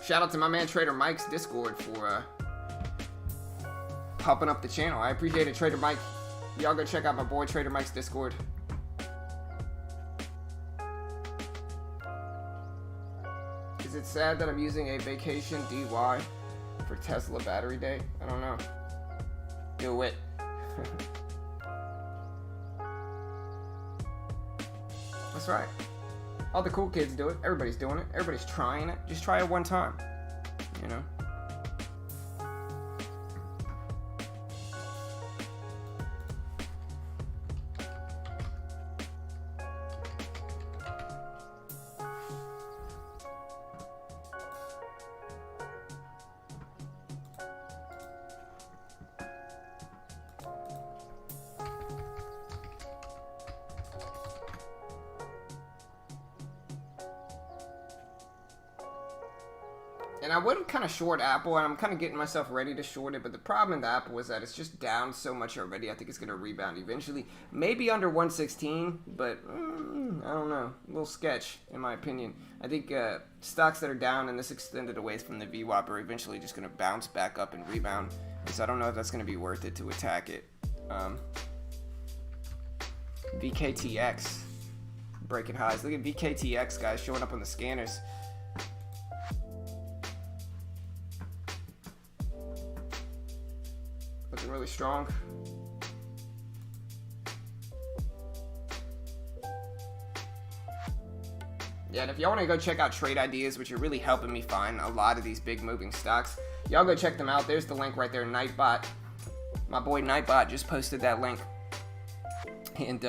Shout out to my man Trader Mike's Discord for popping up the channel. I appreciate it, Trader Mike. Y'all go check out my boy Trader Mike's Discord. Is it sad that I'm using a vacation DY for Tesla battery day? I don't know. Do it. That's right. All the cool kids do it. Everybody's doing it. Everybody's trying it. Just try it one time. You know? And I would kind of short Apple, and I'm kind of getting myself ready to short it. But the problem with Apple is that it's just down so much already. I think it's going to rebound eventually. Maybe under 116, but I don't know. A little sketch, in my opinion. I think stocks that are down and this extended away from the VWAP are eventually just going to bounce back up and rebound. So I don't know if that's going to be worth it to attack it. VKTX breaking highs. Look at VKTX, guys, showing up on the scanners. Looking really strong. Yeah, and if y'all want to go check out Trade Ideas, which are really helping me find a lot of these big moving stocks, y'all go check them out. There's the link right there, Nightbot. My boy Nightbot just posted that link. And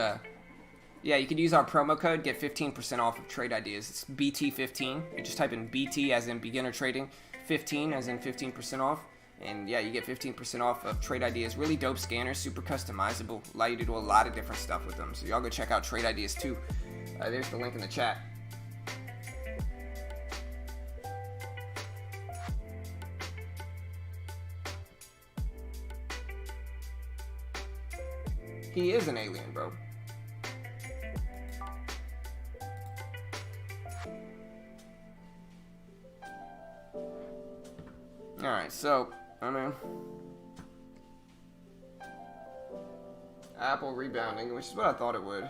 yeah, you can use our promo code, get 15% off of Trade Ideas. It's BT15. You just type in BT as in beginner trading, 15 as in 15% off. And yeah, you get 15% off of Trade Ideas. Really dope scanners, super customizable, allow you to do a lot of different stuff with them. So y'all go check out Trade Ideas too. There's the link in the chat. He is an alien, bro. Alright, so, I mean, Apple rebounding, which is what I thought it would.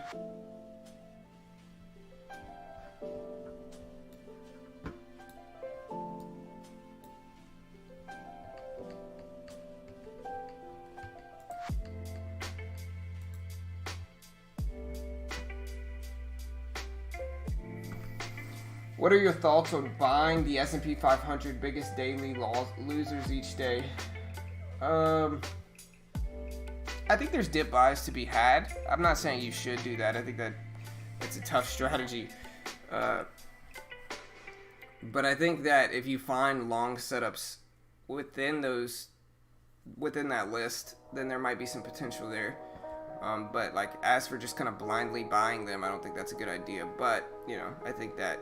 What are your thoughts on buying the S&P 500 biggest daily losers each day? I think there's dip buys to be had. I'm not saying you should do that. I think that it's a tough strategy. But I think that if you find long setups within that list, then there might be some potential there. But like as for just kind of blindly buying them, I don't think that's a good idea. But, you know, I think that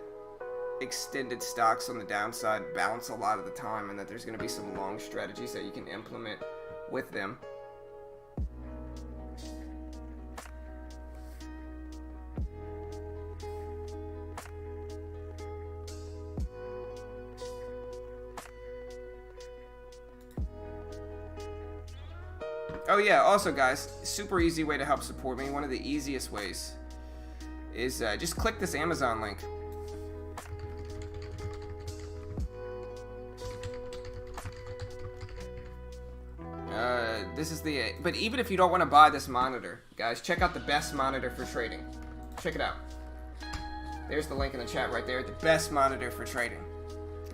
extended stocks on the downside bounce a lot of the time, and that there's going to be some long strategies that you can implement with them. Oh yeah, also guys, super easy way to help support me. One of the easiest ways is just click this Amazon link. This is but even if you don't want to buy this monitor, guys, check out the best monitor for trading. Check it out. There's the link in the chat right there. The best monitor for trading.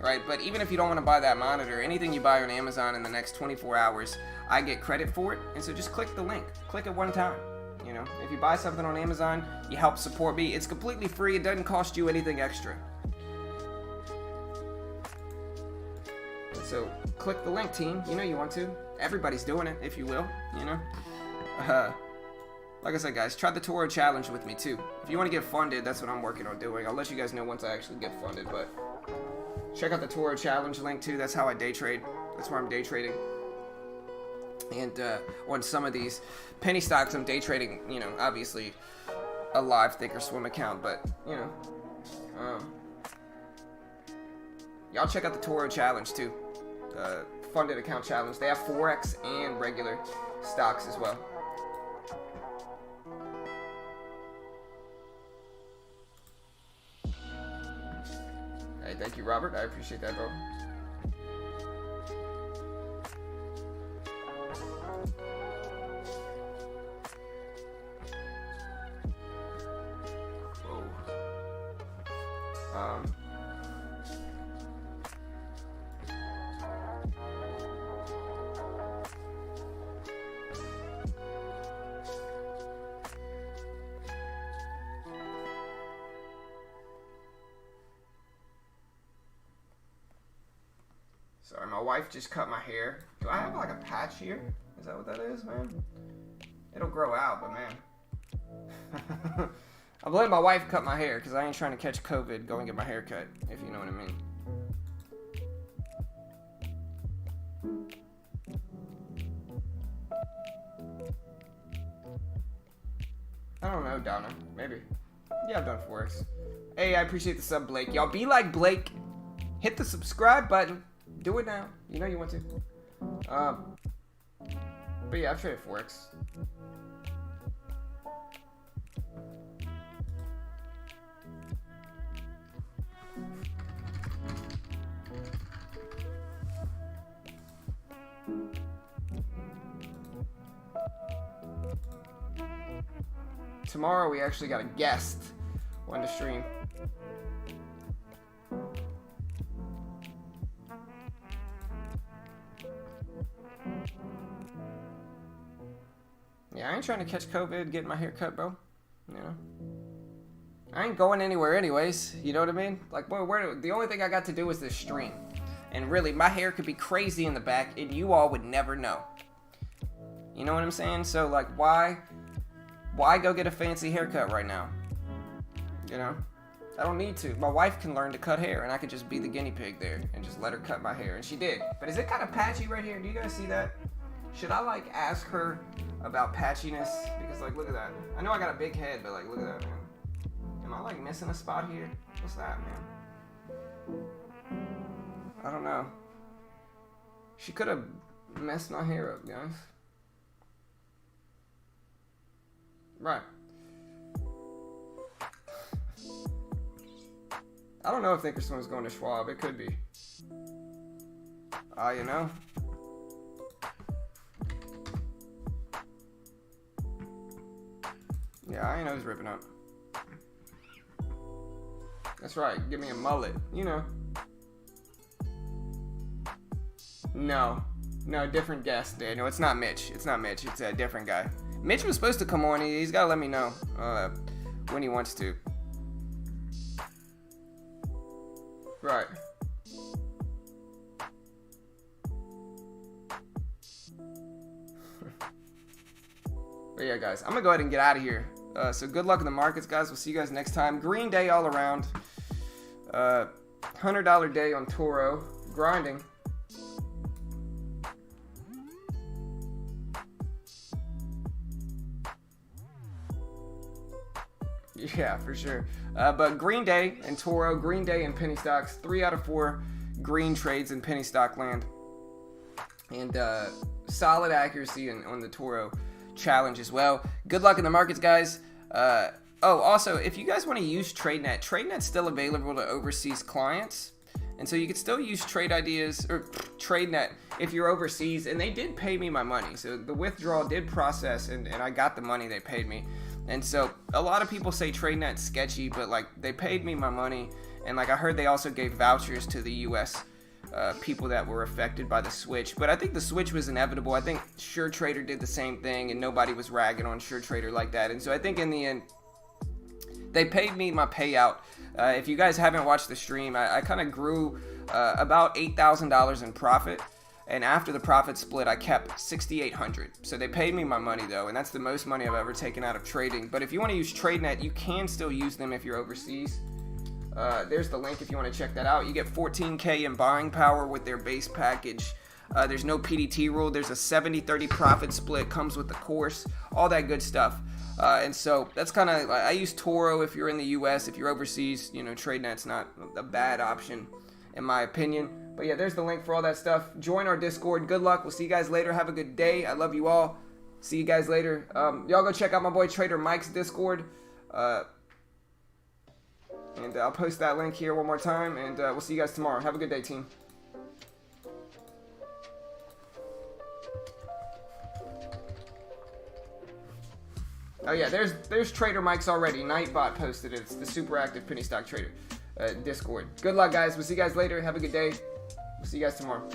Right, but even if you don't want to buy that monitor, anything you buy on Amazon in the next 24 hours, I get credit for it. And so just click the link. Click it one time. You know, if you buy something on Amazon, you help support me. It's completely free. It doesn't cost you anything extra. So click the link, team. You know you want to. Everybody's doing it, if you will, you know. Like I said, guys, try the Toro Challenge with me, too. If you want to get funded, that's what I'm working on doing. I'll let you guys know once I actually get funded, but check out the Toro Challenge link, too. That's how I day trade. That's where I'm day trading. And on some of these penny stocks, I'm day trading, you know, obviously a live Thinkorswim account, but, you know, y'all check out the Toro Challenge, too. Funded account challenge. They have Forex and regular stocks as well. Hey, thank you, Robert. I appreciate that, bro. Whoa. Sorry, my wife just cut my hair. Do I have like a patch here? Is that what that is, man? It'll grow out, but man. I'm letting my wife cut my hair because I ain't trying to catch COVID going get my hair cut, if you know what I mean. I don't know, Donna. Maybe. Yeah, I've done Forex. Hey, I appreciate the sub, Blake. Y'all be like Blake. Hit the subscribe button. Do it now. You know you want to. But yeah, I've traded Forex. Tomorrow we actually got a guest on the stream. Yeah, I ain't trying to catch COVID, getting my hair cut, bro. You know, I ain't going anywhere anyways. You know what I mean? Like, boy, the only thing I got to do is this stream. And really, my hair could be crazy in the back, and you all would never know. You know what I'm saying? So, like, why go get a fancy haircut right now? You know? I don't need to. My wife can learn to cut hair, and I could just be the guinea pig there and just let her cut my hair. And she did. But is it kind of patchy right here? Do you guys see that? Should I, like, ask her about patchiness? Because, like, look at that. I know I got a big head, but, like, look at that, man. Am I, like, missing a spot here? What's that, man? I don't know. She could have messed my hair up, guys. Right. I don't know if Thinkorswim's going to Schwab. It could be. You know. Yeah, I ain't know he's ripping up. That's right. Give me a mullet. You know. No, different guest, Daniel. It's not Mitch. It's a different guy. Mitch was supposed to come on. He's got to let me know when he wants to. Right. But yeah, guys, I'm going to go ahead and get out of here. So good luck in the markets, guys. We'll see you guys next time. Green day all around. $100 day on Toro. Grinding. Yeah, for sure. But Green Day and Toro, Green Day and penny stocks, 3 out of 4 green trades in penny stock land. And solid accuracy on the Toro challenge as well. Good luck in the markets, guys. Also, if you guys want to use TradeNet, TradeNet's still available to overseas clients. And so you can still use Trade Ideas or TradeNet if you're overseas. And they did pay me my money. So the withdrawal did process and I got the money they paid me. And so a lot of people say TradeNet's sketchy, but like they paid me my money. And like I heard they also gave vouchers to the US people that were affected by the switch. But I think the switch was inevitable. I think SureTrader did the same thing and nobody was ragging on SureTrader like that. And so I think in the end, they paid me my payout. If you guys haven't watched the stream, I kind of grew about $8,000 in profit. And after the profit split, I kept $6,800. So they paid me my money though, and that's the most money I've ever taken out of trading. But if you want to use TradeNet, you can still use them if you're overseas. There's the link if you want to check that out. You get 14K in buying power with their base package. There's no PDT rule. There's a 70-30 profit split, comes with the course, all that good stuff. And so that's kind of, I use Toro if you're in the US. If you're overseas, you know, TradeNet's not a bad option in my opinion. But yeah, there's the link for all that stuff. Join our Discord. Good luck. We'll see you guys later. Have a good day. I love you all. See you guys later. Y'all go check out my boy Trader Mike's Discord. And I'll post that link here one more time. And we'll see you guys tomorrow. Have a good day, team. Oh yeah, there's Trader Mike's already. Nightbot posted it. It's the super active penny stock trader Discord. Good luck, guys. We'll see you guys later. Have a good day. We'll see you guys tomorrow.